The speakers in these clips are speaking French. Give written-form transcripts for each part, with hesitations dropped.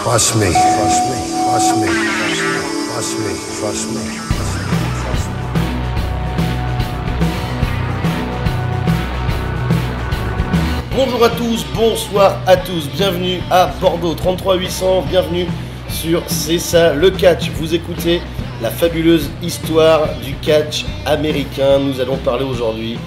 Trust me. Trust me. Trust me. Trust me. Trust me. Bonjour à tous, bonsoir à tous, bienvenue à Bordeaux 33 800, bienvenue sur C'est ça le catch. Vous écoutez la fabuleuse histoire du catch américain. Nous allons parler aujourd'hui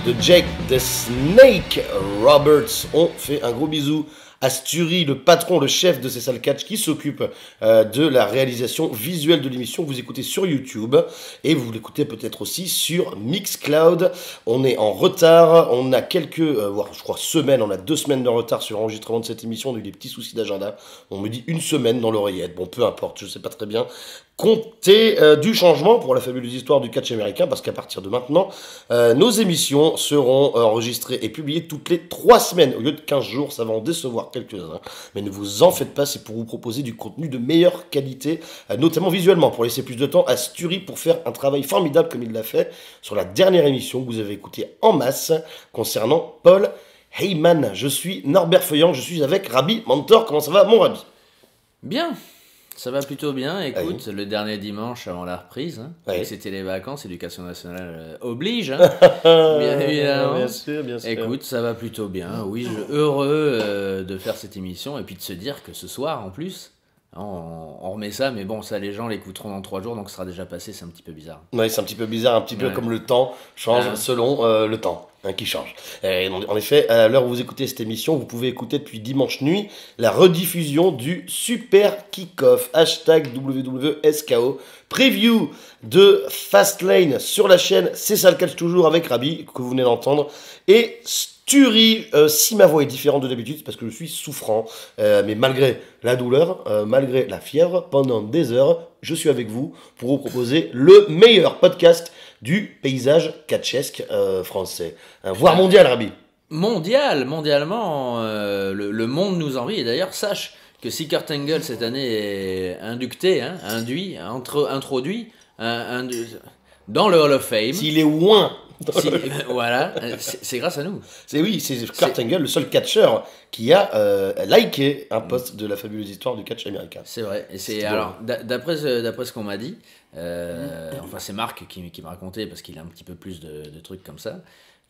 de Jake the Snake Roberts. On fait un gros bisou à Stury, le patron, le chef de C'est ça le catch, qui s'occupe de la réalisation visuelle de l'émission. Vous écoutez sur YouTube et vous l'écoutez peut-être aussi sur Mixcloud. On est en retard, on a quelques, voire je crois semaines, on a 2 semaines de retard sur l'enregistrement de cette émission. On a eu des petits soucis d'agenda. On me dit 1 semaine dans l'oreillette. Bon, peu importe, je sais pas très bien. Comptez du changement pour la fabuleuse histoire du catch américain, parce qu'à partir de maintenant, nos émissions seront enregistrées et publiées toutes les 3 semaines, au lieu de 15 jours. Ça va en décevoir quelques-uns, mais ne vous en faites pas, c'est pour vous proposer du contenu de meilleure qualité, notamment visuellement, pour laisser plus de temps à Stury pour faire un travail formidable comme il l'a fait sur la dernière émission que vous avez écoutée en masse concernant Paul Heyman. Je suis Norbert Feuillant, je suis avec Rabbi Mentor. Comment ça va, mon Rabbi? Bien, ça va plutôt bien. Écoute, le dernier dimanche avant la reprise, c'était les vacances, éducation nationale oblige, bien évidemment. Bien sûr. Écoute, ça va plutôt bien. Oui, heureux de faire cette émission et puis de se dire que ce soir, en plus, on remet ça, mais bon, ça, les gens l'écouteront dans 3 jours, donc ce sera déjà passé, c'est un petit peu bizarre. Oui, c'est un petit peu bizarre, un petit peu comme le temps change selon le temps. Qui change. Et en effet, à l'heure où vous écoutez cette émission, vous pouvez écouter depuis dimanche nuit la rediffusion du Super Kick-Off, #WWSKO, preview de Fastlane sur la chaîne C'est ça le catch, toujours avec Rabbi, que vous venez d'entendre, et Stury. Si ma voix est différente de d'habitude, c'est parce que je suis souffrant, mais malgré la douleur, malgré la fièvre, pendant des heures, je suis avec vous pour vous proposer le meilleur podcast du paysage catchesque français, voire mondial, Rabbi. Mondialement, le monde nous envie. Et d'ailleurs, sache que si Kurt Angle cette année est introduit dans le Hall of Fame, s'il est loin, voilà, c'est grâce à nous. C'est Kurt Angle, le seul catcheur qui a liké un post de la fabuleuse histoire du catch américain. C'est vrai. Et c'est alors d'après ce qu'on m'a dit, enfin c'est Marc qui m'a raconté, parce qu'il a un petit peu plus de trucs comme ça.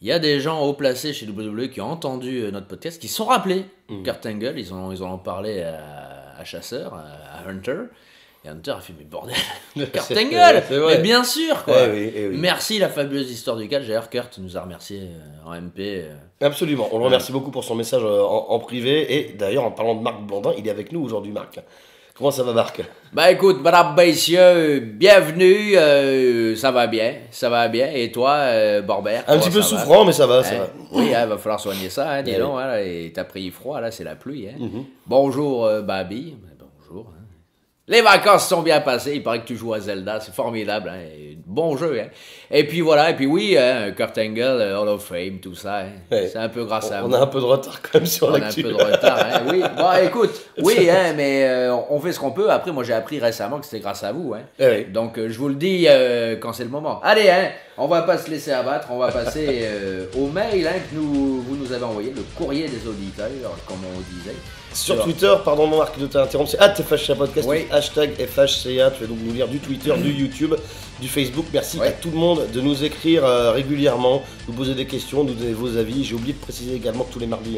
Il y a des gens haut placés chez WWE qui ont entendu notre podcast, qui se sont rappelés Kurt Angle. Ils en ont parlé à Chasseur, à Hunter. Et Hunter a fait, mais bordel, Kurt Angle, mais bien sûr, quoi. Oui. Merci, la fabuleuse histoire du catch. D'ailleurs, Kurt nous a remercié en MP. Absolument, on le remercie beaucoup pour son message en privé. Et d'ailleurs, en parlant de Marc Blandin, il est avec nous aujourd'hui, Marc. Comment ça va, Marc? Bah écoute, madame, messieurs, bienvenue, ça va bien. Et toi, Borbert? Un petit peu souffrant, mais ça va, ça va. Oui, il va falloir soigner ça, dis donc, et t'as pris froid, là, c'est la pluie. Bonjour, Babi. Bonjour. Les vacances sont bien passées, il paraît que tu joues à Zelda, c'est formidable, bon jeu. Et puis voilà, et puis oui, Kurt Angle, Hall of Fame, tout ça, c'est un peu grâce à vous. On a un peu de retard quand même sur l'actu. On a un peu de retard, oui. Bon, écoute, oui, mais on fait ce qu'on peut. Après, moi j'ai appris récemment que c'était grâce à vous. Donc je vous le dis quand c'est le moment. Allez, on va pas se laisser abattre, on va passer au mail que vous nous avez envoyé, le courrier des auditeurs, comme on disait. Sur Twitter, pardon Marc de t'interrompre, c'est @FHCA Podcast, #FHCA, tu vas donc nous lire du Twitter, du YouTube, du Facebook. Merci à tout le monde de nous écrire régulièrement, nous poser des questions, nous donner vos avis. J'ai oublié de préciser également que tous les mardis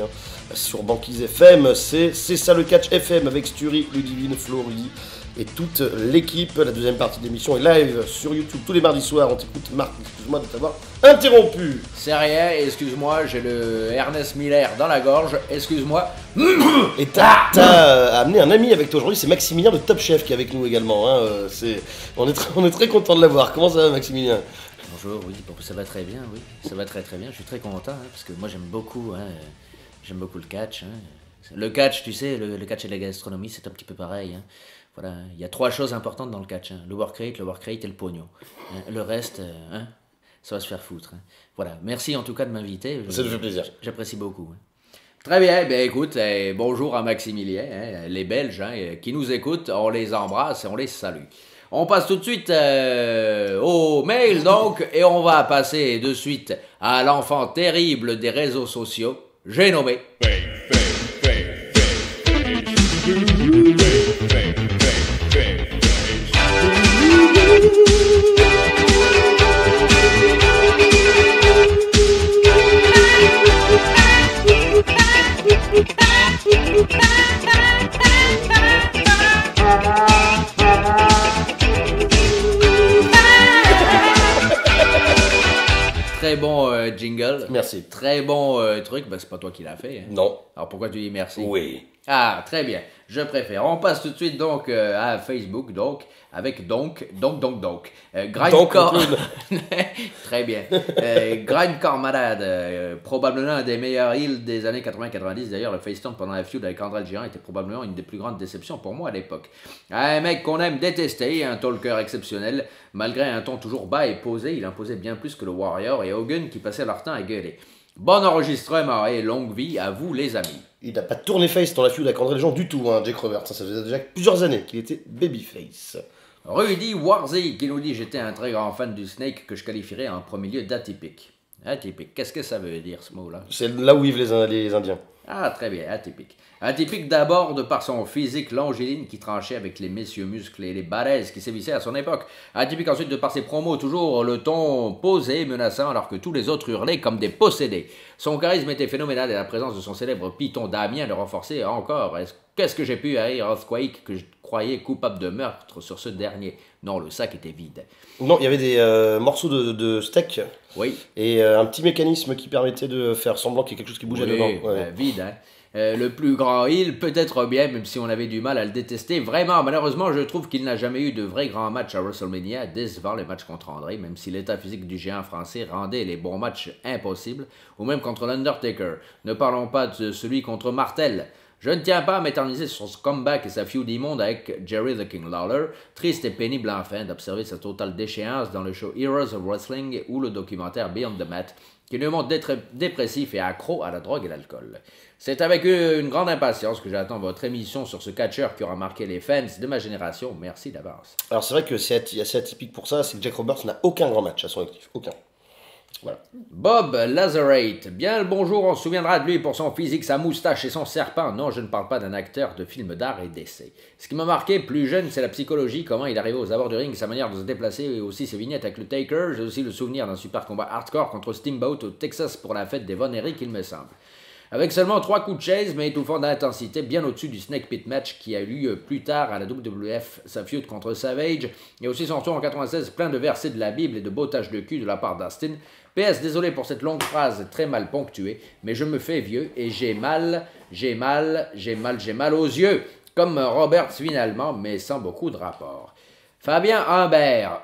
sur Banquise FM, c'est ça le catch FM avec Stury, Ludivine, Flo, Rudy et toute l'équipe. La deuxième partie de l'émission est live sur YouTube tous les mardis soirs. On t'écoute, Marc, excuse-moi de t'avoir interrompu. C'est rien, excuse-moi, j'ai le Ernest Miller dans la gorge, excuse-moi. Et t'as amené un ami avec toi aujourd'hui, c'est Maximilien de Top Chef qui est avec nous également. On est très content de l'avoir. Comment ça va, Maximilien? Bonjour, oui, ça va très bien, oui. Ça va très très bien, je suis très content, parce que moi j'aime beaucoup le catch. Le catch, tu sais, le catch et la gastronomie, c'est un petit peu pareil. Voilà, il y a 3 choses importantes dans le catch, le work rate et le pognon. Le reste, ça va se faire foutre. Voilà, merci en tout cas de m'inviter. Ça me fait plaisir. J'apprécie beaucoup. Très bien, écoute, bonjour à Maximilien, les Belges qui nous écoutent, on les embrasse et on les salue. On passe tout de suite au mail donc, et on va passer de suite à l'enfant terrible des réseaux sociaux, j'ai nommé... jingle. Merci. Très bon truc. Ben, c'est pas toi qui l'as fait. Hein. Non. Alors pourquoi tu dis merci? Oui. Ah, très bien. Je préfère. On passe tout de suite donc à Facebook, donc, avec donc. Grindcore. Très bien. Grindcore Malade, probablement un des meilleurs heels des années 80-90. D'ailleurs, le faceturn pendant la feud avec André le Géant était probablement une des plus grandes déceptions pour moi à l'époque. Un mec qu'on aime détester, un talker exceptionnel. Malgré un ton toujours bas et posé, il imposait bien plus que le Warrior et Hogan qui passaient leur temps à gueuler. Bon enregistrement et longue vie à vous les amis. Il n'a pas tourné face dans la feud avec André le Géant du tout, hein, Jake Roberts. Ça faisait déjà plusieurs années qu'il était babyface. Rudy Warzy qui nous dit: j'étais un très grand fan du Snake que je qualifierais en premier lieu d'atypique. Atypique, qu'est-ce que ça veut dire ce mot-là? C'est là où vivent les Indiens. Ah, très bien, atypique. Atypique d'abord de par son physique longiligne qui tranchait avec les messieurs muscles et les balèzes qui sévissaient à son époque. Atypique ensuite de par ses promos, toujours le ton posé et menaçant alors que tous les autres hurlaient comme des possédés. Son charisme était phénoménal et la présence de son célèbre python Damien le renforçait encore. Qu'est-ce que j'ai pu haïr Earthquake que je croyais coupable de meurtre sur ce dernier? Non, le sac était vide. Non, il y avait des morceaux de steak. Oui. Et un petit mécanisme qui permettait de faire semblant qu'il y a quelque chose qui bougeait dedans. Ouais. Vide, hein. Le plus grand heel, peut-être bien, même si on avait du mal à le détester. Vraiment, malheureusement, je trouve qu'il n'a jamais eu de vrai grand match à WrestleMania, décevant les matchs contre André, même si l'état physique du géant français rendait les bons matchs impossibles, ou même contre l'Undertaker. Ne parlons pas de celui contre Martel. Je ne tiens pas à m'éterniser sur son comeback et sa feud immonde avec Jerry the King Lawler. Triste et pénible enfin d'observer sa totale déchéance dans le show Heroes of Wrestling ou le documentaire Beyond the Mat, qui le montre dépressif et accro à la drogue et l'alcool. C'est avec une grande impatience que j'attends votre émission sur ce catcheur qui aura marqué les fans de ma génération. Merci d'avance. Alors c'est vrai que c'est assez atypique pour ça, c'est que Jake Roberts n'a aucun grand match à son actif. Aucun. Voilà. Bob Lazarate, bien le bonjour, on se souviendra de lui pour son physique, sa moustache et son serpent. Non, je ne parle pas d'un acteur de film d'art et d'essai. Ce qui m'a marqué plus jeune, c'est la psychologie, comment il arrivait aux abords du ring, sa manière de se déplacer et aussi ses vignettes avec le Taker. J'ai aussi le souvenir d'un super combat hardcore contre Steamboat au Texas pour la fête des Von Erich, il me semble. Avec seulement 3 coups de chaise, mais étouffant d'intensité, bien au-dessus du Snake Pit match qui a eu lieu plus tard à la WWF, sa feud contre Savage, et aussi son tour en 96 plein de versets de la Bible et de bottage de cul de la part d'Austin. PS, désolé pour cette longue phrase très mal ponctuée, mais je me fais vieux et j'ai mal aux yeux, comme Roberts finalement, mais sans beaucoup de rapport. Fabien Humbert.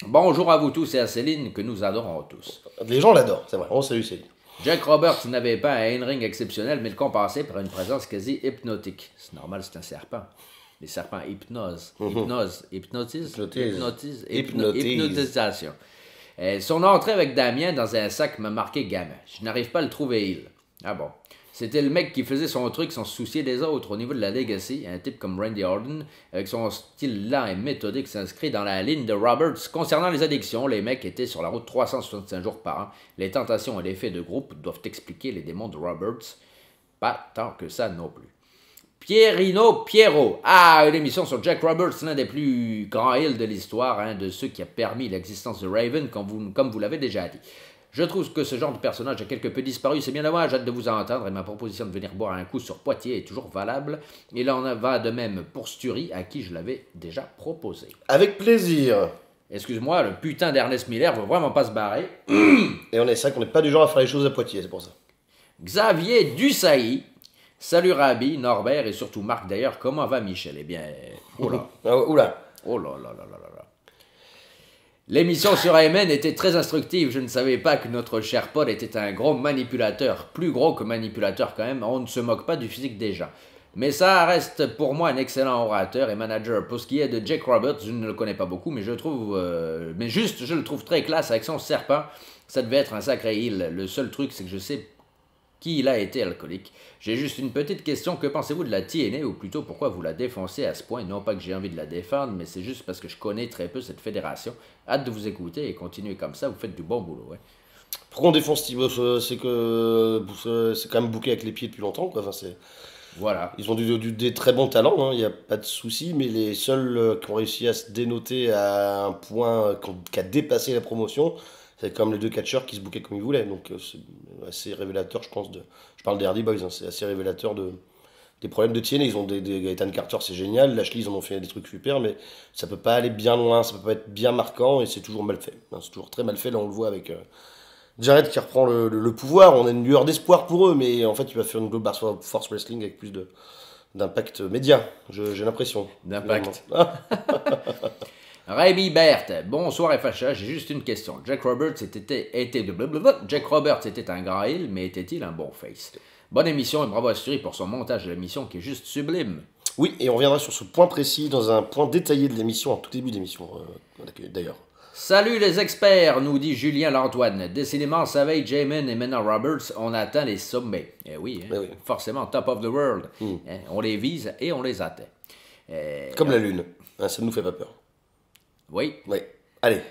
Bonjour à vous tous et à Céline, que nous adorons tous. Les gens l'adorent, c'est vrai. On salue Céline. Jack Roberts n'avait pas un in-ring exceptionnel, mais le compensait par une présence quasi hypnotique. C'est normal, c'est un serpent. Les serpents hypnosent. Hypnotisation. Son entrée avec Damien dans un sac m'a marqué gamin. Je n'arrive pas à le trouver il. Ah bon. C'était le mec qui faisait son truc sans se soucier des autres. Au niveau de la legacy, un type comme Randy Orton, avec son style lent et méthodique, s'inscrit dans la ligne de Roberts. Concernant les addictions, les mecs étaient sur la route 365 jours par an. Les tentations et l'effet de groupe doivent expliquer les démons de Roberts. Pas tant que ça non plus. Pierrot. Ah, une émission sur Jack Roberts, l'un des plus grands heels de l'histoire, un de ceux qui a permis l'existence de Raven, comme vous l'avez déjà dit. Je trouve que ce genre de personnage a quelque peu disparu, c'est bien dommage, j'ai hâte de vous entendre, et ma proposition de venir boire un coup sur Poitiers est toujours valable. Il en va de même pour Stury, à qui je l'avais déjà proposé. Avec plaisir. Excuse-moi, le putain d'Ernest Miller veut vraiment pas se barrer. Et on est ça qu'on n'est pas du genre à faire les choses à Poitiers, c'est pour ça. Xavier Dussailly. Salut Rabi, Norbert et surtout Marc d'ailleurs, comment va Michel? Eh bien, oula. Oula. Oh là là là là là là. L'émission sur AMN était très instructive, je ne savais pas que notre cher Paul était un gros manipulateur, plus gros que manipulateur quand même, on ne se moque pas du physique déjà. Mais ça reste pour moi un excellent orateur et manager. Pour ce qui est de Jake Roberts, je ne le connais pas beaucoup, mais je le trouve très classe avec son serpent. Ça devait être un sacré heel. Le seul truc, c'est que je sais qui il a été alcoolique. J'ai juste une petite question, que pensez-vous de la TNA, ou plutôt pourquoi vous la défoncez à ce point? Non pas que j'ai envie de la défendre, mais c'est juste parce que je connais très peu cette fédération. Hâte de vous écouter et continuez comme ça, vous faites du bon boulot. Ouais. Pourquoi on défonce Steve? C'est que c'est quand même bouqué avec les pieds depuis longtemps, quoi. Enfin, c'est... Voilà. Ils ont des très bons talents, il n'y a pas de souci, mais les seuls qui ont réussi à se dénoter à un point qui a dépassé la promotion, c'est comme les deux catcheurs qui se bouquaient comme ils voulaient. Donc c'est assez révélateur, je pense. Je parle des Hardy Boys, c'est assez révélateur des problèmes de TNA. Ils ont des Gaëtan Carter, c'est génial. Lashley, ils en ont fait des trucs super, mais ça peut pas aller bien loin, ça peut pas être bien marquant et c'est toujours mal fait. C'est toujours très mal fait. Là, on le voit avec Jarrett qui reprend le pouvoir, on a une lueur d'espoir pour eux, mais en fait, il va faire une Global Force Wrestling avec plus d'impact média, j'ai l'impression. D'impact. Ah, Rémi Berthe, bonsoir FHA, j'ai juste une question. Jack Roberts était un grand heel, mais était-il un bon face? Bonne émission et bravo à Suri pour son montage de l'émission qui est juste sublime. oui, et on reviendra sur ce point précis dans un point détaillé de l'émission, en tout début d'émission, d'ailleurs. Salut les experts, nous dit Julien Lantoine. Décidément, Savage, Jamin et Mena Roberts, on atteint les sommets. Eh oui, hein, oui. forcément, top of the world. Hein, on les vise et on les atteint. Comme la Lune, hein, ça ne nous fait pas peur. Oui. Oui, allez.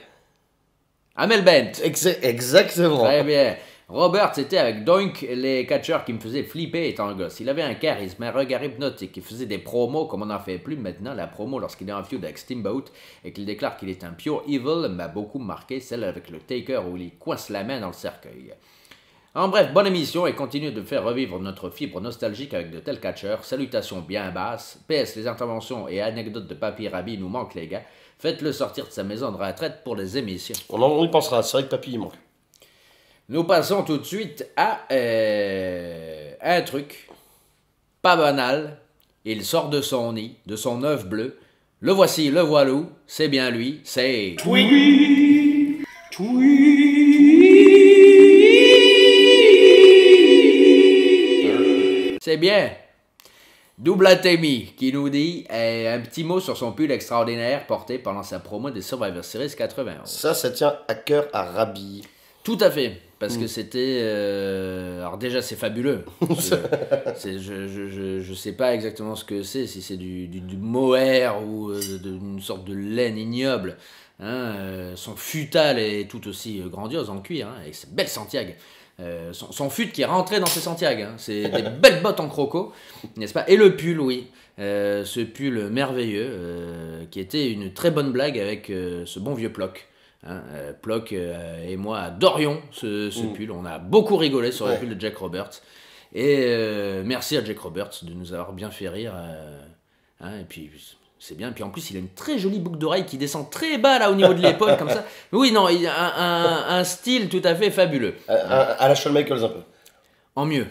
Amel Bent. Exactement. Très bien. Roberts était avec Doink, les catcheurs qui me faisaient flipper étant gosse. Il avait un charisme, un regard hypnotique. Il faisait des promos comme on n'en fait plus maintenant. La promo lorsqu'il est en feud avec Steamboat et qu'il déclare qu'il est un pure evil m'a beaucoup marqué. Celle avec le Taker où il coince la main dans le cercueil. En bref, bonne émission et continue de faire revivre notre fibre nostalgique avec de tels catcheurs. Salutations bien basses. PS, les interventions et anecdotes de Papy Rabbi nous manquent les gars. Faites-le sortir de sa maison de retraite pour les émissions. On y pensera, c'est vrai que Papy il manque. Nous passons tout de suite à un truc pas banal. Il sort de son nid, de son œuf bleu. Le voici, le voilou, c'est bien lui, c'est... C'est bien. Double Atemi qui nous dit un petit mot sur son pull extraordinaire porté pendant sa promo des Survivor Series 91. Ça tient à cœur à Rabbi. Tout à fait, parce que c'était... alors déjà, c'est fabuleux. Je sais pas exactement ce que c'est, si c'est du mohair ou une sorte de laine ignoble. Hein, son futal est tout aussi grandiose en cuir, hein, avec ses belles Santiago. Son fut qui est rentré dans ses Santiago, hein, c'est des belles bottes en croco, n'est-ce pas? Et le pull, oui, ce pull merveilleux, qui était une très bonne blague avec ce bon vieux Ploc. Hein, Ploc et moi adorions ce pull, on a beaucoup rigolé sur le pull de Jack Roberts, et merci à Jack Roberts de nous avoir bien fait rire, hein, et puis... C'est bien, puis en plus il a une très jolie boucle d'oreille qui descend très bas là au niveau de l'épaule comme ça. Oui, non, il a un style tout à fait fabuleux. À la Shawn Michaels un peu. En mieux.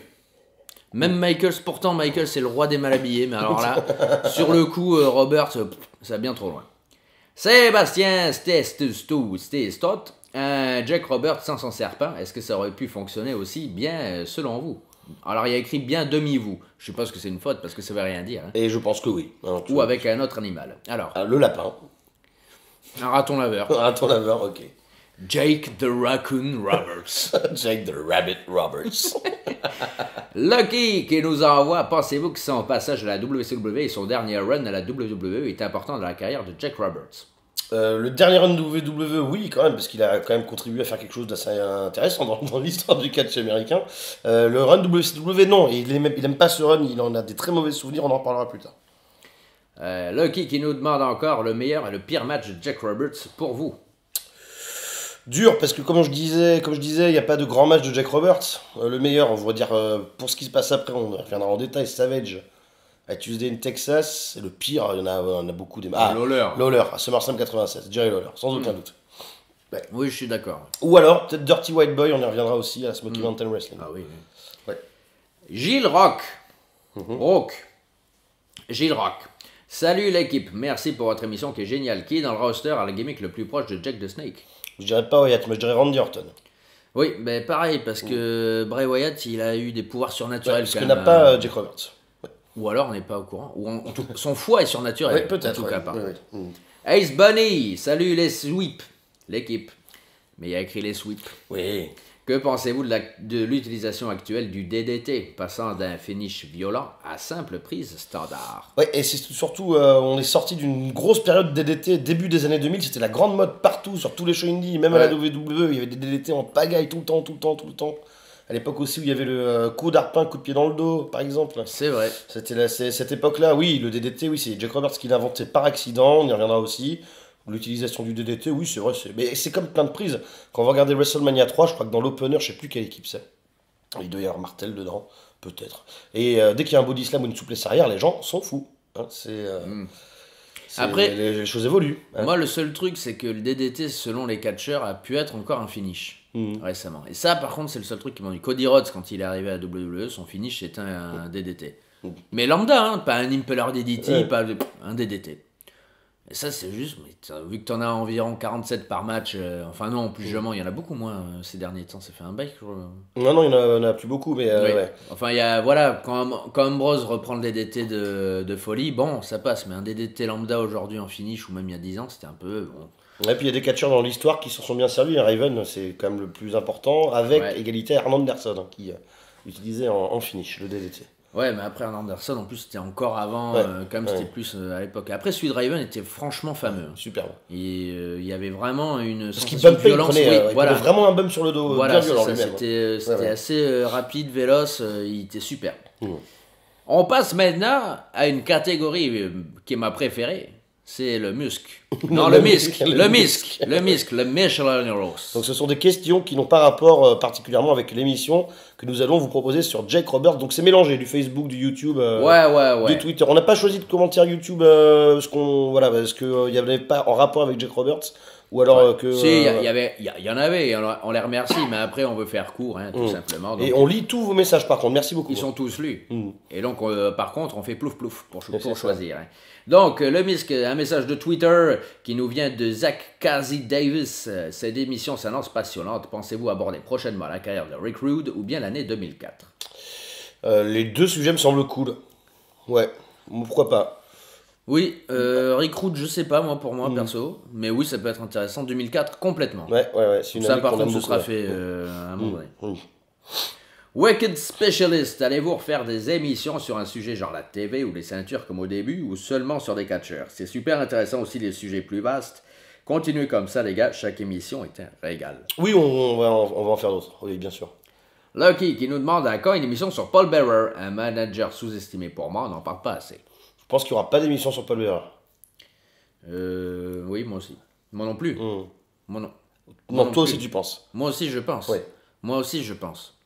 Même Michaels, pourtant Michaels c'est le roi des mal habillés, mais alors là, sur le coup, Robert, ça va bien trop loin. Sébastien Stot, un Jack Roberts sans son serpent, est-ce que ça aurait pu fonctionner aussi bien selon vous? Alors il y a écrit bien demi-vous. Je suppose que c'est une faute parce que ça veut rien dire. Hein. Et je pense que oui. Hein, ou avec un autre animal. Alors. Le lapin. Un raton laveur. Un raton laveur, ok. Jake the Raccoon Roberts. Jake the Rabbit Roberts. Lucky qui nous envoie, pensez-vous que son passage à la WCW et son dernier run à la WWE est important dans la carrière de Jack Roberts? Le dernier run de WWE, oui, quand même, parce qu'il a quand même contribué à faire quelque chose d'assez intéressant dans l'histoire du catch américain. Le run WCW, non, il aime pas ce run, il en a des très mauvais souvenirs, on en reparlera plus tard. Lucky qui nous demande encore le meilleur et le pire match de Jack Roberts pour vous. Dur, parce que comme je disais, il n'y a pas de grand match de Jack Roberts. Le meilleur, on va dire, pour ce qui se passe après, on reviendra en détail, Savage. À Tuesday in Texas, c'est le pire, il y en a beaucoup des... Lawler, à SummerSlam 96, Jerry Lawler, sans aucun doute. Ouais. Oui, je suis d'accord. Ou alors, peut-être Dirty White Boy, on y reviendra aussi à la Smoky Mountain Wrestling. Ah oui. Ouais. Gilles Rock. Gilles Rock. Salut l'équipe, merci pour votre émission qui est géniale. Qui est dans le roster à la gimmick le plus proche de Jack the Snake? Je dirais pas Wyatt, mais je dirais Randy Orton. Oui, mais pareil, parce que Bray Wyatt, il a eu des pouvoirs surnaturels. Parce qu'il n'a pas Jack Roberts. Ou alors on n'est pas au courant. Ou son foie est surnaturel. Oui, peut-être. En tout cas, oui. Ace Bunny, salut les sweeps, l'équipe. Mais il y a écrit les sweeps. Oui. Que pensez-vous de l'utilisation actuelle du DDT, passant d'un finish violent à simple prise standard? Ouais, et c'est surtout, on est sorti d'une grosse période DDT, début des années 2000, c'était la grande mode partout, sur tous les shows indies, même à la WWE, il y avait des DDT en pagaille tout le temps. À l'époque aussi où il y avait le coup d'arpin, coup de pied dans le dos, par exemple. C'est vrai. C'était cette époque-là, oui, le DDT, oui, c'est Jack Roberts qui l'a inventé par accident, on y reviendra aussi. L'utilisation du DDT, oui, c'est vrai, mais c'est comme plein de prises. Quand on va regarder WrestleMania 3, je crois que dans l'opener, je sais plus quelle équipe c'est. Il doit y avoir Martel dedans, peut-être. Et dès qu'il y a un body slam ou une souplesse arrière, les gens sont fous. Hein, c'est Après, les choses évoluent. Hein. Moi, le seul truc, c'est que le DDT, selon les catcheurs, a pu être encore un finish récemment. Et ça, par contre, c'est le seul truc qui m'ennuie. Cody Rhodes, quand il est arrivé à WWE, son finish c'était un DDT. Mais lambda, hein, pas un Impeller DDT, pas un DDT. Et ça, c'est juste, mais vu que t'en as environ 47 par match, enfin non, plus jamais, il y en a beaucoup moins ces derniers temps, ça fait un bail. Non, il y en a plus beaucoup, mais oui. ouais. Enfin, il y a, voilà, quand Ambrose reprend le DDT de folie, bon, ça passe, mais un DDT lambda aujourd'hui en finish, ou même il y a 10 ans, c'était un peu... Bon. Et puis il y a des catcheurs dans l'histoire qui s'en sont bien servis. Raven, c'est quand même le plus important, avec égalité à Arn Anderson, hein, qui utilisait en finish le DDT. Ouais, mais après Arn Anderson, en plus, c'était encore avant, quand même, c'était plus à l'époque. Après, celui de Raven était franchement fameux. Superbe. Et il y avait vraiment une sensation de violence. Il prenait vraiment un bump sur le dos, voilà, bien violent lui-même. C'était assez rapide, véloce, il était super. On passe maintenant à une catégorie qui est ma préférée. C'est le muscle. Non, le muscle. Le Michelin Rose. Donc ce sont des questions qui n'ont pas rapport particulièrement avec l'émission que nous allons vous proposer sur Jake Roberts. Donc c'est mélangé du Facebook, du YouTube, du Twitter. On n'a pas choisi de commentaire YouTube parce que il n'y avait pas en rapport avec Jake Roberts. Ou alors que... Si, il y en avait, on les remercie, mais après on veut faire court, hein, tout simplement. Donc, et on lit tous vos messages par contre, merci beaucoup. Ils sont tous lus. Et donc par contre on fait plouf plouf pour choisir. Hein. Donc le MISC, un message de Twitter qui nous vient de Zach Kazi Davis. Cette émission s'annonce passionnante. Pensez-vous aborder prochainement la carrière de Rick Rude ou bien l'année 2004 ? Les deux sujets me semblent cool. Ouais, pourquoi pas. Oui, Rick Rude, je sais pas, moi, pour moi, perso. Mais oui, ça peut être intéressant. 2004, complètement. Ouais. C'est une ça, année par qu'on contre, aime ce beaucoup, sera fait à un moment donné. Wicked Specialist, allez-vous refaire des émissions sur un sujet genre la TV ou les ceintures comme au début, ou seulement sur des catcheurs ? C'est super intéressant aussi, les sujets plus vastes. Continuez comme ça, les gars, chaque émission est un régal. Oui, on va en faire d'autres, oui, bien sûr. Lucky qui nous demande à quand une émission sur Paul Bearer, un manager sous-estimé pour moi, on n'en parle pas assez. Je pense qu'il n'y aura pas d'émission sur Paul Bearer. Oui, moi aussi. Moi non plus. Moi non. Non, toi aussi tu penses. Moi aussi je pense. Ouais. Moi aussi je pense.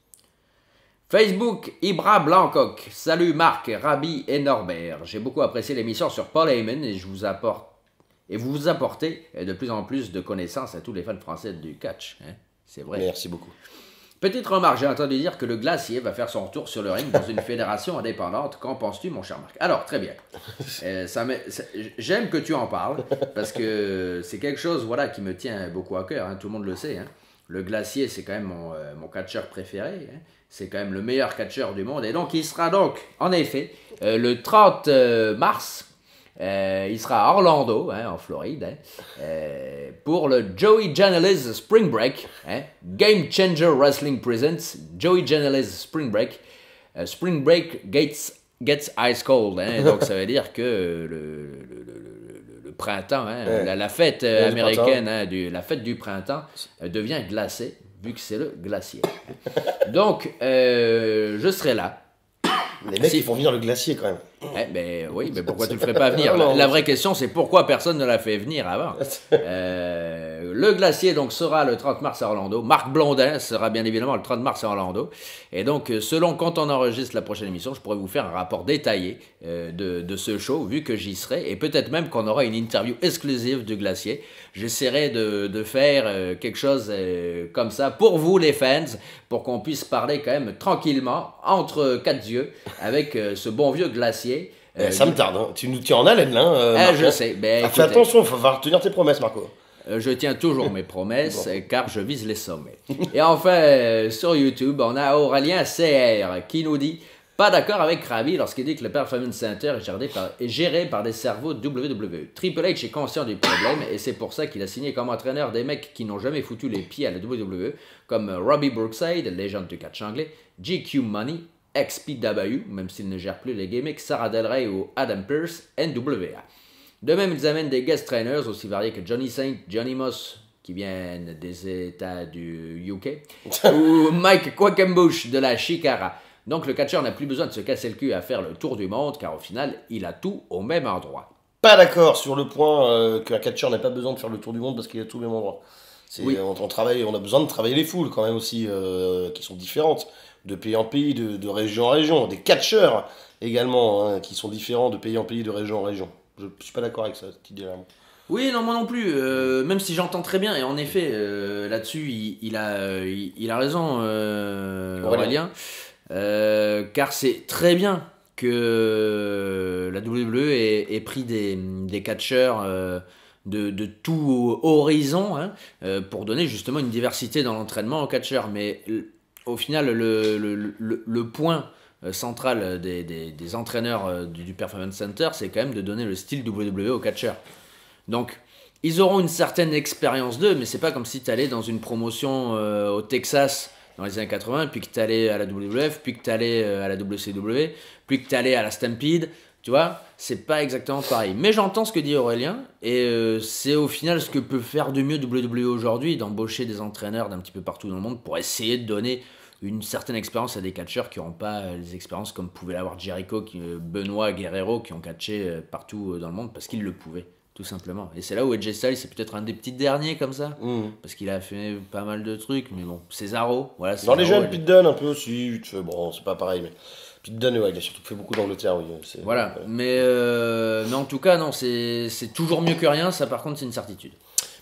Facebook, Ibra Blancoc. Salut Marc, Rabi et Norbert. J'ai beaucoup apprécié l'émission sur Paul Heyman et vous apportez de plus en plus de connaissances à tous les fans français du catch. Hein? C'est vrai. Merci beaucoup. Petite remarque, j'ai entendu dire que le glacier va faire son retour sur le ring dans une fédération indépendante. Qu'en penses-tu, mon cher Marc ? Alors, très bien. J'aime que tu en parles, parce que c'est quelque chose qui me tient beaucoup à cœur, hein, tout le monde le sait. Hein. Le glacier, c'est quand même mon catcheur préféré. Hein. C'est quand même le meilleur catcheur du monde. Et donc, il sera donc, en effet, le 30 mars, il sera à Orlando, hein, en Floride, hein, pour le Joey Janela's Spring Break, hein, Game Changer Wrestling Presents Joey Janela's Spring Break. Spring Break gets ice cold, hein, donc ça veut dire que le printemps, hein, la fête américaine, hein, la fête du printemps devient glacée, vu que c'est le glacier. Donc, je serai là. Les mecs, ils font venir le glacier quand même. Oui, mais pourquoi tu le ferais pas venir ? La vraie question, c'est pourquoi personne ne l'a fait venir avant. Le glacier donc sera le 30 mars à Orlando. Marc Blondin sera bien évidemment le 30 mars à Orlando. Et donc, selon quand on enregistre la prochaine émission, je pourrais vous faire un rapport détaillé de ce show, vu que j'y serai. Et peut-être même qu'on aura une interview exclusive du glacier. J'essaierai de faire quelque chose comme ça pour vous, les fans, pour qu'on puisse parler quand même tranquillement, entre quatre yeux, avec ce bon vieux glacier. Ça me tarde, hein. Tu nous tiens en haleine là. Marc, je sais. Fais attention, il faut tenir tes promesses, Marco. Je tiens toujours mes promesses, car je vise les sommets. Et enfin, sur YouTube, on a Aurélien CR qui nous dit « Pas d'accord avec Ravi lorsqu'il dit que le Performance Center est géré par des cerveaux WWE. Triple H est conscient du problème et c'est pour ça qu'il a signé comme entraîneur des mecs qui n'ont jamais foutu les pieds à la WWE, comme Robbie Brookside, légende du catch anglais, GQ Money, XPW, même s'il ne gère plus les gimmicks, Sarah Del Rey ou Adam Pearce, NWA. De même, ils amènent des guest trainers aussi variés que Johnny Saint, Johnny Moss, qui viennent des États du UK, ou Mike Quackenbush de la Chicara. Donc le catcheur n'a plus besoin de se casser le cul à faire le tour du monde, car au final, il a tout au même endroit. Pas d'accord sur le point qu'un catcheur n'a pas besoin de faire le tour du monde parce qu'il a tout au même endroit. Oui. On a besoin de travailler les foules quand même aussi, qui sont différentes, de pays en pays, de région en région. Des catcheurs également, hein, qui sont différents de pays en pays, de région en région. Je suis pas d'accord avec ça, cette idée-là. Oui, non, moi non plus. Même si j'entends très bien, et en effet, là-dessus, il a raison, Aurélien. Car c'est très bien que la WWE ait pris des catcheurs de tout horizon pour donner justement une diversité dans l'entraînement aux catcheurs. Mais au final, le point central des entraîneurs du Performance Center, c'est quand même de donner le style WWE aux catcheurs. Donc, ils auront une certaine expérience d'eux, mais c'est pas comme si tu allais dans une promotion au Texas dans les années 80, puis que tu allais à la WWF, puis que tu allais à la WCW, puis que tu allais à la Stampede. Tu vois, c'est pas exactement pareil. Mais j'entends ce que dit Aurélien, et c'est au final ce que peut faire de mieux WWE aujourd'hui, d'embaucher des entraîneurs d'un petit peu partout dans le monde pour essayer de donner une certaine expérience à des catcheurs qui n'auront pas les expériences comme pouvait l'avoir Jericho, Benoit, Guerrero, qui ont catché partout dans le monde parce qu'ils le pouvaient. Tout simplement. Et c'est là où AJ Styles, c'est peut-être un des petits derniers comme ça. Parce qu'il a fait pas mal de trucs. Mais bon, Cesaro. Voilà, Dans les jeunes, Pete Dunne un peu aussi. Bon, c'est pas pareil. Mais Pete Dunne, ouais, il a surtout fait beaucoup d'Angleterre. Oui, voilà. Mais en tout cas, non, c'est toujours mieux que rien. Ça, par contre, c'est une certitude.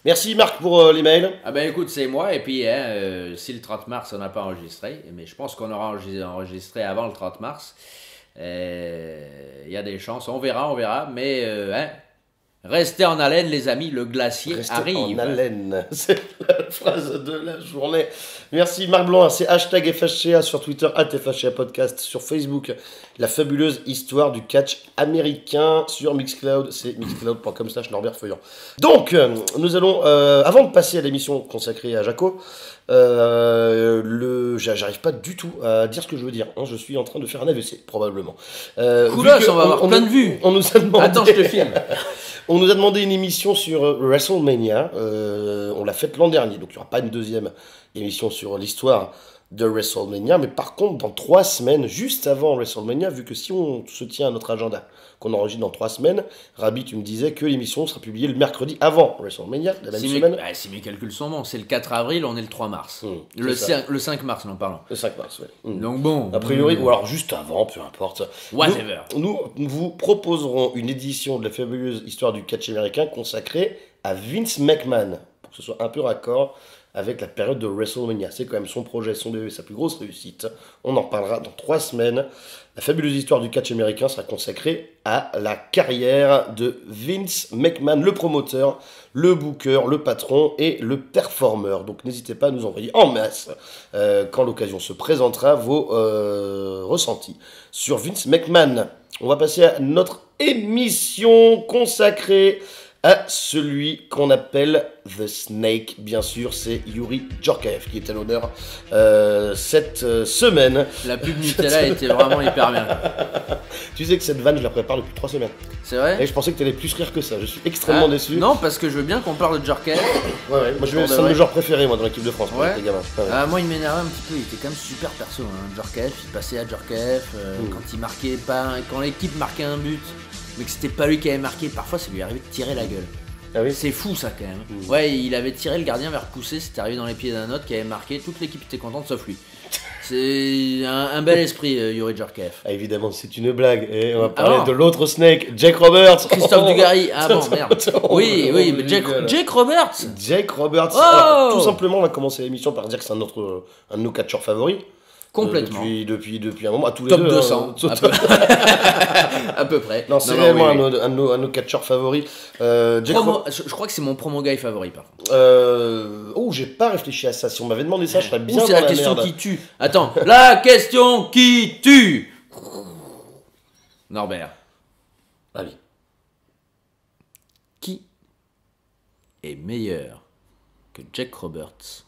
Merci Marc pour l'email. Ah ben écoute, c'est moi. Et puis, si le 30 mars, on n'a pas enregistré. Mais je pense qu'on aura enregistré avant le 30 mars. Il y a des chances. On verra. Mais... Restez en haleine, les amis, le glacier arrive. Restez en haleine, c'est la phrase de la journée. Merci Marc Blanc, c'est hashtag FHCA sur Twitter, @FHCA Podcast, sur Facebook, la fabuleuse histoire du catch américain, sur Mixcloud, c'est mixcloud.com/Norbert Feuillant. Donc, nous allons, avant de passer à l'émission consacrée à Jaco, j'arrive pas du tout à dire ce que je veux dire, hein. Je suis en train de faire un AVC, probablement. Koulos, on va avoir plein de vues. On nous a demandé... Attends, je te filme. On nous a demandé une émission sur WrestleMania, on l'a faite l'an dernier, donc il n'y aura pas une deuxième émission sur l'histoire de WrestleMania, mais par contre dans 3 semaines, juste avant WrestleMania, vu que si on se tient à notre agenda, qu'on enregistre dans 3 semaines, Rabi, tu me disais que l'émission sera publiée le mercredi avant WrestleMania, la même semaine. Si mes calculs sont bons, c'est le 4 avril, on est le 3 mars. Le 5 mars, nous en parlons. Le 5 mars, oui. Donc bon. A priori, ou alors juste avant, peu importe. Whatever. Nous vous proposerons une édition de la fabuleuse histoire du catch américain consacrée à Vince McMahon, pour que ce soit un peu raccord avec la période de WrestleMania. C'est quand même son projet, son bébé, sa plus grosse réussite. On en reparlera dans 3 semaines. La fabuleuse histoire du catch américain sera consacrée à la carrière de Vince McMahon, le promoteur, le booker, le patron et le performeur. Donc n'hésitez pas à nous envoyer en masse, quand l'occasion se présentera, vos ressentis sur Vince McMahon. On va passer à notre émission consacrée à celui qu'on appelle The Snake, bien sûr, c'est Yuri Djorkaeff qui est à l'honneur cette semaine. La pub Nutella était vraiment hyper bien. Tu sais que cette vanne, je la prépare depuis 3 semaines. C'est vrai? Et je pensais que tu allais plus rire que ça, je suis extrêmement déçu. Non, parce que je veux bien qu'on parle de Djorkaeff. Ouais, moi c'est un de mes genres préférés, moi, dans l'équipe de France, ouais. Les gamins. Moi, il m'énervait un petit peu, il était quand même super perso, Djorkaeff, il passait à Djorkaeff, quand il marquait pas, quand l'équipe marquait un but, mais que c'était pas lui qui avait marqué, parfois ça lui arrivait de tirer la gueule. Ah oui. C'est fou ça quand même. Ouais, il avait tiré le gardien vers pousser, c'était arrivé dans les pieds d'un autre qui avait marqué, toute l'équipe était contente sauf lui. C'est un bel esprit, Yuri Djorkaeff. Ah, évidemment, c'est une blague. Et on va parler de l'autre Snake, Jake Roberts. Christophe Dugarry. Ah bon, merde. Oui, mais Jake Roberts. Jake Roberts. Oh. Alors, tout simplement, on va commencer l'émission par dire que c'est un de nos catcheurs favoris. Complètement. Depuis un moment, à tous les Top deux. 200. À peu près. Non, c'est réellement un de nos catcheurs favoris. Je crois que c'est mon promo guy favori, par contre. J'ai pas réfléchi à ça. Si on m'avait demandé ça, je serais bien. C'est la question qui tue. Attends, la question qui tue. Norbert. Allez. Qui est meilleur que Jake Roberts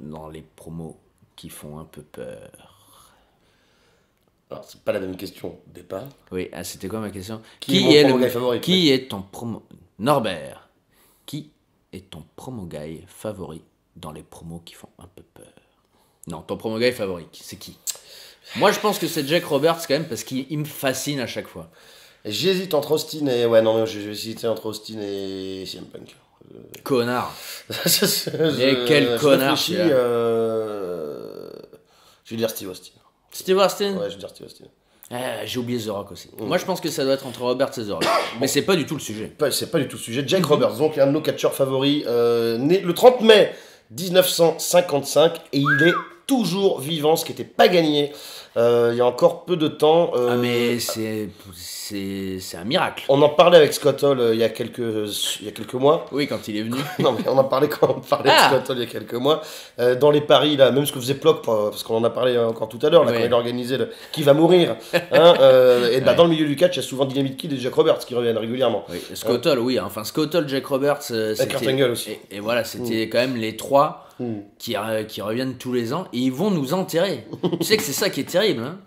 dans les promos qui font un peu peur? Alors, c'est pas la même question au départ. Oui, c'était quoi ma question? Qui est ton promo... Norbert, qui est ton promo guy favori dans les promos qui font un peu peur? Non, ton promo guy favori, c'est qui? Moi, je pense que c'est Jake Roberts quand même, parce qu'il me fascine à chaque fois. J'hésite entre Austin et... Ouais, non, je vais hésiter entre Austin et CM Punk. Connard. Mais quel connard. Je vais dire Steve Austin. Steve Austin? Ouais, je vais dire Steve Austin. J'ai oublié The Rock aussi. Moi, je pense que ça doit être entre Roberts et The Rock. Mais c'est pas du tout le sujet. C'est pas du tout le sujet. Jake Roberts, donc un de nos catcheurs favoris, né le 30 mai 1955, et il est toujours vivant, ce qui n'était pas gagné il y a encore peu de temps. Mais c'est un miracle. On en parlait avec Scott Hall il y a quelques mois. Oui, quand il est venu. Non, mais on en parlait quand on parlait de Scott Hall il y a quelques mois. Dans les paris, là, même ce que faisait Plock, parce qu'on en a parlé encore tout à l'heure, là, quand il a organisé le Qui va mourir. Dans le milieu du catch, il y a souvent Dynamite Kid et Jack Roberts qui reviennent régulièrement. Oui, Scott Hall, oui. Enfin, Scott Hall, Jack Roberts. Kurt Angle aussi. Et voilà, c'était quand même les trois qui reviennent tous les ans et ils vont nous enterrer. Tu sais que c'est ça qui est terrible. Hein.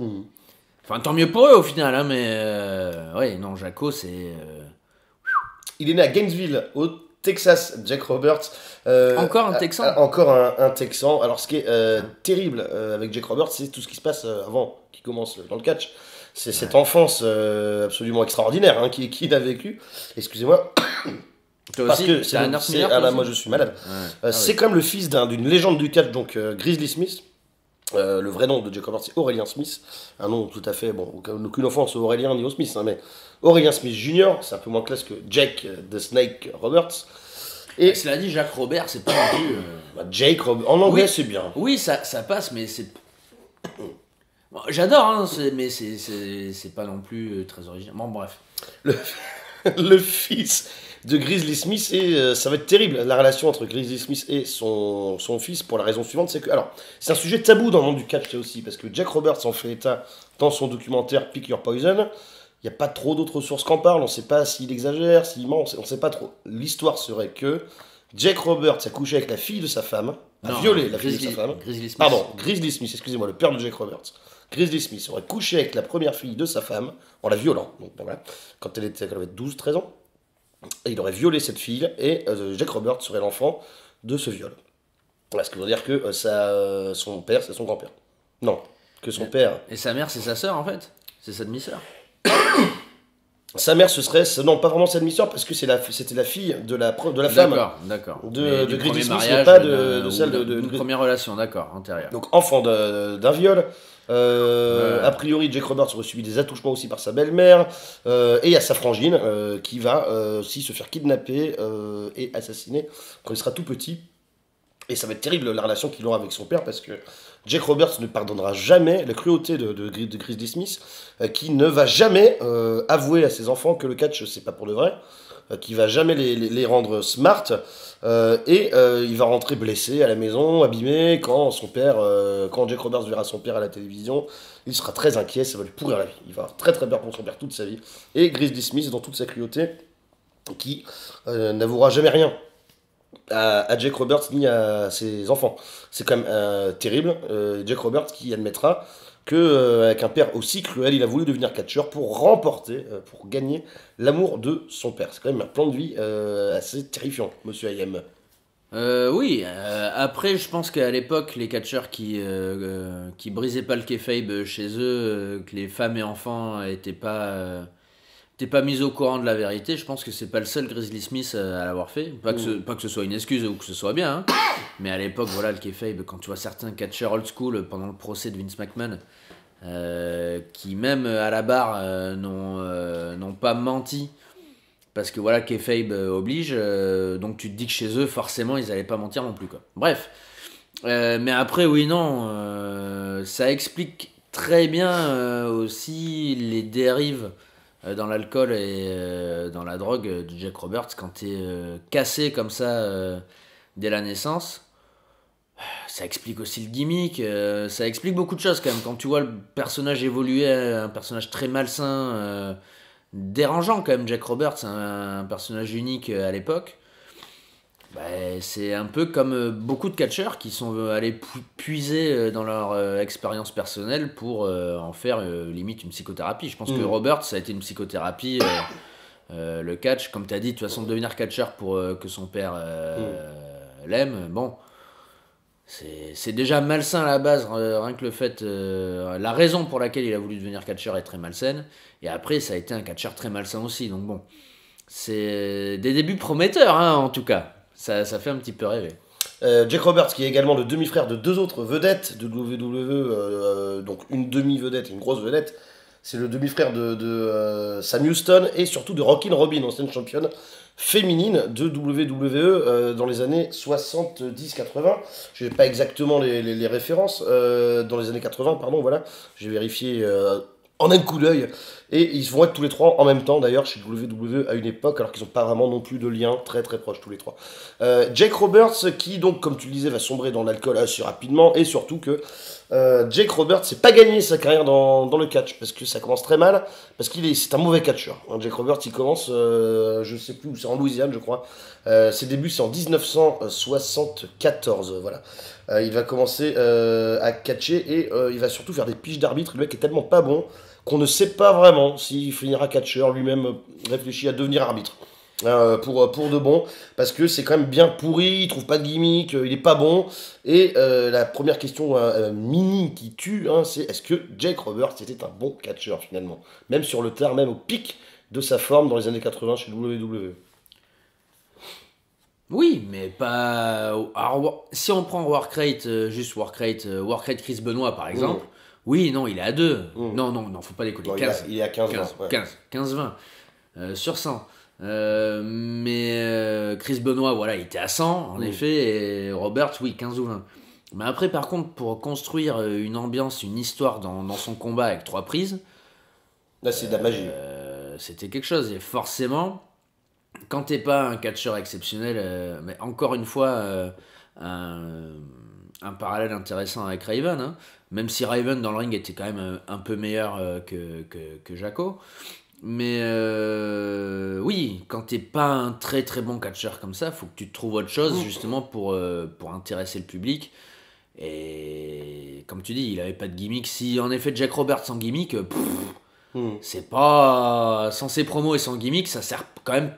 Enfin, tant mieux pour eux au final, hein, mais ouais, non, Jaco, c'est. Il est né à Gainesville, au Texas, Jack Roberts. Encore un Texan. Encore un Texan. Alors, ce qui est terrible avec Jack Roberts, c'est tout ce qui se passe avant qu'il commence dans le catch. C'est cette enfance absolument extraordinaire qu'il a vécu. Excusez-moi. Toi Parce aussi, que c'est un North Miller. moi, je suis malade. C'est quand même le fils d'une légende du catch, donc Grizzly Smith. Le vrai nom de Jack Roberts, c'est Aurélien Smith. Un nom tout à fait, bon, aucune offense au Aurélien ni au Smith, hein, mais Aurélien Smith Jr., c'est un peu moins classe que Jake the Snake Roberts. Et cela dit, Jack Roberts, c'est pas non plus. Jake Roberts, en anglais, c'est bien. Oui, ça passe, mais c'est. Bon, j'adore, hein, mais c'est pas non plus très original. Bon, bref. Le fils de Grizzly Smith, et ça va être terrible la relation entre Grizzly Smith et son fils, pour la raison suivante, c'est que, alors, c'est un sujet tabou dans le monde du catch aussi, parce que Jack Roberts en fait état dans son documentaire Pick Your Poison. Il n'y a pas trop d'autres sources qui en parlent, on ne sait pas s'il exagère, s'il ment, on ne sait pas trop. L'histoire serait que Jack Roberts a couché avec la fille de sa femme, a violé la fille de sa femme. Grizzly Smith. Pardon, Grizzly Smith, excusez-moi, le père de Jack Roberts. Grizzly Smith aurait couché avec la première fille de sa femme en la violant, donc voilà, quand elle avait 12-13 ans. Et il aurait violé cette fille, et Jack Roberts serait l'enfant de ce viol. Voilà, ce qui veut dire que son père, c'est son grand-père. Non, que son père... Et sa mère, c'est sa sœur, en fait. C'est sa demi-sœur. Sa mère, ce serait... Non, pas vraiment sa demi-sœur, parce que c'était la fille de la femme. D'accord. De Grizzly Smith, mais pas de celle de première relation, d'accord, antérieure. Donc, enfant d'un viol. A priori, Jack Roberts aurait subi des attouchements aussi par sa belle-mère, et il y a sa frangine qui va aussi se faire kidnapper et assassiner quand il sera tout petit. Et ça va être terrible la relation qu'il aura avec son père, parce que Jack Roberts ne pardonnera jamais la cruauté de Grizzly Smith, qui ne va jamais avouer à ses enfants que le catch c'est pas pour de vrai, qui va jamais les rendre smart, et il va rentrer blessé à la maison, abîmé, quand Jack Roberts verra son père à la télévision, il sera très inquiet, ça va lui pourrir la vie, il va avoir très très peur pour son père toute sa vie, et Grizzly Smith dans toute sa cruauté, qui n'avouera jamais rien à Jack Roberts ni à ses enfants. C'est quand même terrible. Jack Roberts qui admettra qu'avec un père aussi cruel, il a voulu devenir catcheur pour gagner l'amour de son père. C'est quand même un plan de vie assez terrifiant, monsieur Ayem. Oui, après je pense qu'à l'époque les catcheurs qui brisaient pas le kayfabe chez eux, que les femmes et enfants étaient pas mis au courant de la vérité, je pense que c'est pas le seul Grizzly Smith à l'avoir fait. Pas que ce soit une excuse ou que ce soit bien, hein. Mais à l'époque, voilà, le kayfabe, quand tu vois certains catcheurs old school pendant le procès de Vince McMahon, qui même à la barre n'ont pas menti, parce que voilà, le kayfabe oblige, donc tu te dis que chez eux, forcément, ils allaient pas mentir non plus, quoi. Bref. Mais après, oui, non, ça explique très bien aussi les dérives dans l'alcool et dans la drogue de Jack Roberts. Quand t'es cassé comme ça dès la naissance, ça explique aussi le gimmick, ça explique beaucoup de choses quand même. Quand tu vois le personnage évoluer, un personnage très malsain, dérangeant quand même, Jack Roberts, un personnage unique à l'époque, c'est un peu comme beaucoup de catcheurs qui sont allés puiser dans leur expérience personnelle pour en faire limite une psychothérapie. Je pense que Roberts, ça a été une psychothérapie, le catch, comme tu as dit, de toute façon, devenir catcheur pour que son père l'aime, bon, c'est déjà malsain à la base, rien que le fait, la raison pour laquelle il a voulu devenir catcheur est très malsaine, et après ça a été un catcheur très malsain aussi, donc bon, c'est des débuts prometteurs, hein, en tout cas. Ça fait un petit peu rêver. Jack Roberts, qui est également le demi-frère de deux autres vedettes de WWE, donc une demi-vedette et une grosse vedette, C'est le demi-frère de Sam Houston et surtout de Rockin' Robin, ancienne championne féminine de WWE dans les années 70-80. Je n'ai pas exactement les références. Dans les années 80, pardon, voilà. J'ai vérifié en un coup d'œil. Et ils vont être tous les trois en même temps, d'ailleurs, chez WWE à une époque, alors qu'ils n'ont pas vraiment non plus de lien très très proche tous les trois. Jake Roberts, qui donc, comme tu le disais, va sombrer dans l'alcool assez rapidement, et surtout que Jake Roberts n'a pas gagné sa carrière dans le catch, parce que ça commence très mal, parce c'est un mauvais catcheur. Jake Roberts, il commence, je sais plus où, c'est en Louisiane, je crois. Ses débuts, c'est en 1974, voilà. Il va commencer à catcher, et il va surtout faire des piges d'arbitre. Le mec est tellement pas bon qu'on ne sait pas vraiment s'il finira catcheur. Lui-même réfléchit à devenir arbitre. Pour de bon, parce que c'est quand même bien pourri, il trouve pas de gimmick, il est pas bon. Et la première question mini qui tue, hein, c'est est-ce que Jake Roberts était un bon catcheur finalement, même sur le tard, même au pic de sa forme dans les années 80 chez WWE. Oui, mais pas. Alors, si on prend Workrate, juste Workrate Chris Benoit par exemple, oui, non, il est à 2. Non, faut pas déconner. Non, 15, il est à 15, 15-20 sur 100. Mais Chris Benoit, voilà, il était à 100 en effet, et Roberts, oui, 15 ou 20. Mais après, par contre, pour construire une ambiance, une histoire dans son combat avec 3 prises, là c'est de la magie. C'était quelque chose. Et forcément, quand t'es pas un catcheur exceptionnel, mais encore une fois, un parallèle intéressant avec Raven, hein, même si Raven dans le ring était quand même un peu meilleur que Jaco. Mais oui, quand t'es pas un très très bon catcheur comme ça, faut que tu te trouves autre chose justement pour intéresser le public. Et comme tu dis, il avait pas de gimmick. Si en effet Jack Roberts sans gimmick, c'est pas. Sans ses promos et sans gimmick, ça sert quand même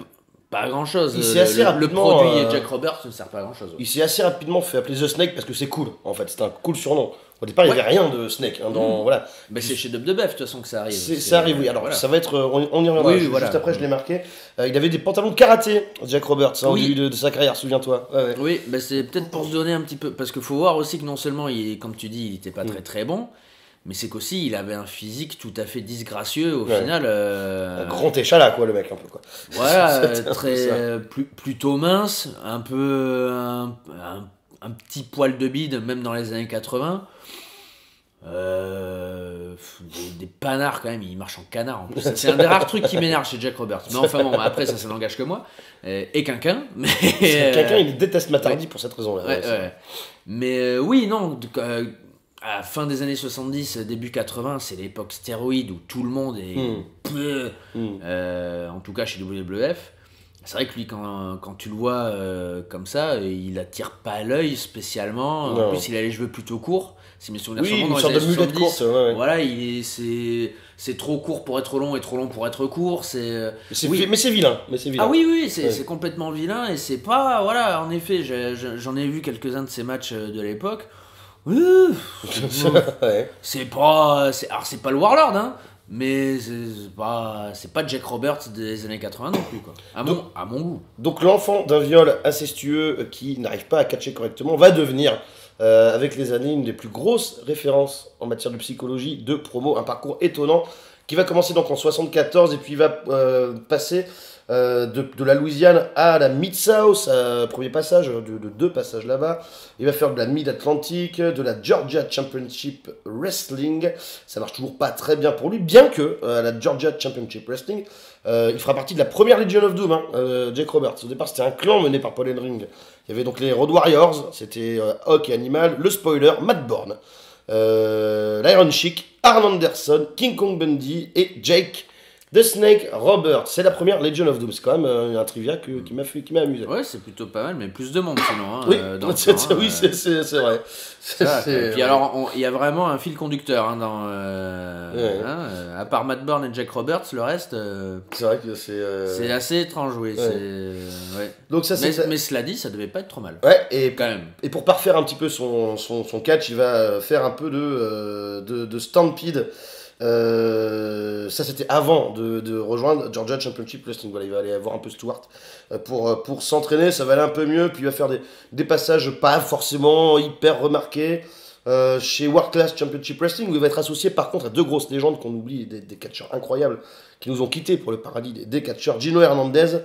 pas à grand chose. Le produit Jack Roberts ne sert pas à grand chose. Il s'est assez rapidement fait appeler The Snake parce que c'est cool en fait, c'était un cool surnom. Au départ, il n'y avait rien de Snake. Hein, voilà. Bah, c'est chez WWE de toute façon que ça arrive. Ça arrive, oui. Alors, voilà. Ça va être. On y reviendra. Oui, juste après, je l'ai marqué. Il avait des pantalons de karaté, Jack Roberts, au début de sa carrière, souviens-toi. Ouais. Oui, bah, c'est peut-être pour se donner un petit peu. Parce qu'il faut voir aussi que non seulement, comme tu dis, il n'était pas très très bon, mais c'est qu'aussi, il avait un physique tout à fait disgracieux au final. Un grand échalas, quoi, le mec, un peu. Quoi. Voilà, plutôt mince, un peu. Un petit poil de bide, même dans les années 80. Des panards quand même, il marche en canard en plus. C'est un des rares trucs qui m'énerve chez Jack Roberts. Mais enfin bon, après ça n'engage que moi. Et Quinquin. Quinquin, il déteste Matardi pour cette raison-là. Ouais. Mais oui, non, à la fin des années 70, début 80, c'est l'époque stéroïde où tout le monde est en tout cas chez WWF. C'est vrai que lui, quand tu le vois comme ça, il attire pas l'œil spécialement. Non. En plus, il a les cheveux plutôt courts. C'est mes souvenirs oui, dans une sorte de mulette courte. Ouais. Voilà, c'est trop court pour être long et trop long pour être court. Mais c'est vilain. Ah oui, c'est complètement vilain. Et c'est pas. Voilà, en effet, j'en ai vu quelques-uns de ces matchs de l'époque. C'est pas. Alors, c'est pas le Warlord, hein. Mais c'est pas Jack Roberts des années 80 non plus, quoi. À mon goût. Donc l'enfant d'un viol incestueux qui n'arrive pas à catcher correctement va devenir, avec les années, une des plus grosses références en matière de psychologie, de promo, un parcours étonnant qui va commencer donc en 74 et puis va passer de la Louisiane à la Mid-South, premier passage, de 2 passages là-bas. Il va faire de la Mid-Atlantic, de la Georgia Championship Wrestling. Ça marche toujours pas très bien pour lui, bien que la Georgia Championship Wrestling, il fera partie de la première Legion of Doom, Jake Roberts. Au départ, c'était un clan mené par Paul Ellering. Il y avait donc les Road Warriors, c'était Hawk et Animal, le Spoiler, Matt Bourne, l'Iron Sheik, Arn Anderson, King Kong Bundy et Jake The Snake Roberts. C'est la première Legion of Doom. C'est quand même un trivia qui m'a amusé. Ouais, c'est plutôt pas mal, mais plus de monde sinon. Hein, oui, oui, c'est vrai. Et puis alors, il y a vraiment un fil conducteur à part Matt Bourne et Jack Roberts, le reste. C'est vrai que c'est assez étrange, oui. Donc mais cela dit, ça devait pas être trop mal. Ouais, et quand même. Et pour parfaire un petit peu son catch, il va faire un peu de Stampede. Ça c'était avant de rejoindre Georgia Championship Wrestling. Voilà, il va aller voir un peu Stewart pour s'entraîner, ça va aller un peu mieux, puis il va faire des passages pas forcément hyper remarqués. chez World Class Championship Wrestling, où il va être associé par contre à deux grosses légendes qu'on oublie, des catcheurs incroyables qui nous ont quittés pour le paradis des catcheurs, Gino Hernandez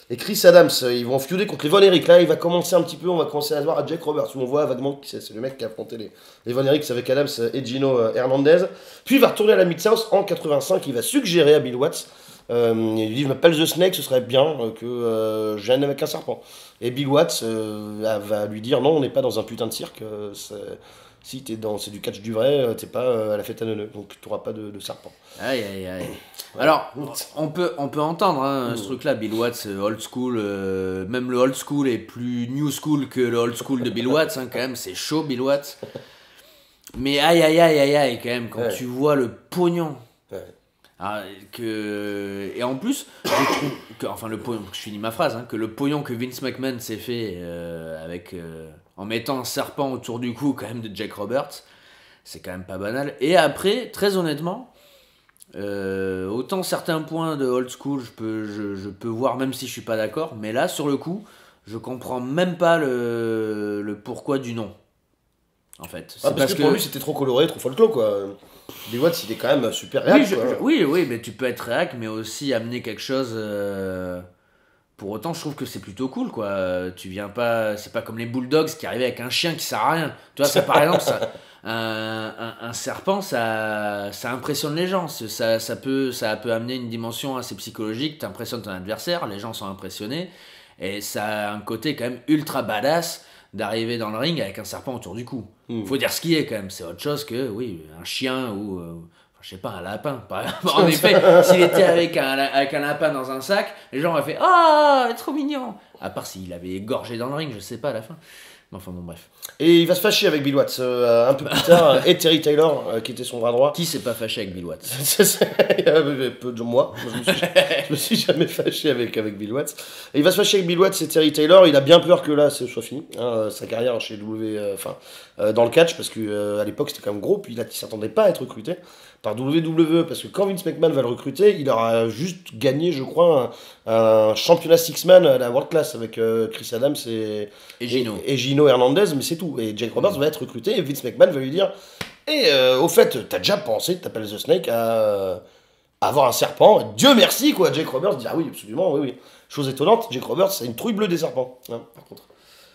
et Chris Adams. Ils vont feuder contre les Von Erich. Là, il va commencer un petit peu, on va commencer à voir à Jack Roberts, où on voit vaguement qui c'est le mec qui a affronté les Von Erich avec Adams et Gino Hernandez. Puis il va retourner à la Mid-South en 85, il va suggérer à Bill Watts. Il lui dit, je m'appelle The Snake, ce serait bien que je vienne avec un serpent. Et Bill Watts va lui dire, non, on n'est pas dans un putain de cirque, si c'est du catch du vrai, t'es pas à la fête à neuneux, donc tu n'auras pas de serpent. Aïe. Alors, on peut entendre ce truc-là, Bill Watts, old school, même le old school est plus new school que le old school de Bill Watts, quand même, c'est chaud Bill Watts. Mais aïe, quand même, quand tu vois le pognon. Ouais. Et en plus, je trouve que, enfin le pognon, je finis ma phrase, que le pognon que Vince McMahon s'est fait en mettant un serpent autour du cou quand même de Jack Roberts, c'est quand même pas banal. Et après, très honnêtement, autant certains points de old school je peux voir même si je suis pas d'accord, mais là sur le coup, je comprends même pas le pourquoi du nom. En fait, c'est parce que pour lui c'était trop coloré, trop folklore quoi. Bill Watts il est quand même super réac. Oui, mais tu peux être réac, mais aussi amener quelque chose. Pour autant, je trouve que c'est plutôt cool quoi. Tu viens pas, c'est pas comme les Bulldogs qui arrivaient avec un chien qui sert à rien. Tu vois, ça par exemple, un serpent, ça impressionne les gens. Ça peut amener une dimension assez psychologique. T'impressionnes ton adversaire, les gens sont impressionnés, et ça a un côté quand même ultra badass d'arriver dans le ring avec un serpent autour du cou. Faut dire ce qui est quand même, c'est autre chose que un chien ou je sais pas, un lapin par exemple. En effet, s'il était avec un lapin dans un sac, les gens auraient fait trop mignon, à part s'il avait égorgé dans le ring, je sais pas à la fin. Enfin bon, bref. Et il va se fâcher avec Bill Watts un peu plus tard, et Terry Taylor qui était son bras droit. Qui s'est pas fâché avec Bill Watts? Moi, je me suis jamais fâché avec Bill Watts. Et il va se fâcher avec Bill Watts et Terry Taylor. Il a bien peur que là, ce soit fini, sa carrière chez dans le catch, parce que à l'époque c'était quand même gros, puis là, il s'attendait pas à être recruté par WWE, parce que quand Vince McMahon va le recruter, il aura juste gagné, je crois, un championnat six-man à la World Class avec Chris Adams et Gino Hernandez, mais c'est tout. Et Jake Roberts va être recruté, et Vince McMahon va lui dire, au fait, t'as déjà pensé, t'appelles The Snake, à avoir un serpent? Dieu merci, quoi. Jake Roberts dit, ah oui, absolument, oui. Chose étonnante, Jake Roberts, c'est une trouille bleue des serpents, par contre.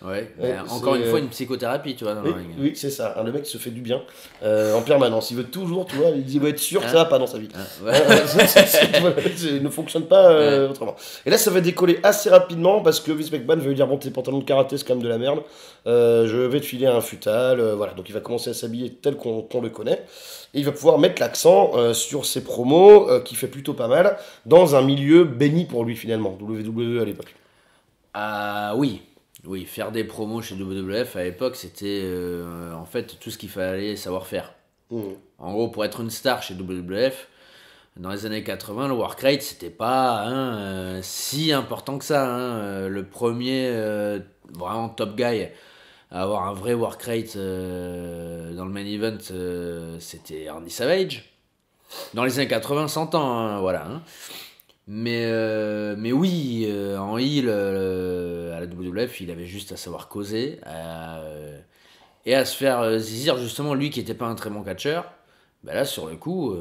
Ouais, encore une fois, une psychothérapie, tu vois, dans le ring. Oui, c'est ça. Le mec se fait du bien en permanence. Il veut toujours, tu vois, il veut être sûr que ça va pas dans sa vie. Il ne fonctionne pas autrement. Et là, ça va décoller assez rapidement parce que Vince McMahon veut lui dire, bon, tes pantalons de karaté, c'est quand même de la merde. Je vais te filer un futal. Voilà. Donc il va commencer à s'habiller tel qu'on le connaît. Et il va pouvoir mettre l'accent sur ses promos, qui fait plutôt pas mal, dans un milieu béni pour lui finalement, WWE à l'époque. Oui, faire des promos chez WWF à l'époque, c'était en fait tout ce qu'il fallait savoir faire. En gros, pour être une star chez WWF, dans les années 80, le work rate, c'était pas si important que ça. Le premier vraiment top guy à avoir un vrai work rate dans le main event, c'était Randy Savage. Dans les années 80, 100 ans, voilà. Mais oui, en heel, à la WWF, il avait juste à savoir causer et à se faire zizir, justement, lui qui n'était pas un très bon catcheur. Ben là, sur le coup,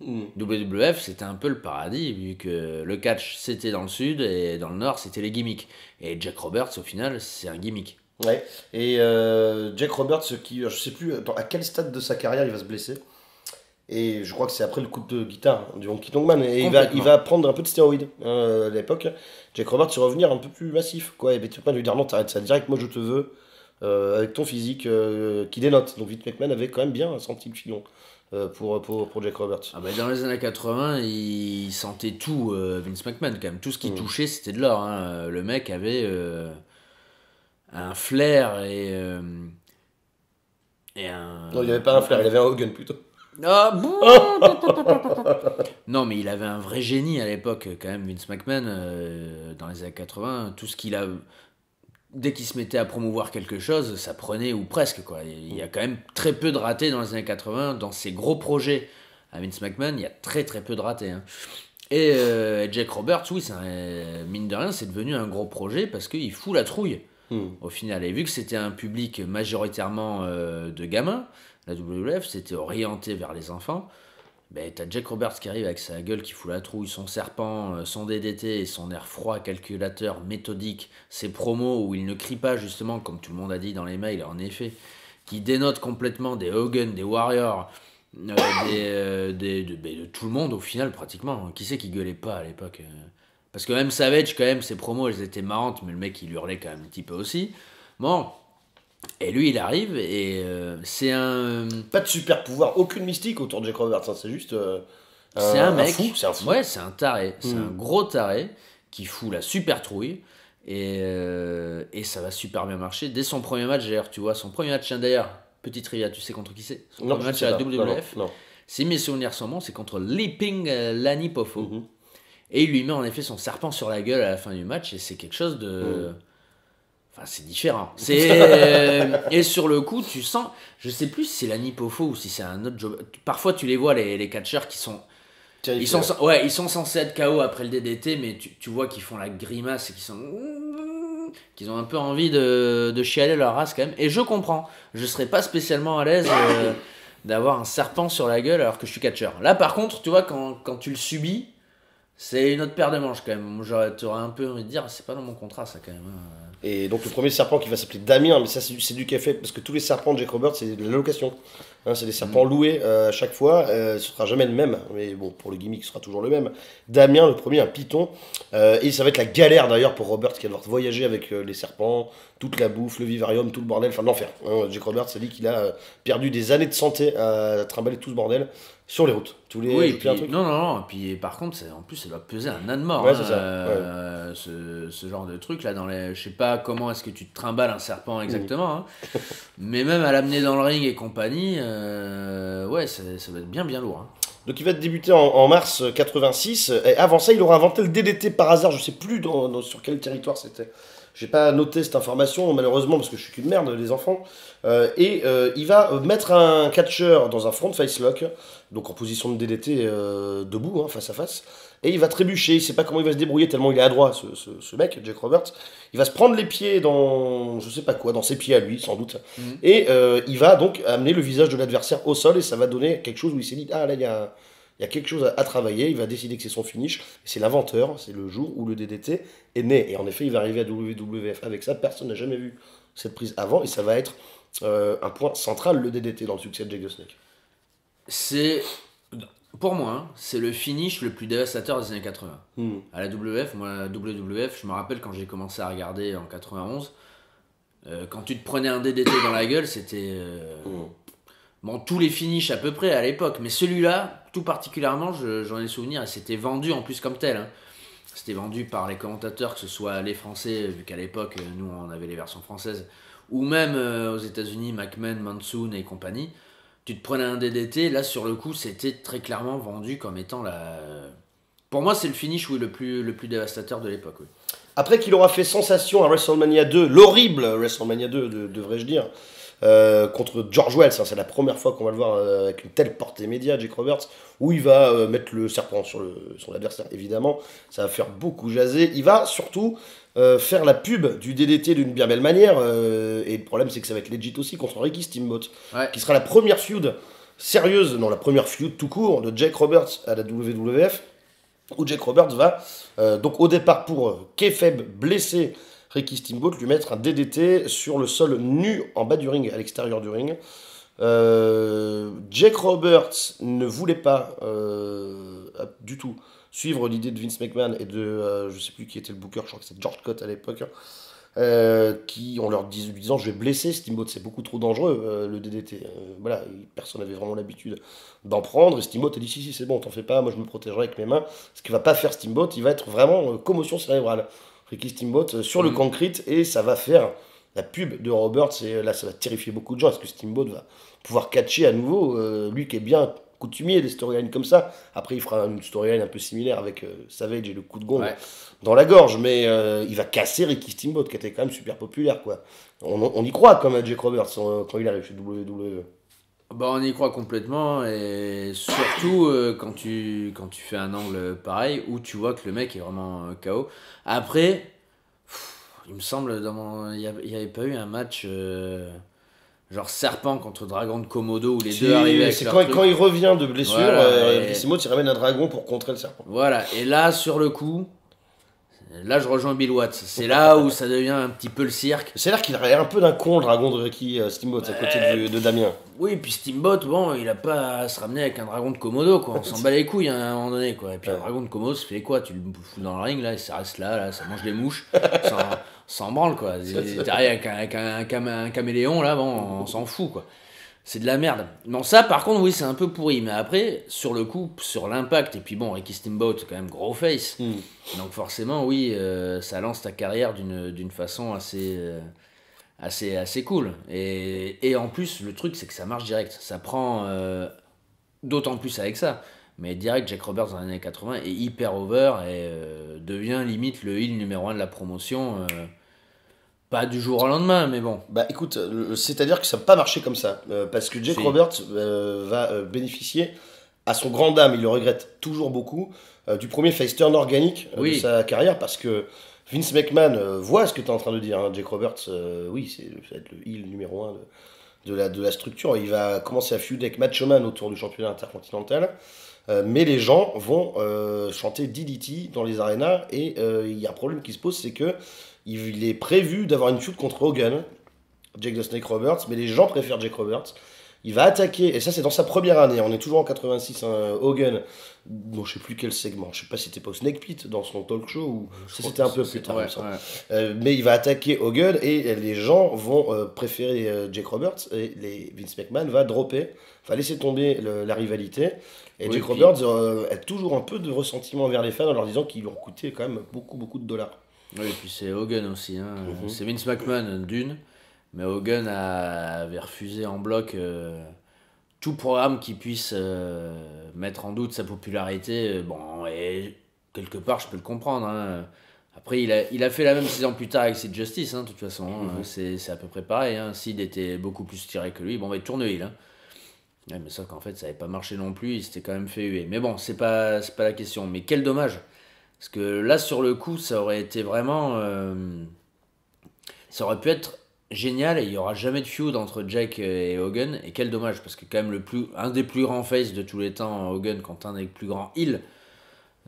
WWF, c'était un peu le paradis, vu que le catch, c'était dans le sud, et dans le nord, c'était les gimmicks. Et Jack Roberts, au final, c'est un gimmick. Ouais, et Jack Roberts, je sais plus à quel stade de sa carrière il va se blesser. Et je crois que c'est après le coup de guitare du Honky Tonk Man. Et il va prendre un peu de stéroïdes à l'époque. Jack Roberts va revenir un peu plus massif, quoi. Et tu peux pas lui dire non, t'arrêtes ça direct, moi je te veux, avec ton physique qui dénote. Donc Vince McMahon avait quand même bien senti le filon pour Jack Roberts. Dans les années 80, il sentait tout, Vince McMahon quand même. Tout ce qu'il touchait, c'était de l'or. Le mec avait un flair et un. Non, il avait pas un flair, il avait un Hogan plutôt. Non, mais il avait un vrai génie à l'époque quand même, Vince McMahon, dans les années 80. Tout ce qu'il a, dès qu'il se mettait à promouvoir quelque chose, ça prenait, ou presque quoi. Il y a quand même très peu de ratés dans les années 80. Dans ses gros projets à Vince McMahon, il y a très très peu de ratés. Et Jack Roberts, oui, mine de rien, c'est devenu un gros projet parce qu'il fout la trouille. au final. Et vu que c'était un public majoritairement de gamins, la WWF, c'était orienté vers les enfants. Ben, t'as Jake Roberts qui arrive avec sa gueule qui fout la trouille, son serpent, son DDT et son air froid, calculateur, méthodique, ses promos où il ne crie pas justement, comme tout le monde a dit dans les mails, en effet, qui dénote complètement des Hogan, des Warriors, de tout le monde au final pratiquement. Qui c'est qui gueulait pas à l'époque Parce que même Savage, quand même, ses promos, elles étaient marrantes, mais le mec il hurlait quand même un petit peu aussi. Bon... Et lui, il arrive et c'est un... Pas de super pouvoir, aucune mystique autour de Jake Roberts, hein, c'est juste c'est un mec, fou, c'est un fou. Ouais, c'est un taré, c'est un gros taré qui fout la super trouille et ça va super bien marcher. Dès son premier match, d'ailleurs, tu vois, son premier match, d'ailleurs, petit trivia, tu sais contre qui c'est? Son premier match à la WWF, non. Si mes souvenirs sont bons, c'est contre Leaping Lanny Poffo. Et il lui met en effet son serpent sur la gueule à la fin du match et c'est quelque chose de... Enfin, c'est différent. Et sur le coup, tu sens... Je sais plus si c'est la Nipofo ou si c'est un autre job. Parfois, tu les vois, les catcheurs qui sont... Ils sont censés être KO après le DDT, mais tu vois qu'ils font la grimace et qu'ils ont un peu envie de chialer leur race quand même. Et je comprends. Je serais pas spécialement à l'aise d'avoir un serpent sur la gueule alors que je suis catcheur. Là, par contre, tu vois, quand tu le subis, c'est une autre paire de manches quand même. T'aurais un peu envie de dire, c'est pas dans mon contrat ça quand même. Et donc le premier serpent qui va s'appeler Damien, mais ça c'est du café, parce que tous les serpents de Jake Roberts c'est de la location. Hein, c'est des serpents loués à chaque fois, ce sera jamais le même, mais bon, pour le gimmick ce sera toujours le même. Damien, le premier, un python, et ça va être la galère d'ailleurs pour Roberts qui va devoir voyager avec les serpents, toute la bouffe, le vivarium, tout le bordel, enfin l'enfer. Hein, Jake Roberts a dit qu'il a perdu des années de santé à trimballer tout ce bordel sur les routes. Oui, puis, non, puis par contre, en plus, ça doit peser un âne mort. Ouais, hein, c'est ça. Ce genre de truc là, je sais pas comment est-ce que tu te trimbales un serpent exactement, hein, mais même à l'amener dans le ring et compagnie, ouais, ça va être bien lourd. Hein. Donc il va débuter en mars 86, et avant ça, il aura inventé le DDT par hasard, je sais plus sur quel territoire c'était. J'ai pas noté cette information, malheureusement, parce que je suis qu'une merde, les enfants. Il va mettre un catcheur dans un front face lock, donc en position de DDT debout, hein, face à face. Et il va trébucher, il sait pas comment il va se débrouiller, tellement il est adroit, ce mec, Jake Roberts. Il va se prendre les pieds dans, je sais pas quoi, dans ses pieds à lui, sans doute. Et il va donc amener le visage de l'adversaire au sol, et ça va donner quelque chose où il s'est dit, ah là, il y a quelque chose à travailler, il va décider que c'est son finish, c'est l'inventeur, c'est le jour où le DDT est né. Et en effet, il va arriver à WWF avec ça, personne n'a jamais vu cette prise avant, et ça va être un point central, le DDT, dans le succès de Jake the Snake. C'est, pour moi, hein, c'est le finish le plus dévastateur des années 80. À la WWF, je me rappelle quand j'ai commencé à regarder en 91, quand tu te prenais un DDT dans la gueule, c'était... Bon, tous les finishes à peu près à l'époque, mais celui-là, tout particulièrement, j'en ai souvenir, et c'était vendu en plus comme tel. Hein. C'était vendu par les commentateurs, que ce soit les Français, vu qu'à l'époque, nous, on avait les versions françaises, ou même aux États-Unis, McMahon, Monsoon et compagnie. Tu te prenais un DDT, là, sur le coup, c'était très clairement vendu comme étant la... Pour moi, c'est le finish le plus dévastateur de l'époque. Oui. Après qu'il aura fait sensation à WrestleMania 2, l'horrible WrestleMania 2, devrais-je dire, contre George Wells, hein, c'est la première fois qu'on va le voir avec une telle portée média, Jake Roberts, où il va mettre le serpent sur son adversaire, évidemment, ça va faire beaucoup jaser. Il va surtout faire la pub du DDT d'une bien belle manière, et le problème c'est que ça va être legit aussi contre Ricky Steamboat, qui sera la première feud sérieuse, non la première feud tout court de Jake Roberts à la WWF, où Jake Roberts va, donc au départ pour kayfabe blessé Ricky Steamboat, lui mettre un DDT sur le sol nu en bas du ring, à l'extérieur du ring. Jake Roberts ne voulait pas du tout suivre l'idée de Vince McMahon et de, je sais plus qui était le booker, je crois que c'était George Cott à l'époque, qui, en leur disant, je vais blesser Steamboat, c'est beaucoup trop dangereux le DDT. Voilà, personne n'avait vraiment l'habitude d'en prendre, et Steamboat a dit, si, c'est bon, t'en fais pas, moi je me protégerai avec mes mains. Ce qu'il va pas faire Steamboat, il va être vraiment commotion cérébrale. Ricky Steamboat sur le concrete, et ça va faire la pub de Roberts, et là ça va terrifier beaucoup de gens, parce que Steamboat va pouvoir catcher à nouveau, lui qui est bien coutumier des storylines comme ça. Après il fera une storyline un peu similaire avec Savage et le coup de gong dans la gorge, mais il va casser Ricky Steamboat qui était quand même super populaire, quoi. On y croit comme à Jake Roberts quand il arrive chez WWE. Bah, on y croit complètement, et surtout quand tu fais un angle pareil où tu vois que le mec est vraiment KO. Après, Il me semble, il n'y avait pas eu un match genre serpent contre dragon de Komodo où les deux arrivaient avec c'est leur quand, truc. quand il revient de blessure, Voilà, Bellissimo il ramène un dragon pour contrer le serpent. Voilà, et là, sur le coup, là, je rejoins Bill Watts. C'est là où ça devient un petit peu le cirque. C'est l'air qu'il a un peu d'un con, le dragon de Ricky Steamboat, à côté de Damien. Oui, puis Steamboat, bon, il a pas à se ramener avec un dragon de Komodo, quoi. On s'en bat les couilles à un moment donné, quoi. Et puis un dragon de Komodo, ça fait quoi? Tu le fous dans le ring, là, et ça reste là, ça mange les mouches, sans branle, quoi. Derrière, avec un caméléon, là, bon, on s'en fout, quoi. C'est de la merde. Non, ça, par contre, oui, c'est un peu pourri. Mais après, sur le coup, sur l'impact, et puis bon, Ricky Steamboat, c'est quand même gros face. Donc forcément, oui, ça lance ta carrière d'une façon assez cool. Et en plus, le truc, c'est que ça marche direct. Ça prend d'autant plus avec ça. Mais direct, Jake Roberts dans les années 80 est hyper over et devient limite le heel numéro 1 de la promotion. Pas du jour au lendemain, mais bon. Bah écoute, c'est-à-dire que ça va pas marcher comme ça. Parce que Jake Roberts va bénéficier, à son grand dam, il le regrette toujours beaucoup, du premier face turn organique de sa carrière, parce que Vince McMahon voit ce que tu es en train de dire. Hein. Jake Roberts, oui, ça va être le heel numéro 1 de la structure. Il va commencer à feud avec Macho Man autour du championnat intercontinental. Mais les gens vont chanter DDT dans les arénas, et il y a un problème qui se pose, c'est que il est prévu d'avoir une feud contre Hogan, Jake the Snake Roberts, mais les gens préfèrent Jake Roberts. Il va attaquer, et ça c'est dans sa première année, on est toujours en 86, hein, Hogan, bon, je sais plus quel segment, je sais pas si c'était pas au Snake Pit dans son talk show, ou ça c'était un peu plus tard. Mais il va attaquer Hogan, et les gens vont préférer Jake Roberts, et Vince McMahon va laisser tomber la rivalité. Et Jake Roberts a toujours un peu de ressentiment envers les fans en leur disant qu'ils lui ont coûté quand même beaucoup de dollars. Oui, et puis c'est Hogan aussi. Hein. C'est Vince McMahon d'une, mais Hogan avait refusé en bloc tout programme qui puisse mettre en doute sa popularité. Bon, et quelque part, je peux le comprendre. Hein. Après, il a fait la même 6 ans plus tard avec Sid Justice, hein, de toute façon. Hein. C'est à peu près pareil. Hein. Sid était beaucoup plus tiré que lui. Bon, il tourne heel. Hein. Ouais, mais sauf qu'en fait, ça n'avait pas marché non plus. Il s'était quand même fait huer. Mais bon, c'est pas la question. Mais quel dommage! Parce que là, sur le coup, ça aurait été vraiment... ça aurait pu être génial et il n'y aura jamais de feud entre Jake et Hogan. Et quel dommage, parce que quand même un des plus grands face de tous les temps, Hogan, contre un des plus grands heel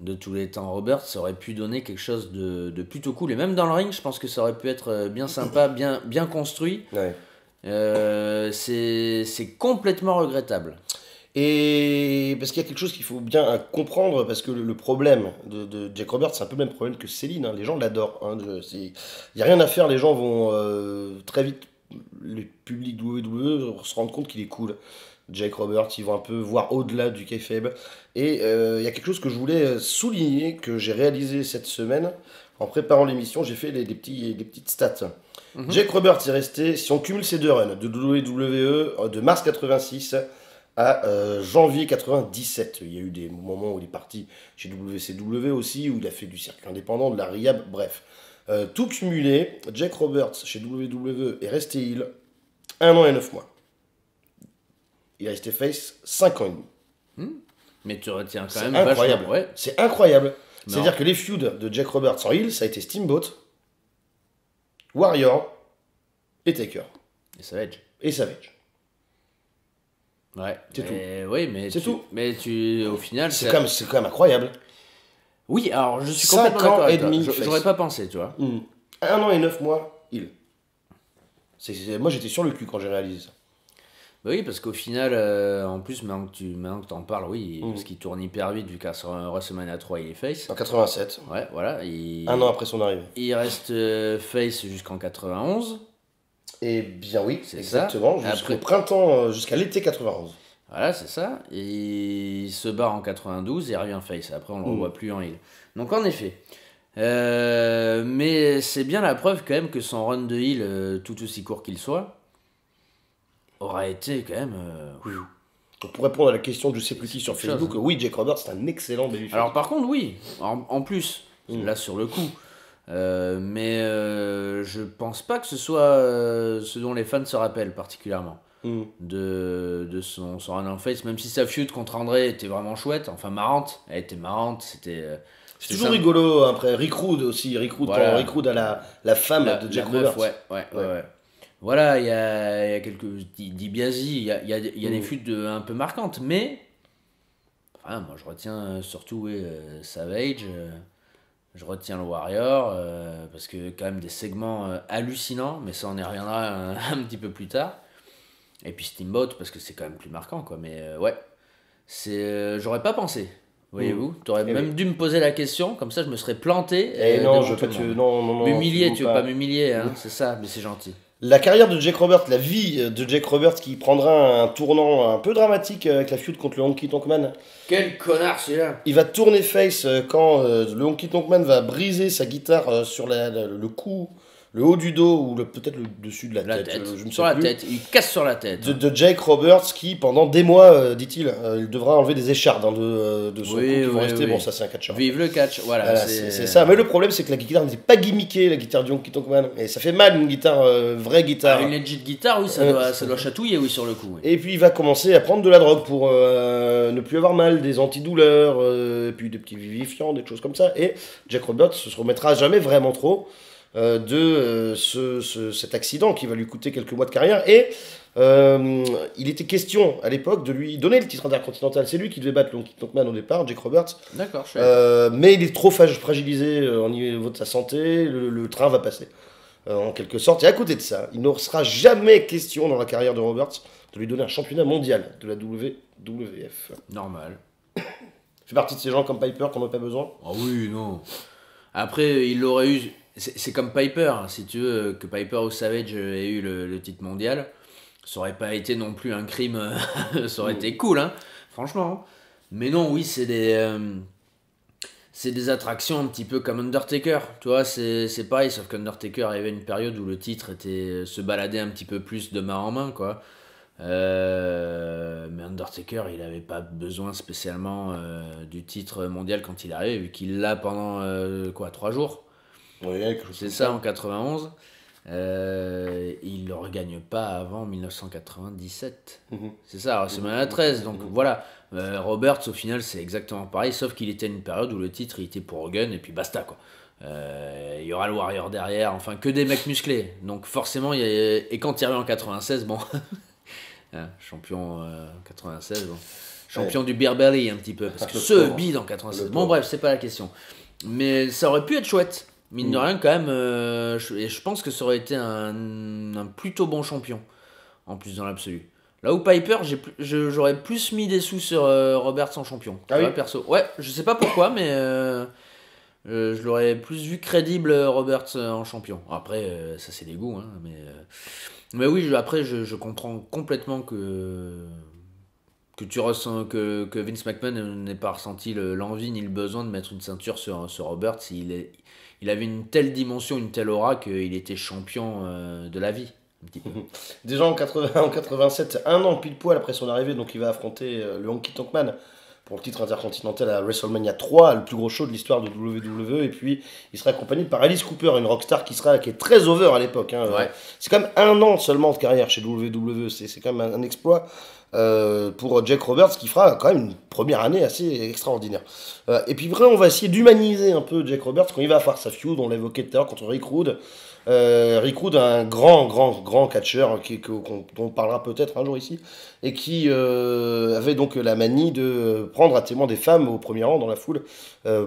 de tous les temps, Robert, ça aurait pu donner quelque chose de plutôt cool. Et même dans le ring, je pense que ça aurait pu être bien sympa, bien construit. Ouais. C'est complètement regrettable. Et parce qu'il y a quelque chose qu'il faut bien comprendre, parce que le problème de Jake Roberts, c'est un peu le même problème que Céline. Hein. Les gens l'adorent. Hein. Il n'y a rien à faire. Les gens vont très vite, le public WWE, se rendre compte qu'il est cool. Jake Roberts, ils vont un peu voir au-delà du kayfabe. Et il y a quelque chose que je voulais souligner, que j'ai réalisé cette semaine. En préparant l'émission, j'ai fait des petites stats. Jake Roberts est resté, si on cumule ces deux runs, de WWE de mars 86 à janvier 97. Il y a eu des moments où il est parti chez WCW aussi, où il a fait du circuit indépendant, de la RIAB, bref. Tout cumulé, Jake Roberts chez WWE est resté heel 1 an et 9 mois. Il est resté face 5 ans et demi. Mais tu retiens quand C'est même incroyable. vachement. Ouais. C'est incroyable. C'est-à-dire que les feuds de Jake Roberts en heel, ça a été Steamboat, Warrior et Taker. Et Savage. Ouais. C'est tout. Oui, mais c'est tout. Mais au final, c'est quand même incroyable. Oui, alors je suis complètement d'accord avec toi. J'aurais pas pensé, tu vois. 1 an et 9 mois, heel. Moi, j'étais sur le cul quand j'ai réalisé ça. Bah oui, parce qu'au final, en plus, maintenant que tu en parles, oui, parce qu'il tourne hyper vite, vu qu'à WrestleMania 3, il est face. En 87. Ouais, voilà. 1 an après son arrivée. Il reste face jusqu'en 91. Eh bien oui, c'est exactement. Jusqu'au printemps, jusqu'à l'été 91. Voilà, c'est ça. Et il se barre en 92 et il revient face. Après, on ne le revoit plus en heel. Donc, en effet. Mais c'est bien la preuve quand même que son run de heel, tout aussi court qu'il soit, aura été quand même... Donc, pour répondre à la question de je sais plus qui sur Facebook, oui, Jake Roberts, c'est un excellent babyface. Alors par contre, oui, en plus, là sur le coup, mais je pense pas que ce soit ce dont les fans se rappellent particulièrement de son run en face, même si sa feud contre André était vraiment chouette, enfin marrante, elle était marrante, c'était... C'est toujours rigolo, après Rick Rude aussi, Rick Rude, Voilà. quand Rick Rude a la femme de Jack meuf, Roberts. ouais. Voilà, il y a quelques DiBiase, il y a des feutes un peu marquantes, mais enfin, moi je retiens surtout Savage, je retiens le Warrior, parce que quand même des segments hallucinants, mais ça on y reviendra un petit peu plus tard. Et puis Steamboat, parce que c'est quand même plus marquant, quoi. Mais ouais, j'aurais pas pensé. Voyez-vous, t'aurais même dû me poser la question, comme ça je me serais planté. Et non, devant je veux tout pas le te. monde. Non. M'humilier, tu veux pas m'humilier, hein, c'est ça, mais c'est gentil. La carrière de Jake Roberts, la vie de Jake Roberts qui prendra un tournant un peu dramatique avec la feud contre le Honky Tonk Man. Quel connard celui-là! Il va tourner face quand le Honky Tonk Man va briser sa guitare sur le cou, le haut du dos ou peut-être le dessus de la tête. Je ne sais Sur la plus. tête, il casse sur la tête. De Jake Roberts qui, pendant des mois, dit-il, il devra enlever des échardes de son cou qui vont rester. Bon, ça c'est un catcheur. Vive le catch, voilà. Voilà, c'est ça. Mais le problème, c'est que la guitare n'était pas gimmickée, la guitare du Honky Tonk Man. Et ça fait mal, une guitare, vraie guitare. Une legit guitare, oui, ça doit chatouiller, oui, sur le coup. Oui. Et puis il va commencer à prendre de la drogue pour ne plus avoir mal, des antidouleurs, et puis des petits vivifiants, des choses comme ça. Et Jack Roberts se remettra jamais vraiment trop de cet accident qui va lui coûter quelques mois de carrière. Et il était question à l'époque de lui donner le titre intercontinental. C'est lui qui devait battre le Honky Tonk Man au départ, Jake Roberts. D'accord, je sais. Mais il est trop fragilisé au niveau de sa santé, le train va passer. En quelque sorte. Et à côté de ça, il ne sera jamais question dans la carrière de Roberts de lui donner un championnat mondial de la WWF. Normal. Il fait partie de ces gens comme Piper qu'on n'a pas besoin. Ah oui, non. Après, il l'aurait eu. C'est comme Piper, hein, si tu veux, que Piper ou Savage ait eu le titre mondial. Ça aurait pas été non plus un crime. Ça aurait été cool, hein, franchement. Mais non, oui, c'est des attractions un petit peu comme Undertaker. Tu vois, c'est pareil, sauf qu'Undertaker avait une période où le titre se baladait un petit peu plus de main en main, quoi. Mais Undertaker, il avait pas besoin spécialement du titre mondial quand il arrive, vu qu'il l'a pendant 3 jours. Oui, C'est ça en 91. Il ne le regagne pas avant 1997. C'est ça, alors c'est mal à 13. Donc voilà, Roberts au final c'est exactement pareil, sauf qu'il était une période où le titre il était pour Hogan et puis basta quoi. Il y aura le Warrior derrière, enfin que des mecs musclés. Donc forcément, et quand il arrive en 96, bon, champion 96, bon. Champion du Beer Belly un petit peu, parce que ce bide en 96. Bon bref, c'est pas la question. Mais ça aurait pu être chouette. Mine de rien, quand même, et je pense que ça aurait été un plutôt bon champion, en plus dans l'absolu. Là où Piper, j'aurais plus mis des sous sur Roberts en champion. Ah oui perso. Ouais, je sais pas pourquoi, mais je l'aurais plus vu crédible Roberts en champion. Après, ça c'est des goûts, hein, mais oui, après, je comprends complètement que tu ressens que Vince McMahon n'ait pas ressenti l'envie ni le besoin de mettre une ceinture sur Roberts. Il avait une telle dimension, une telle aura qu'il était champion de la vie. Un petit peu. Déjà en 87, un an pile poil après son arrivée, donc il va affronter le Honky Tonk Man pour le titre intercontinental à WrestleMania 3, le plus gros show de l'histoire de WWE. Et puis il sera accompagné par Alice Cooper, une rockstar qui est très over à l'époque. Hein. Ouais. C'est quand même un an seulement de carrière chez WWE, c'est quand même un exploit. Pour Jake Roberts qui fera quand même une première année assez extraordinaire. Et puis vraiment on va essayer d'humaniser un peu Jake Roberts quand il va faire sa feud, on l'a évoqué tout à l'heure contre Rick Rude. Rick Rude, un grand catcheur dont on parlera peut-être un jour ici, et qui avait donc la manie de prendre à témoin des femmes au premier rang dans la foule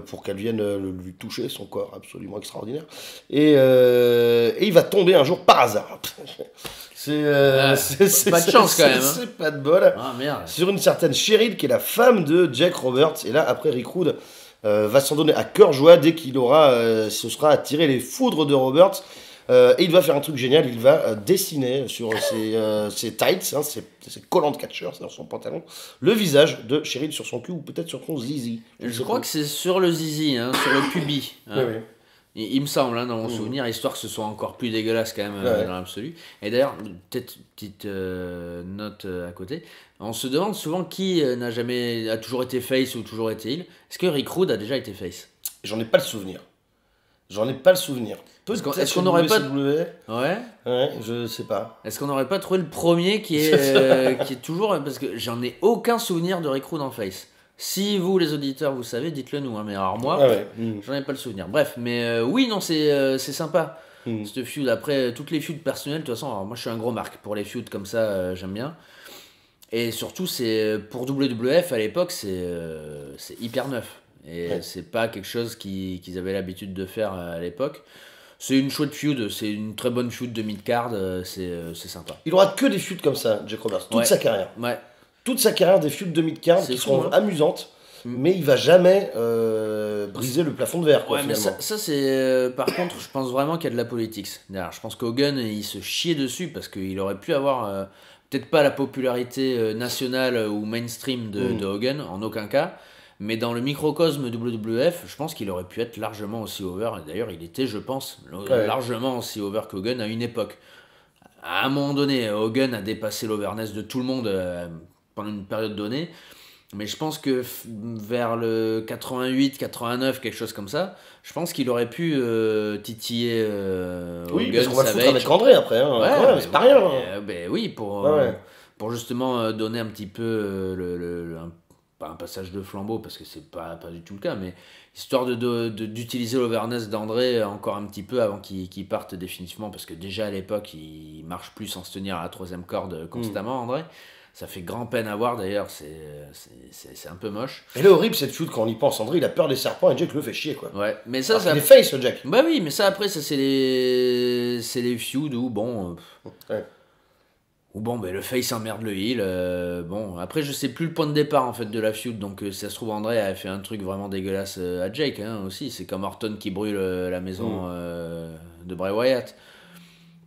pour qu'elles viennent lui toucher, son corps absolument extraordinaire. Et il va tomber un jour par hasard. C'est pas de chance quand même. C'est pas de bol. Ah merde. Sur une certaine Cheryl qui est la femme de Jake Roberts. Et là, après, Rick Rude va s'en donner à cœur joie dès qu'il se sera attiré les foudres de Roberts. Et il va faire un truc génial. Il va dessiner sur ses tights, hein, ses collants de catcheur, c'est dans son pantalon, le visage de Cheryl sur son cul ou peut-être sur son zizi. Je crois que c'est sur le zizi, hein, sur le pubis. Hein. Oui. Il me semble, hein, dans mon souvenir, histoire que ce soit encore plus dégueulasse quand même dans l'absolu. Et d'ailleurs, peut-être petite note à côté, on se demande souvent qui a toujours été face ou toujours été heel. Est-ce que Rick Rude a déjà été face? J'en ai pas le souvenir. Est-ce qu'on n'aurait pas... Ouais, je sais pas. Est-ce qu'on n'aurait pas trouvé le premier qui est toujours... Parce que j'en ai aucun souvenir de Rick Rude en face. Si vous, les auditeurs, vous savez, dites-le nous. Hein, mais alors moi, Ah ouais. j'en ai pas le souvenir. Bref, mais oui, non, c'est sympa. Mm. Ce feud, après, toutes les feuds personnelles, de toute façon, alors, moi je suis un gros marque pour les feuds comme ça, j'aime bien. Et surtout, c'est pour WWF à l'époque, c'est hyper neuf. Et Ouais. c'est pas quelque chose qu'ils avaient l'habitude de faire à l'époque. C'est une chouette feud, c'est une très bonne feud de mid-card, c'est sympa. Il aura que des feuds comme ça, Jake Roberts, toute Ouais. sa carrière. Ouais, Toute sa carrière, des feuds de mid-card C'est qui fou, seront hein. amusantes, Mm. mais il va jamais briser le plafond de verre, quoi, ouais, mais finalement. ça c'est. Par contre, je pense vraiment qu'il y a de la politique derrière. Je pense qu'Hogan, il se chiait dessus parce qu'il aurait pu avoir. Peut-être pas la popularité nationale ou mainstream de Hogan, en aucun cas. Mais dans le microcosme WWF, je pense qu'il aurait pu être largement aussi over. Et d'ailleurs, il était, je pense, Ouais. largement aussi over qu'Hogan à une époque. À un moment donné, Hogan a dépassé l'overness de tout le monde pendant une période donnée. Mais je pense que vers le 88, 89, quelque chose comme ça, je pense qu'il aurait pu titiller Oui, Hogan, parce qu'on va le foutre Savage. avec André après, hein, Ouais, quand même, mais c'est pas rien. Hein. oui, pour, Ouais. pour justement donner un petit peu pas un passage de flambeau, parce que c'est pas du tout le cas, mais histoire d'utiliser l'overness d'André encore un petit peu avant qu'il parte définitivement, parce que déjà à l'époque, il marche plus sans se tenir à la troisième corde constamment, André. Ça fait grand peine à voir d'ailleurs, c'est un peu moche. Et là, horrible cette feud quand on y pense. André, il a peur des serpents et Jake le fait chier, quoi. Ouais, mais ça, Alors ça. qu'il est face, Jack. Bah oui, mais ça après, ça c'est les feuds où bon. Ouais. Ou bon, ben le face emmerde le heel. Bon, après, je sais plus le point de départ en fait de la feud, donc si ça se trouve, André a fait un truc vraiment dégueulasse à Jake hein, aussi. C'est comme Orton qui brûle la maison de Bray Wyatt.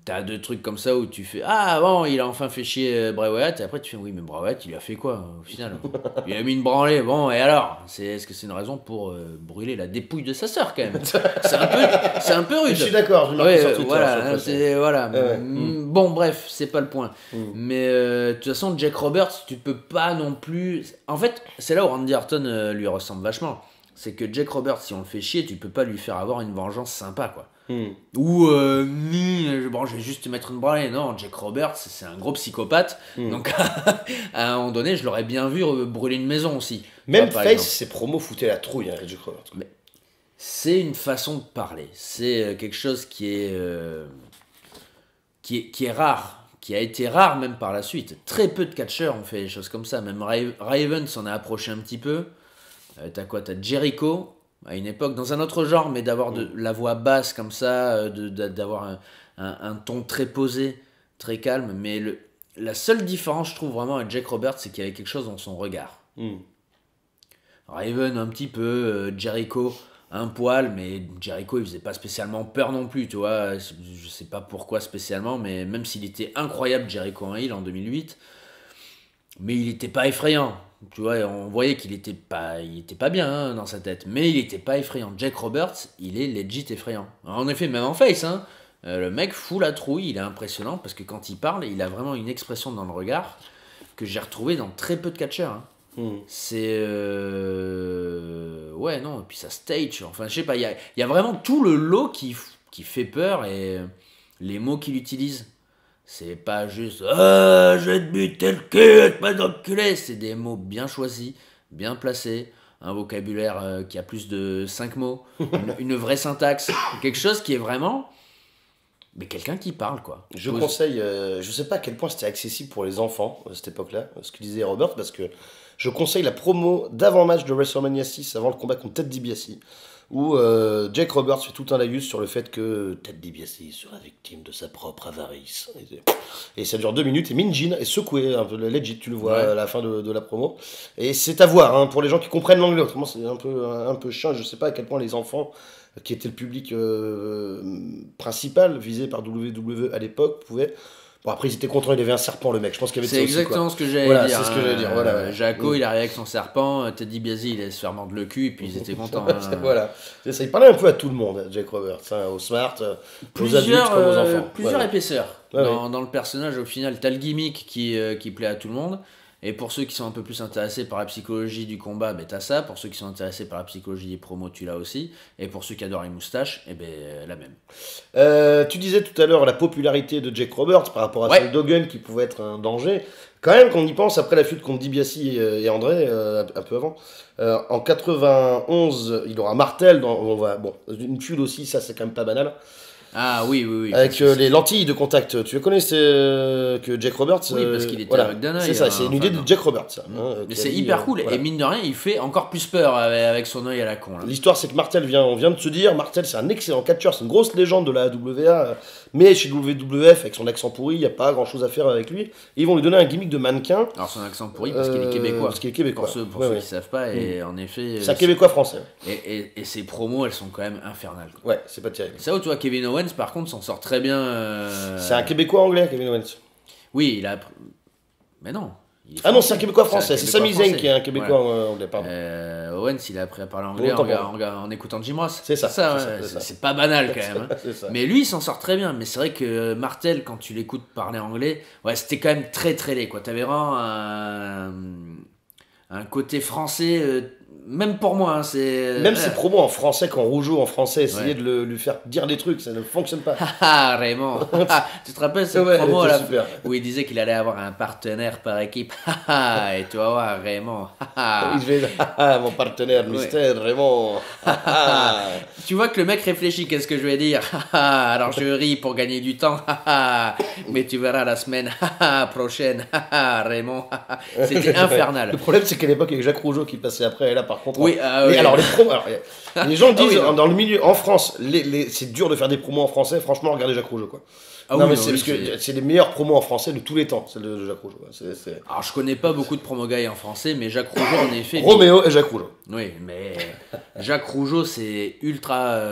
T'as deux trucs comme ça où tu fais ah bon, il a enfin fait chier Bray Wyatt, et après tu fais oui, mais Bray Wyatt il a fait quoi au final? Il a mis une branlée, bon, et alors? Est-ce que c'est une raison pour brûler la dépouille de sa sœur quand même? C'est un peu rude. Je suis d'accord, je Ouais, marque sur Twitter. voilà, sur le hein, fait. voilà. Ouais. Bon, bref, c'est pas le point. Mais de toute façon, Jake Roberts, tu peux pas non plus. En fait, c'est là où Randy Orton lui ressemble vachement. C'est que Jake Roberts, si on le fait chier, tu peux pas lui faire avoir une vengeance sympa, quoi. Ou bon, je vais juste te mettre une branlée. Non, Jake Roberts, c'est un gros psychopathe. Donc, à un moment donné, je l'aurais bien vu brûler une maison aussi. Même Par face, exemple. ses promos foutaient la trouille, hein, Jake Roberts. C'est une façon de parler. C'est quelque chose qui est rare, qui a été rare même par la suite. Très peu de catcheurs ont fait des choses comme ça. Même Raven s'en a approché un petit peu. T'as quoi? T'as Jericho à une époque, dans un autre genre, mais d'avoir de la voix basse comme ça, d'avoir un ton très posé, très calme. Mais la seule différence, je trouve vraiment à Jake Roberts, c'est qu'il y avait quelque chose dans son regard. Raven un petit peu, Jericho un poil, mais Jericho il faisait pas spécialement peur non plus, tu vois. Je sais pas pourquoi spécialement, mais même s'il était incroyable Jericho en heel en 2008, mais il était pas effrayant. Tu vois, on voyait qu'il était pas bien hein, dans sa tête, mais il était pas effrayant. Jake Roberts, il est legit effrayant. En effet, même en face, hein, le mec fout la trouille, il est impressionnant parce que quand il parle, il a vraiment une expression dans le regard que j'ai retrouvé dans très peu de catcheurs. Hein. C'est ouais non, et puis ça stage, enfin je sais pas, il y a vraiment tout le lot qui fait peur, et les mots qu'il utilise, c'est pas juste je vais te buter le cul, pas d'enculé, c'est des mots bien choisis, bien placés, un vocabulaire qui a plus de 5 mots, une vraie syntaxe, quelque chose qui est vraiment mais quelqu'un qui parle, quoi. Je conseille, je sais pas à quel point c'était accessible pour les enfants à cette époque-là, ce que disait Robert, parce que je conseille la promo d'avant-match de WrestleMania 6 avant le combat contre Ted DiBiase, où Jake Roberts fait tout un laïus sur le fait que Ted DiBiase sera victime de sa propre avarice. Et ça dure 2 minutes, et Minjin est secoué, un peu legit, tu le vois à la fin de la promo. Et c'est à voir, hein, pour les gens qui comprennent l'anglais, autrement c'est un peu chiant, je sais pas à quel point les enfants, qui était le public principal visé par WWE à l'époque, pouvaient... Bon, après, ils étaient contents, il avait un serpent, le mec. Je pense qu'il y avait c'est ça aussi, exactement quoi. ce que j'allais Voilà, dire. c'est ce que j'allais dire. Voilà. Jaco, il arrive avec son serpent, Ted DiBiase, il allait se faire mordre le cul, et puis ils étaient contents. Hein. Voilà. C'est ça, il parlait un peu à tout le monde, Jake Roberts, hein, aux smart, aux adultes comme aux enfants. Plusieurs Voilà. épaisseurs Ouais, dans le personnage. Au final, t'as le gimmick qui plaît à tout le monde, Et pour ceux qui sont un peu plus intéressés par la psychologie du combat, ben t'as ça. Pour ceux qui sont intéressés par la psychologie des promos, tu l'as aussi. Et pour ceux qui adorent les moustaches, eh ben la même. Tu disais tout à l'heure la popularité de Jake Roberts par rapport à Ouais. Sal Dogan qui pouvait être un danger. Quand même, quand on y pense, après la feud contre DiBiase et André, un peu avant, en 91, il aura Martel, une feud aussi, ça c'est quand même pas banal. Ah oui, oui, oui. Avec parce que les lentilles de contact. Tu connais que Jake Roberts Oui, parce qu'il était avec Dana, C'est ça, c'est une idée de Jake Roberts. Ça, mais qui c'est a dit, hyper cool. voilà. Et mine de rien, il fait encore plus peur avec son œil à la con. Là. L'histoire, c'est que Martel on vient de se dire, Martel, c'est un excellent catcheur, c'est une grosse légende de la WA, mais chez WWF, avec son accent pourri, il n'y a pas grand chose à faire avec lui. Et ils vont lui donner un gimmick de mannequin. Alors son accent pourri parce qu'il est québécois. Parce qu'il est québécois. Pour ceux Ouais, qui ouais. ne savent pas, et en effet. C'est un québécois français. Et ses promos, elles sont quand même infernales. Quoi. Ouais, c'est pas terrible. C'est là où tu vois Kevin Owens, par contre, s'en sort très bien. C'est un québécois anglais, Kevin Owens. Oui, il a. Mais non. il est Ah non, français. c'est un québécois français. C'est Sami Québécois Zayn qui est un français. québécois Voilà. anglais, pardon. Owens, il a appris à parler anglais Autant en écoutant Jim Ross. C'est ça, ouais. c'est ça. C'est pas banal quand même. Hein. C'est ça. Mais lui, il s'en sort très bien. Mais c'est vrai que Martel, quand tu l'écoutes parler anglais, ouais, c'était quand même très très laid. T'avais vraiment un côté français, même pour moi. Hein, c'est Même ses promos en français, quand Rougeau en français essayait Ouais. de lui faire dire des trucs, ça ne fonctionne pas. Ah, Raymond. Tu te rappelles cette Ouais, promo elle là, était super. où il disait qu'il allait avoir un partenaire par équipe. Et tu vas voir, Raymond. Il devait mon partenaire, Mystère, Raymond. Tu vois que le mec réfléchit, qu'est-ce que je vais dire? Alors je ris pour gagner du temps. Mais tu verras la semaine prochaine. Raymond. C'était infernal. Le problème, c'est qu'à l'époque, avec Jacques Rougeau qui passait après, et là, par contre. Oui, mais oui. alors, les promos. Les gens disent, oui, non. dans le milieu, en France, c'est dur de faire des promos en français. Franchement, regardez Jacques Rougeau, quoi. Ah non, oui, mais non, c'est oui, parce que c'est les meilleurs promos en français de tous les temps, celle de Jacques Rougeau. Alors je connais pas beaucoup de promo guys en français, mais Jacques Rougeau en effet. Roméo et Jacques Rougeau. Oui, mais Jacques Rougeau c'est ultra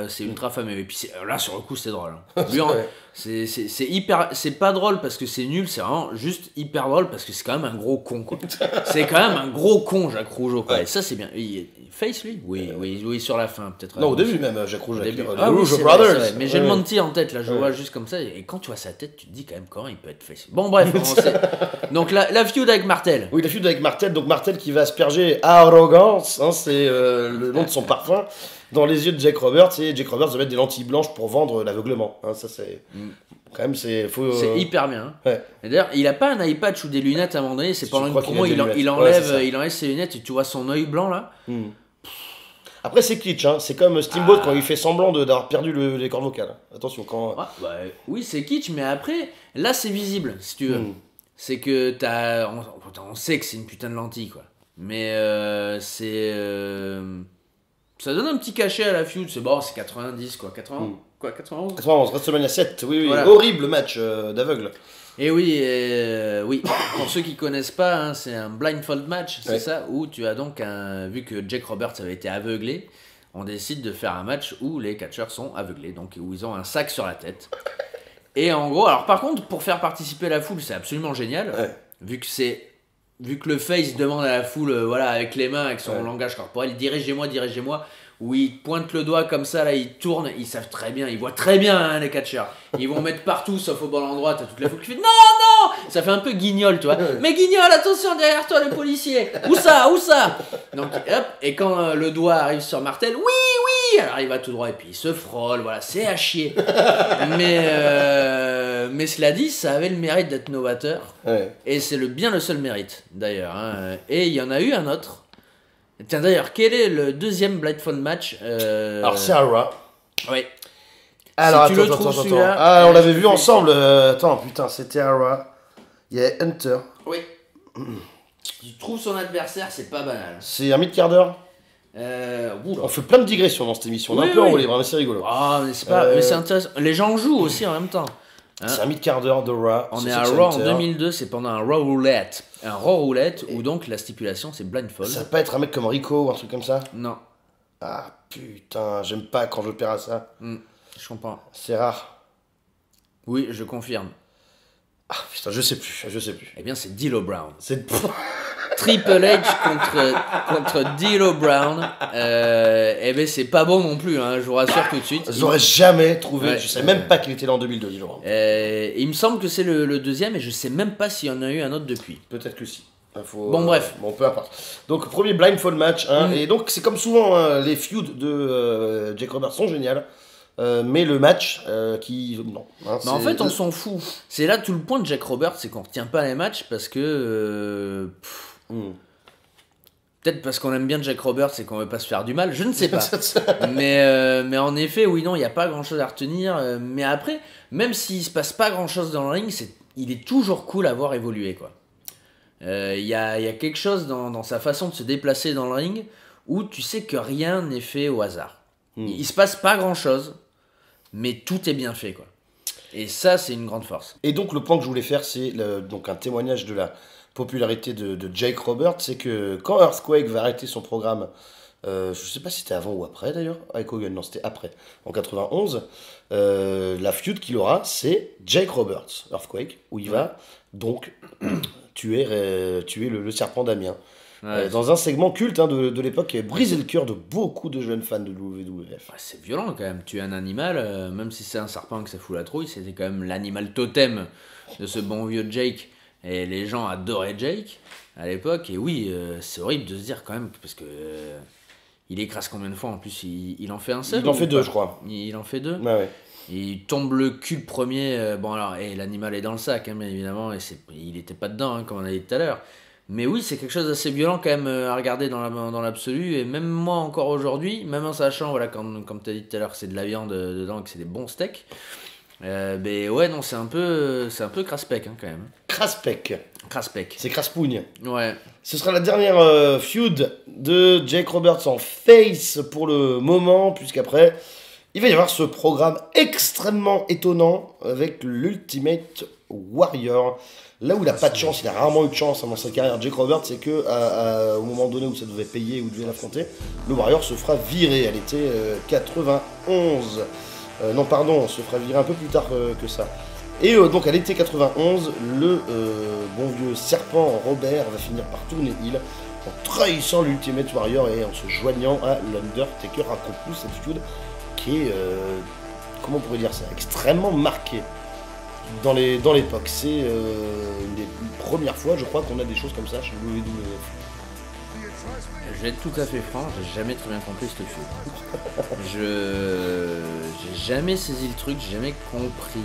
fameux. Et puis là sur le coup c'est drôle. Hein. Lui, Ouais. c'est hyper, c'est pas drôle parce que c'est nul, c'est vraiment juste hyper drôle parce que c'est quand même un gros con quoi. C'est quand même un gros con Jacques Rougeau quoi. Ouais. Et ça c'est bien. Il face lui. Oui sur la fin peut-être. Non, au début même, Jacques Rougeau. Au avec début. les Ah oui, Rougeau c'est vrai, Brothers. c'est vrai. Mais j'ai le menti en tête là, je vois juste comme ça. Et quand tu vois sa tête, tu te dis quand même comment il peut être face. Bon bref, donc la feud avec Martel. Oui, la feud avec Martel. Donc Martel qui va asperger arrogance, hein, c'est le nom de son parfum, dans les yeux de Jake Roberts. Et Jake Roberts va mettre des lentilles blanches pour vendre l'aveuglement. Hein, ça c'est quand même c'est Hyper bien. Hein. Ouais. Et d'ailleurs, il a pas un eye patch ou des lunettes à un moment donné. C'est Je pendant une crois qu'il promo, a des lunettes. il Ouais, c'est ça. enlève ses lunettes et tu vois son œil blanc là. Après c'est kitsch, hein. C'est comme Steamboat quand il fait semblant d'avoir perdu les cordes vocales. Attention quand. Ouais, bah, oui, c'est kitsch, mais après, là c'est visible si tu veux. C'est que on sait que c'est une putain de lentille quoi. Mais ça donne un petit cachet à la feud. C'est bon, c'est 90 quoi. 80 quoi, 91. 91, WrestleMania 7, oui. Voilà. Horrible match d'aveugle. Et oui, oui. Pour ceux qui connaissent pas, hein, c'est un blindfold match, c'est Ouais. ça, où tu as donc vu que Jake Roberts avait été aveuglé, on décide de faire un match où les catcheurs sont aveuglés, donc où ils ont un sac sur la tête. Et en gros, alors par contre, pour faire participer la foule, c'est absolument génial, Ouais. vu que le face demande à la foule, voilà, avec les mains, avec son langage corporel, dirigez-moi, où ils pointent le doigt comme ça, là, ils tournent, ils savent très bien, ils voient très bien hein, les catcheurs. Ils vont mettre partout, sauf au bon endroit, t'as toute la foule qui fait non, ça fait un peu guignol, tu vois. Mais guignol, attention derrière toi, le policier. Où ça Donc, hop, et quand le doigt arrive sur Martel, oui, alors il va tout droit et puis il se frôle, voilà, c'est à chier. Mais cela dit, ça avait le mérite d'être novateur. Ouais. Et c'est bien le seul mérite, d'ailleurs. Hein. Et il y en a eu un autre. Tiens, d'ailleurs, quel est le deuxième blindfold match Alors c'est un Raw. Oui. Alors Si tu le trouves, celui-là, Ah, on l'avait je vu fais ensemble. Attends, putain, c'était un Raw. Il y a Hunter. Oui. Tu trouves son adversaire, c'est pas banal. C'est un mid-carder. Oula. On fait plein de digressions dans cette émission. On est Oui, un peu oui. enrôlé, vraiment, c'est rigolo. Ah, mais c'est pas. Mais c'est intéressant. Les gens jouent aussi en même temps. Hein. C'est un mid-carder de Raw. On c'est est à Sex Raw en Hunter. 2002, c'est pendant un Raw Roulette. Un Raw Roulette où donc la stipulation c'est blindfold. Ça va pas être un mec comme Rico ou un truc comme ça? Non, Ah putain, j'aime pas quand je perds à ça. je comprends. C'est rare. Oui, je confirme. Ah putain, je sais plus. Eh bien, c'est D'Lo Brown. C'est. Triple H contre D'Lo Brown. Eh ben, c'est pas bon non plus, hein, je vous rassure tout de suite. J'aurais jamais trouvé. Ouais. Je savais même pas qu'il était là en 2002, dis-le. Il me semble que c'est le deuxième et je sais même pas s'il y en a eu un autre depuis. Peut-être que si. Bon, bref. Bon, peu importe. Donc, premier blindfold match. Hein, et donc, c'est comme souvent, hein, les feuds de Jake Roberts sont géniales. Mais le match non. Hein, Mais en fait, on s'en fout. C'est là tout le point de Jake Roberts, c'est qu'on retient pas les matchs parce que. Peut-être parce qu'on aime bien Jake Roberts et qu'on veut pas se faire du mal, je ne sais pas. mais en effet, oui, non, il n'y a pas grand chose à retenir. Mais après, même s'il se passe pas grand chose dans le ring, il est toujours cool à voir évoluer, quoi. Il y a quelque chose dans sa façon de se déplacer dans le ring où tu sais que rien n'est fait au hasard. Il se passe pas grand chose, mais tout est bien fait, quoi. Et ça, c'est une grande force. Et donc, le point que je voulais faire, c'est donc un témoignage de la popularité de Jake Roberts. C'est que quand Earthquake va arrêter son programme, je sais pas si c'était avant ou après d'ailleurs, avec Hogan, non, c'était après, en 91, la feud qu'il aura, c'est Jake Roberts, Earthquake, où il va donc tuer le serpent d'Amiens. Ouais, Dans un segment culte hein, de l'époque qui a brisé le cœur de beaucoup de jeunes fans de WWF. C'est violent quand même, tuer un animal, même si c'est un serpent et que ça fout la trouille, c'était quand même l'animal totem de ce bon vieux Jake. Et les gens adoraient Jake à l'époque. Et oui, c'est horrible de se dire quand même, parce que il écrase combien de fois en plus il en fait un seul. Il en fait deux, je crois. Il en fait deux. Ouais. Il tombe le cul le premier. Bon alors, et l'animal est dans le sac, hein, bien évidemment, et il était pas dedans, hein, comme on a dit tout à l'heure. Mais oui, c'est quelque chose d'assez violent quand même à regarder dans l'absolu. Et même moi encore aujourd'hui, même en sachant, voilà, comme tu as dit tout à l'heure, que c'est de la viande dedans et que c'est des bons steaks. Mais ouais, non, c'est un peu craspec hein, quand même. Craspec. C'est craspougne. Ouais. Ce sera la dernière feud de Jake Roberts en face pour le moment, puisqu'après, il va y avoir ce programme extrêmement étonnant avec l'Ultimate Warrior. Là où il n'a pas de chance, il a rarement eu de chance dans sa carrière, Jake Roberts, c'est que au moment donné où ça devait payer, où il devait l'affronter, le Warrior se fera virer. Elle était 91. Non, pardon, on se fera virer un peu plus tard que ça. Et donc à l'été 91, le bon vieux serpent Robert va finir par tourner heel en trahissant l'Ultimate Warrior et en se joignant à l'Undertaker. Raconte-nous cette feud qui est, comment on pourrait dire ça, extrêmement marquée dans l'époque. C'est une des premières fois, je crois, qu'on a des choses comme ça chez WWF. Je vais être tout à fait franc, j'ai jamais très bien compris ce feud. J'ai jamais saisi le truc, j'ai jamais compris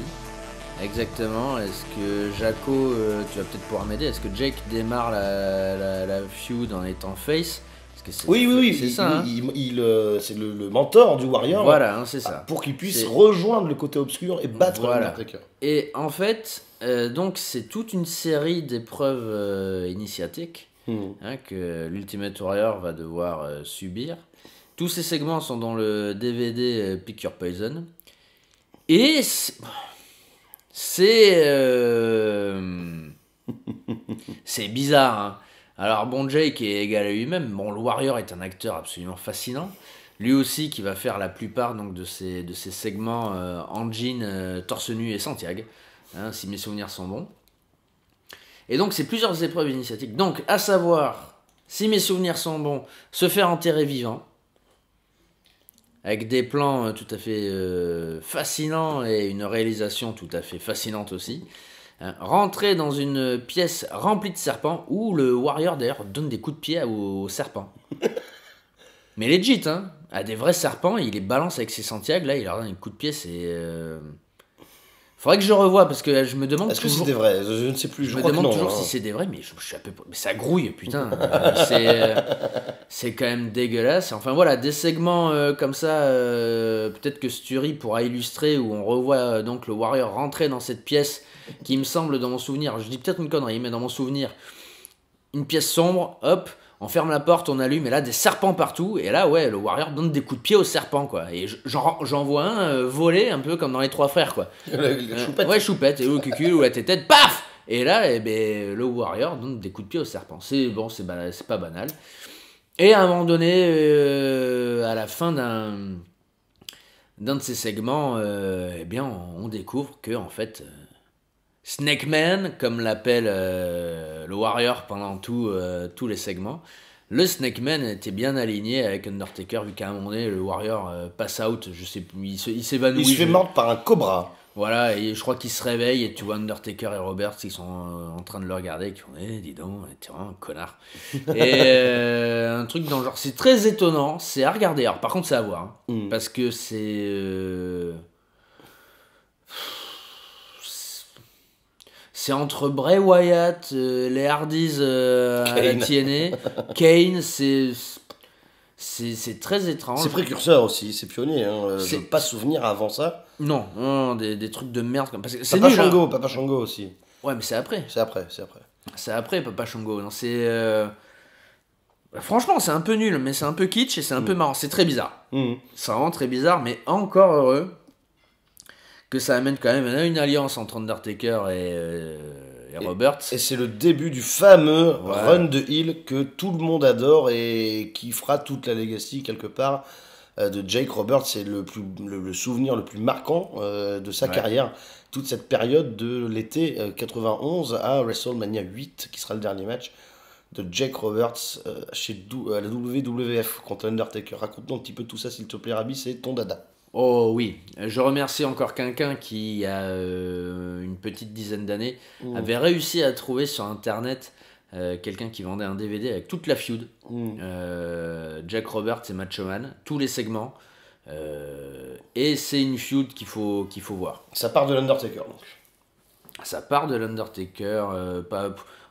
exactement. Est-ce que Jaco, tu vas peut-être pouvoir m'aider, est-ce que Jake démarre la feud en étant face? Oui, c'est ça. C'est le mentor du Warrior. Voilà, hein, c'est ça. Pour qu'il puisse rejoindre le côté obscur et battre l'Undertaker. Et en fait, donc c'est toute une série d'épreuves initiatiques que l'Ultimate Warrior va devoir subir. Tous ces segments sont dans le DVD Pick Your Poison. Et c'est bizarre, hein. Alors bon, Jake est égal à lui-même. Bon, le Warrior est un acteur absolument fascinant. Lui aussi qui va faire la plupart donc, de ces segments en jean, torse nu et Santiago, hein, si mes souvenirs sont bons. Et donc c'est plusieurs épreuves initiatiques. Donc à savoir, si mes souvenirs sont bons, se faire enterrer vivant, avec des plans tout à fait fascinants et une réalisation tout à fait fascinante aussi. Rentrer dans une pièce remplie de serpents où le Warrior d'ailleurs donne des coups de pied aux serpents. Mais legit, hein, à des vrais serpents, il les balance avec ses Santiago, là il leur donne un coup de pied, c'est... Faudrait que je revoie parce que je me demande Est-ce toujours... que c'est des vrais? Je ne sais plus, je me demande toujours si c'est des vrais, mais je suis un peu... Mais ça grouille, putain. C'est quand même dégueulasse. Enfin voilà, des segments comme ça, peut-être que Sturi pourra illustrer, où on revoit donc le Warrior rentrer dans cette pièce qui me semble, dans mon souvenir, je dis peut-être une connerie, mais dans mon souvenir, une pièce sombre, hop, on ferme la porte, on allume, et là, des serpents partout, et là, ouais, le Warrior donne des coups de pied aux serpents, quoi. Et j'en vois un voler, un peu comme dans Les Trois Frères, quoi. Choupette. Ouais, Choupette, et ou le cucul, ou la tête, paf! Et là, eh ben, le Warrior donne des coups de pied aux serpents. C'est bon, c'est pas banal. Et à un moment donné, à la fin d'un de ces segments, eh bien, on découvre que, en fait... Snake Man, comme l'appelle le Warrior pendant tous les segments, Le Snake Man était bien aligné avec Undertaker, vu qu'à un moment donné, le Warrior pass out, je sais plus, il s'évanouit. Il se fait mordre par un cobra. Voilà, et je crois qu'il se réveille et tu vois Undertaker et Roberts qui sont en train de le regarder et qui font dis donc, t'es vraiment un connard. Et un truc dans le genre, c'est très étonnant, c'est à regarder. Alors par contre, c'est à voir, hein, parce que c'est entre Bray Wyatt, les Hardys à la TNA, Kane, c'est très étrange. C'est précurseur aussi, c'est pionnier. Hein. Je veux pas souvenir avant ça. Non, des trucs de merde. Parce que c'est Papa nul, Shango, hein. Papa Shango aussi. Ouais, mais c'est après. C'est après. C'est après Papa Shango. Non, franchement, c'est un peu nul, mais c'est un peu kitsch et c'est un peu marrant. C'est très bizarre. C'est vraiment très bizarre, mais encore heureux que ça amène quand même une alliance entre Undertaker et Roberts. Et c'est le début du fameux run de heel que tout le monde adore et qui fera toute la legacy quelque part de Jake Roberts. C'est le souvenir le plus marquant de sa carrière. Toute cette période de l'été 91 à WrestleMania 8, qui sera le dernier match de Jake Roberts à la WWF contre Undertaker. Raconte-nous un petit peu tout ça, s'il te plaît, Rabi, c'est ton dada. Oh oui, je remercie encore quelqu'un qui, il y a une petite dizaine d'années, avait réussi à trouver sur internet quelqu'un qui vendait un DVD avec toute la feud, Jack Roberts et Macho Man, tous les segments, et c'est une feud qu'il faut voir. Ça part de l'Undertaker donc. Ça part de l'Undertaker,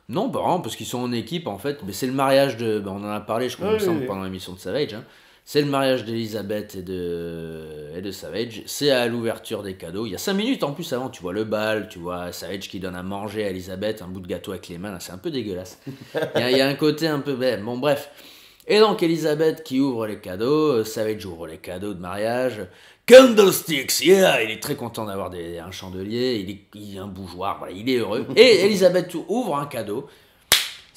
non, pas vraiment, parce qu'ils sont en équipe en fait, mais c'est le mariage on en a parlé, je crois, pendant l'émission de Savage, hein. C'est le mariage d'Elizabeth et de Savage. C'est à l'ouverture des cadeaux. Il y a 5 minutes en plus avant, tu vois le bal, tu vois Savage qui donne à manger à Elizabeth un bout de gâteau avec les mains. Là, c'est un peu dégueulasse. Il y a un côté un peu... Bon, bref. Et donc Elizabeth qui ouvre les cadeaux, Savage ouvre les cadeaux de mariage. Candlesticks, yeah! Il est très content d'avoir un chandelier, il a un bougeoir, voilà, il est heureux. Et Elizabeth ouvre un cadeau.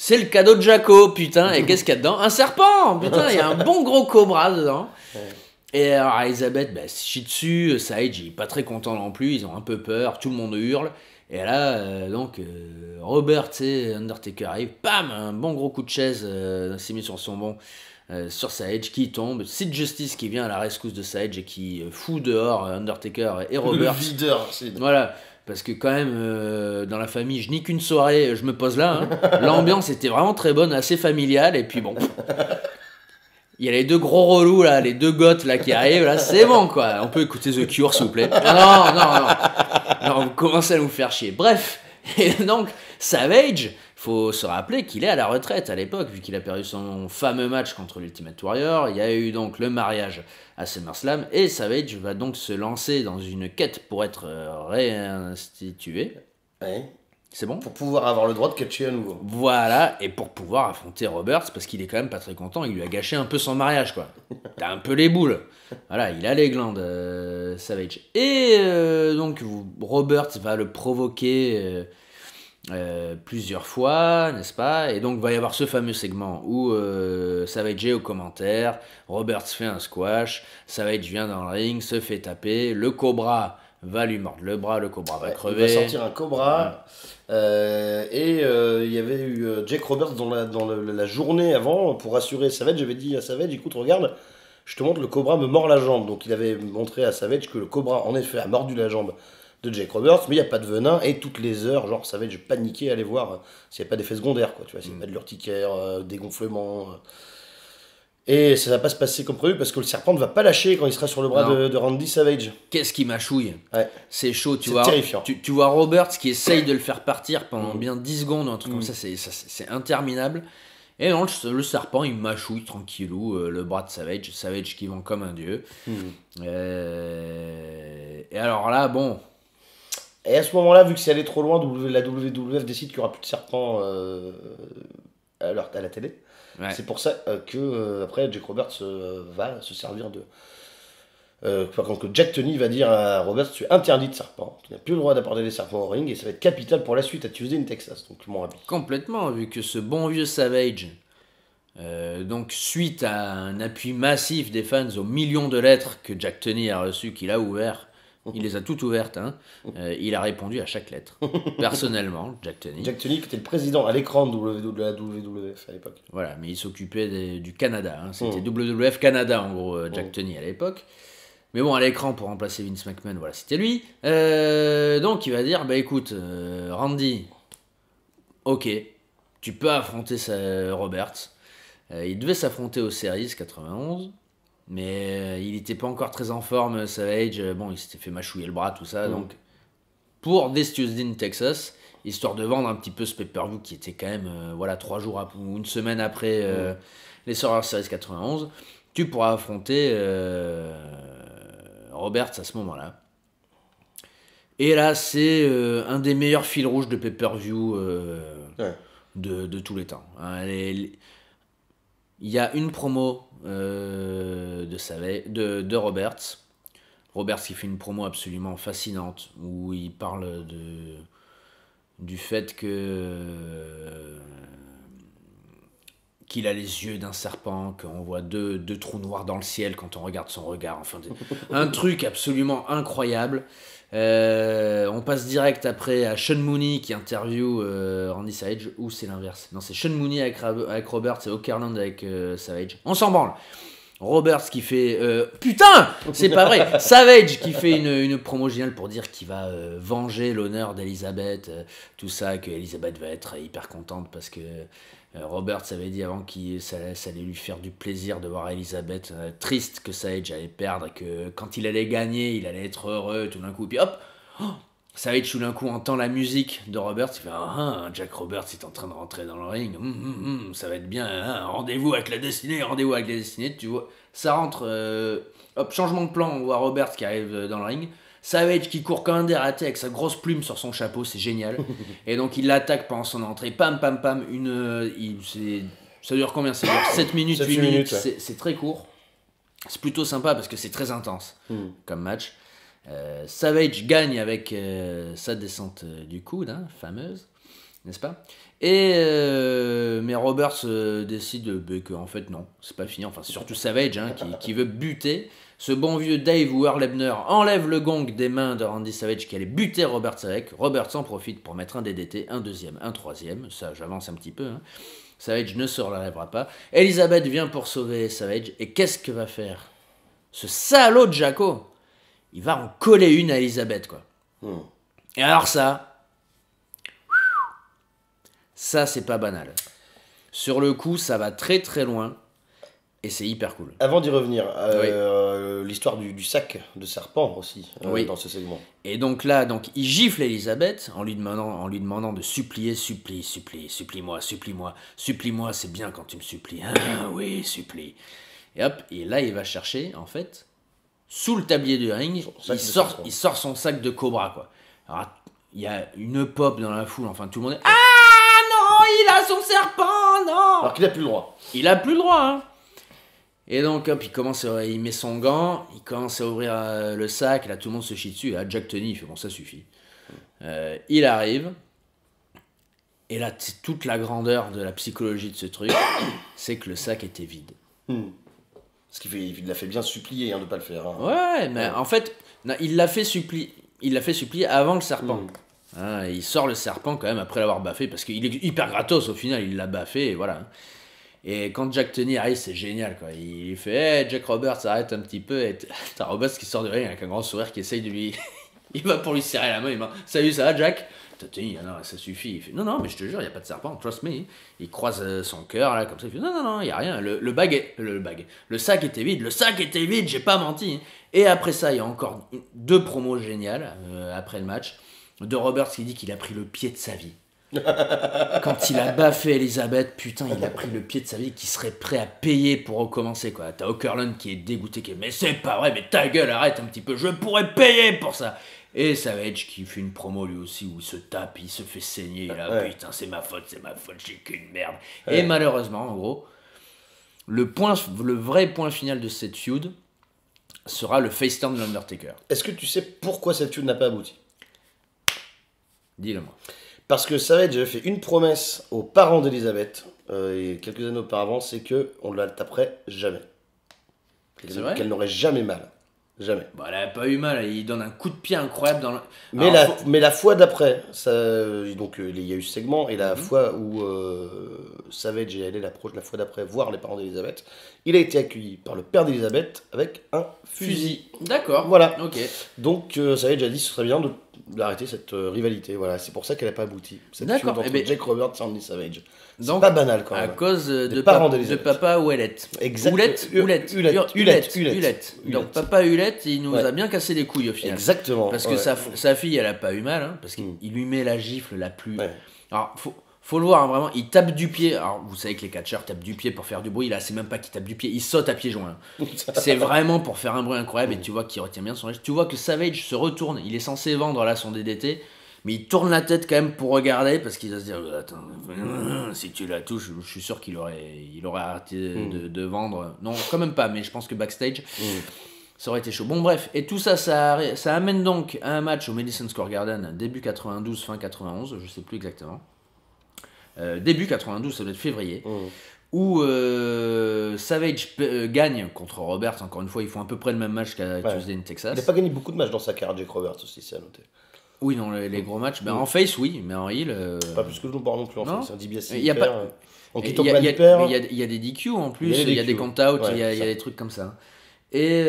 C'est le cadeau de Jaco, putain, et qu'est-ce qu'il y a dedans? Un serpent, putain, il y a un bon gros cobra dedans. Et alors Elisabeth, se chie dessus, Sage, il est pas très content non plus, ils ont un peu peur, tout le monde hurle. Et là, Robert et Undertaker arrivent, bam, un bon gros coup de chaise, s'est mis sur son bon, sur Sage, qui tombe. Sid Justice qui vient à la rescousse de Sage et qui fout dehors Undertaker et Robert. Le videur, c'est... Voilà. Parce que quand même, dans la famille, je nie qu'une soirée, je me pose là. Hein. L'ambiance était vraiment très bonne, assez familiale. Et puis bon, il y a les deux gros relous, là, les deux goths là, qui arrivent. Là, c'est bon, quoi. On peut écouter The Cure, s'il vous plaît. Non, vous commencez à nous faire chier. Bref, et donc, Savage, faut se rappeler qu'il est à la retraite à l'époque, vu qu'il a perdu son fameux match contre l'Ultimate Warrior. Il y a eu donc le mariage à SummerSlam, et Savage va donc se lancer dans une quête pour être réinstitué. Ouais. C'est bon? Pour pouvoir avoir le droit de catcher à nouveau. Voilà, et pour pouvoir affronter Roberts, parce qu'il est quand même pas très content, il lui a gâché un peu son mariage, quoi. T'as un peu les boules. Voilà, il a les glandes, Savage. Et donc, Roberts va le provoquer... plusieurs fois, n'est-ce pas? Et donc va y avoir ce fameux segment où Savage est au commentaire, Roberts fait un squash, Savage vient dans le ring, se fait taper, le cobra va lui mordre le bras, le cobra va crever. Il va sortir un cobra. Il y avait eu Jake Roberts dans la journée avant pour rassurer Savage. J'avais dit à Savage, écoute, regarde, je te montre, le cobra me mord la jambe. Donc il avait montré à Savage que le cobra en effet a mordu la jambe de Jake Roberts, mais il n'y a pas de venin, et toutes les heures, genre, Savage paniqué, aller voir s'il n'y a pas d'effet secondaire, quoi, tu vois, s'il n'y a pas de l'urticaire, dégonflement. Et ça ne va pas se passer comme prévu, parce que le serpent ne va pas lâcher quand il sera sur le bras de Randy Savage. Qu'est-ce qui mâchouille? Ouais. C'est chaud, c'est terrifiant. Tu vois Roberts qui essaye de le faire partir pendant bien 10 secondes, un truc comme ça, c'est interminable. Et non, le serpent, il mâchouille tranquillou le bras de Savage, Savage qui vend comme un dieu. Et alors là, bon... Et à ce moment-là, vu que c'est allé trop loin, la WWF décide qu'il n'y aura plus de serpents à la télé. Ouais. C'est pour ça que après Jake Roberts va se servir de... par contre, que Jack Tunney va dire à Roberts, tu es interdit de serpents. Tu n'as plus le droit d'apporter des serpents au ring, et ça va être capital pour la suite à Tuesday in Texas. Donc, mon avis. Complètement, vu que ce bon vieux Savage, donc suite à un appui massif des fans aux millions de lettres que Jack Tunney a reçues, qu'il a ouvert Il les a toutes ouvertes. Hein. Il a répondu à chaque lettre. Personnellement, Jack Tunney. Jack Tunney qui était le président à l'écran de la WWF à l'époque. Voilà, mais il s'occupait du Canada. Hein. C'était WWF Canada, en gros, Jack Tunney à l'époque. Mais bon, à l'écran, pour remplacer Vince McMahon, voilà, c'était lui. Donc, il va dire, bah écoute, Randy, ok, tu peux affronter Roberts. Il devait s'affronter aux Series 91, mais il n'était pas encore très en forme, Savage. Bon, il s'était fait mâchouiller le bras, tout ça. Donc, pour This Tuesday in Texas, histoire de vendre un petit peu ce pay-per-view qui était quand même, 3 jours ou une semaine après les Survivor Series 91, tu pourras affronter Roberts à ce moment-là. Et là, c'est un des meilleurs fils rouges de pay-per-view de tous les temps. Hein, il y a une promo de Roberts. Roberts qui fait une promo absolument fascinante où il parle du fait qu'il a les yeux d'un serpent, qu'on voit deux trous noirs dans le ciel quand on regarde son regard. Enfin, un truc absolument incroyable. On passe direct après à Sean Mooney qui interview Randy Savage, ou c'est l'inverse. Non, c'est Sean Mooney avec Roberts et Okerlund avec Savage. On s'en branle. Roberts qui fait... putain, c'est pas vrai. Savage qui fait une promo géniale pour dire qu'il va venger l'honneur d'Elizabeth. Tout ça, que Elizabeth va être hyper contente parce que Roberts avait dit avant que ça allait lui faire du plaisir de voir Elizabeth triste que Savage allait perdre et que quand il allait gagner, il allait être heureux tout d'un coup. Puis hop, Savage tout d'un coup entend la musique de Roberts, il fait Jack Roberts est en train de rentrer dans le ring, ça va être bien, rendez-vous avec la destinée, tu vois. Ça rentre, hop, changement de plan, on voit Roberts qui arrive dans le ring. Savage qui court comme un dératé avec sa grosse plume sur son chapeau, c'est génial. Et donc il l'attaque pendant son entrée, pam, ça dure combien? Ça dure 7 minutes, 8 minutes, ouais. C'est très court. C'est plutôt sympa parce que c'est très intense comme match. Savage gagne avec sa descente du coude, hein, fameuse, n'est-ce pas? Mais Roberts décide que en fait non, c'est pas fini. Enfin, c'est surtout Savage qui veut buter. Ce bon vieux Dave Werlebner enlève le gong des mains de Randy Savage qui allait buter Roberts avec. Roberts en profite pour mettre un DDT, un deuxième, un troisième. Ça, j'avance un petit peu. Hein. Savage ne se relèvera pas. Elizabeth vient pour sauver Savage. Et qu'est-ce que va faire ce salaud de Jacko? Il va en coller une à Elizabeth, quoi. Et alors ça, c'est pas banal. Sur le coup, ça va très très loin. Et c'est hyper cool. Avant d'y revenir, l'histoire du sac de serpent aussi, dans ce segment. Et donc là, il gifle Elizabeth en lui demandant de supplie-moi, c'est bien quand tu me supplies. Ah oui, supplie. Et hop, et là il va chercher, en fait, sous le tablier du ring, il sort son sac de cobra, quoi. Alors, il y a une pop dans la foule, enfin tout le monde est... Ah non, il a son serpent, non. Alors qu'il a plus le droit. Il a plus le droit, hein. Et donc, hop, il met son gant, il commence à ouvrir le sac, là, tout le monde se chie dessus, et là, Jack Tunney, il fait, bon, ça suffit. Il arrive, et là, toute la grandeur de la psychologie de ce truc, c'est que le sac était vide. Parce qu'il l'a fait bien supplier de ne pas le faire. Hein. Ouais, mais en fait, non, il l'a fait supplier avant le serpent. Hein, il sort le serpent quand même après l'avoir baffé, parce qu'il est hyper gratos au final, il l'a baffé, et voilà. Et quand Jack Tunney arrive, c'est génial, quoi. Il fait hey, Jack Roberts, arrête un petit peu. Et t'as Roberts qui sort de ring avec un grand sourire qui essaye de lui. Il va pour lui serrer la main. Il dit salut, ça va, Jack? Tunney, non, ça suffit. Il fait non, mais je te jure, il n'y a pas de serpent, trust me. Il croise son cœur, là, comme ça. Il fait non, il n'y a rien. Le sac était vide, j'ai pas menti. Et après ça, il y a encore 2 promos géniales après le match. De Roberts qui dit qu'il a pris le pied de sa vie. Quand il a baffé Elizabeth, putain, il a pris le pied de sa vie, qui serait prêt à payer pour recommencer, quoi. T'as Okerlund qui est dégoûté, mais c'est pas vrai, mais ta gueule, arrête un petit peu, je pourrais payer pour ça. Et Savage qui fait une promo lui aussi où il se tape, il se fait saigner, là, putain, c'est ma faute, j'ai qu'une merde. Et malheureusement, en gros, le vrai point final de cette feud sera le face turn de l'Undertaker. Est-ce que tu sais pourquoi cette feud n'a pas abouti? Dis-le-moi. Parce que Savage avait fait une promesse aux parents d'Elizabeth, et quelques années auparavant, c'est qu'on ne la taperait jamais. C'est vrai ? Qu'elle n'aurait jamais mal. Jamais. Bah, elle a pas eu mal, il donne un coup de pied incroyable dans le... Mais, Alors, mais la fois d'après, donc il y a eu ce segment, et la Mhm. fois où Savage est allé la fois d'après voir les parents d'Elisabeth, il a été accueilli par le père d'Elisabeth avec un fusil. D'accord. Voilà. Ok. Donc Savage a dit ce serait bien d'arrêter cette rivalité. Voilà, c'est pour ça qu'elle n'a pas abouti. Cette D'accord. feud entre Eh ben, Jake Roberts et Andy Savage. C'est donc, pas banal quand À même. cause de, parents de d'Elisabeth. papa Ouellette. Exact. Hulette. Hulette. Donc papa Hulette, il nous Ouais. a bien cassé les couilles au final. Exactement. Parce que ouais. sa fille, elle a pas eu mal, hein, parce qu'il Mm. il lui met la gifle la plus... Ouais. Alors, faut le voir, hein, vraiment, il tape du pied. Alors, vous savez que les catcheurs tapent du pied pour faire du bruit. Là, c'est même pas qu'il tape du pied, il saute à pieds joints. C'est vraiment pour faire un bruit incroyable. Et tu vois qu'il retient bien son reste. Tu vois que Savage se retourne. Il est censé vendre là son DDT. Mais il tourne la tête quand même pour regarder. Parce qu'il va se dire attends, si tu la touches, je suis sûr qu'il aurait arrêté de vendre. Non, quand même pas. Mais je pense que backstage, ça aurait été chaud. Bon, bref. Et tout ça, ça amène donc à un match au Madison Square Garden, début 92, fin 91. Je sais plus exactement. Début 92, ça doit être février, où Savage gagne contre Roberts. Encore une fois, ils font à peu près le même match qu'à Tuesday in Texas. Il n'a pas gagné beaucoup de matchs dans sa carrière, Jake Roberts aussi, c'est à noter. Oui, dans les gros matchs. Ben, en face, oui, mais en heel. Pas plus que je ne parle non plus en Non. fait. C'est un DiBiase Il y a hyper, pas- en Il quittant y a- pas il y a- hyper. mais il y a des DQ en plus, il y a des DQ. count-out, Ouais, il y a ça. des trucs comme ça. Et il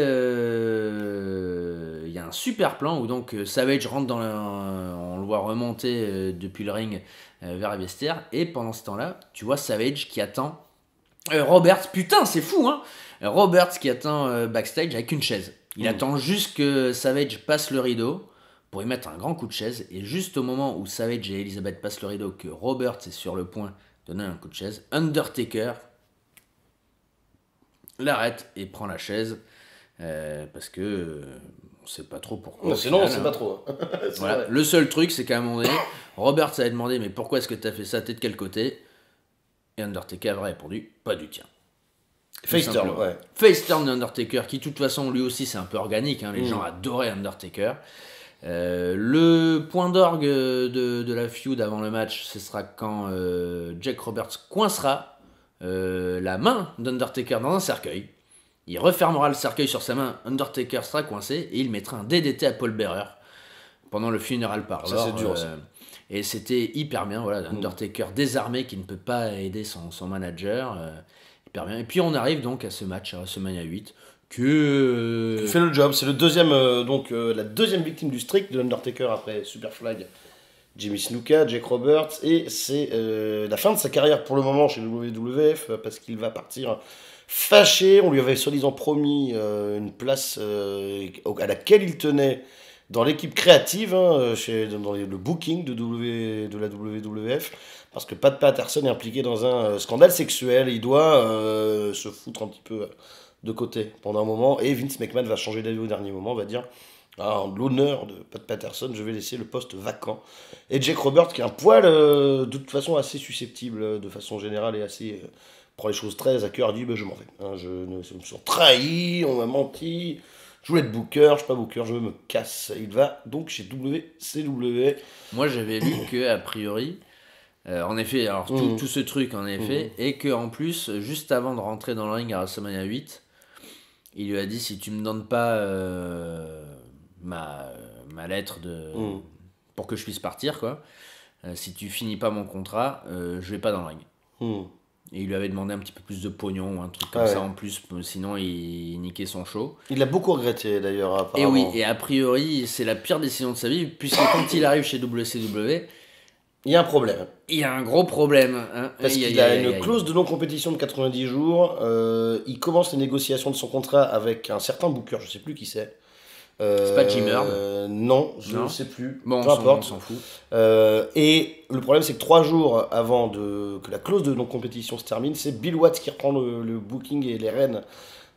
y a un super plan où donc Savage rentre on le voit remonter depuis le ring vers la vestiaire. Et pendant ce temps-là, tu vois Savage qui attend Roberts, putain, c'est fou, hein. Roberts qui attend backstage avec une chaise. Il attend juste que Savage passe le rideau pour y mettre un grand coup de chaise. Et juste au moment où Savage et Elizabeth passent le rideau, que Roberts est sur le point de donner un coup de chaise, Undertaker l'arrête et prend la chaise parce que on sait pas trop pourquoi. Non, au sinon, on final, sait hein. pas trop. C'est Voilà. vrai. Le seul truc, c'est qu'à un moment donné, Roberts avait demandé mais pourquoi est-ce que tu as fait ça, t'es de quel côté? Et Undertaker avait répondu pas du tien. Face turn, simplement. ouais. Face turn d'Undertaker, qui de toute façon lui aussi c'est un peu organique, hein, les gens adoraient Undertaker. Le point d'orgue de la feud avant le match, ce sera quand Jake Roberts coincera la main d'Undertaker dans un cercueil. Il refermera le cercueil sur sa main, Undertaker sera coincé et il mettra un DDT à Paul Bearer pendant le funeral parlor. Ça, c'est dur, ça. Et c'était hyper bien, voilà, Undertaker désarmé qui ne peut pas aider son manager. Hyper bien. Et puis on arrive donc à ce match, à WrestleMania 8, que... Il fait le job, c'est le deuxième, la deuxième victime du streak de l'Undertaker après Superflag, Jimmy Snuka, Jake Roberts, et c'est la fin de sa carrière pour le moment chez WWF parce qu'il va partir fâché. On lui avait soi-disant promis une place à laquelle il tenait dans l'équipe créative, hein, dans le booking de la WWF, parce que Pat Patterson est impliqué dans un scandale sexuel et il doit se foutre un petit peu de côté pendant un moment, et Vince McMahon va changer d'avis au dernier moment, va dire en l'honneur de Pat Patterson, je vais laisser le poste vacant. Et Jake Roberts, qui est un poil de toute façon assez susceptible de façon générale et assez prend les choses très à cœur, dit je m'en vais, hein, je me sens trahi, on m'a menti, je voulais être booker, je suis pas booker, je me casse. Il va donc chez WCW. Moi j'avais lu que a priori, en effet, alors tout ce truc en effet, et que en plus, juste avant de rentrer dans le ring à WrestleMania 8, il lui a dit si tu me donnes pas ma lettre pour que je puisse partir, quoi, si tu finis pas mon contrat, je vais pas dans le ring. Et il lui avait demandé un petit peu plus de pognon ou un truc comme ça en plus, sinon il niquait son show. Il l'a beaucoup regretté d'ailleurs, Et apparemment. oui, et a priori, c'est la pire décision de sa vie, puisque quand il arrive chez WCW, Il y a un problème. il y a un gros problème. Hein. Parce qu'il a une clause de non-compétition de 90 jours. Il commence les négociations de son contrat avec un certain booker, je sais plus qui c'est. C'est pas Jim Herd. Non, je Non. ne sais plus. Bon, peu on importe. s'en fout. Et le problème, c'est que 3 jours avant que la clause de non-compétition se termine, c'est Bill Watts qui reprend le booking et les rênes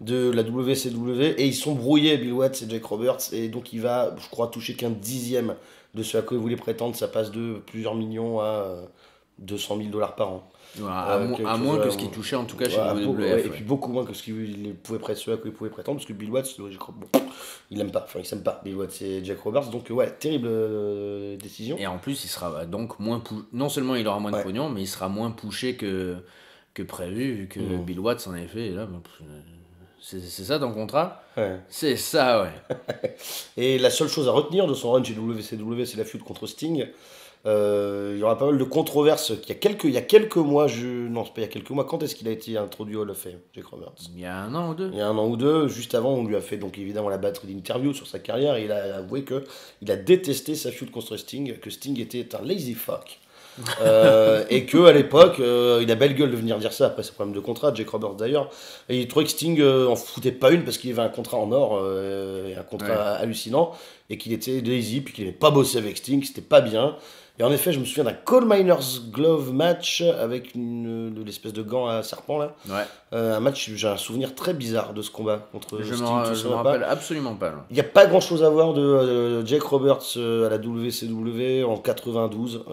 de la WCW. Et ils sont brouillés, Bill Watts et Jake Roberts. Et donc, il va, je crois, toucher qu'un dixième de ce à quoi il voulait prétendre. Ça passe de plusieurs millions à 200 000 $ par an. Voilà, à moins que ce qu'il touchait en tout cas chez WWF. Et puis beaucoup moins que ce qu'il pouvait prétendre, parce que Bill Watts, je crois, il aime pas, enfin il s'aime pas, Bill Watts et Jack Roberts, donc ouais, terrible décision. Et en plus, il sera donc moins non seulement il aura moins de Ouais. pognon, mais il sera moins poussé que prévu, vu que Bill Watts en effet, là, C'est ça ton contrat? Ouais. C'est ça, ouais. Et la seule chose à retenir de son run chez WCW, c'est la feud contre Sting. Il y aura pas mal de controverses. Il y a quelques mois, non, c'est pas il y a quelques mois, quand est-ce qu'il a été introduit au Hall of Fame, Jake Roberts? Il y a 1 an ou 2. Il y a 1 an ou 2, juste avant, on lui a fait donc évidemment la batterie d'interview sur sa carrière et il a avoué que il a détesté sa feud contre Sting, que Sting était un lazy fuck. Et que à l'époque, il a belle gueule de venir dire ça après ses problèmes de contrat, Jake Roberts d'ailleurs, et il trouvait que Sting en foutait pas une parce qu'il avait un contrat en or, et un contrat hallucinant, et qu'il était lazy, puis qu'il n'avait pas bossé avec Sting, c'était pas bien. Et en effet, je me souviens d'un Coal Miners Glove match avec l'espèce de gant à serpent là. Ouais. Un match, j'ai un souvenir très bizarre de ce combat contre Je Sting. me rappelle absolument pas. Là. Il n'y a pas grand chose à voir de Jake Roberts à la WCW en 92,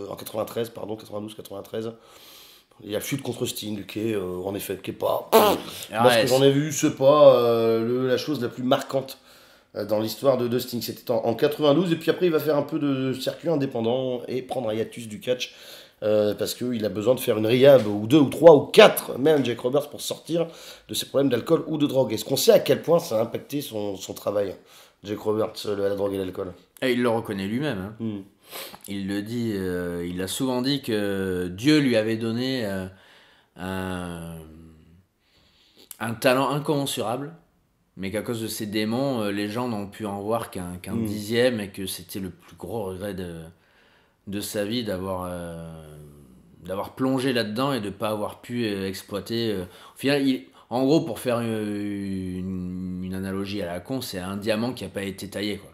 en 93, pardon, 92-93. Il y a Feud contre Sting qui est en effet qui est pas. Moi, ce que j'en ai vu, c'est pas la chose la plus marquante dans l'histoire de Sting. C'était en 92 et puis après il va faire un peu de circuit indépendant et prendre un hiatus du catch. Parce qu'il a besoin de faire une rehab, ou 2, ou 3, ou 4, même Jake Roberts, pour sortir de ses problèmes d'alcool ou de drogue. Est-ce qu'on sait à quel point ça a impacté son travail, Jake Roberts, la drogue et l'alcool? Et il le reconnaît lui-même. Hein. Il le dit, il a souvent dit que Dieu lui avait donné un talent incommensurable, mais qu'à cause de ses démons, les gens n'ont pu en voir qu'un dixième, et que c'était le plus gros regret de sa vie d'avoir plongé là-dedans et de ne pas avoir pu exploiter. Au final, en gros, pour faire une analogie à la con, c'est un diamant qui n'a pas été taillé, quoi.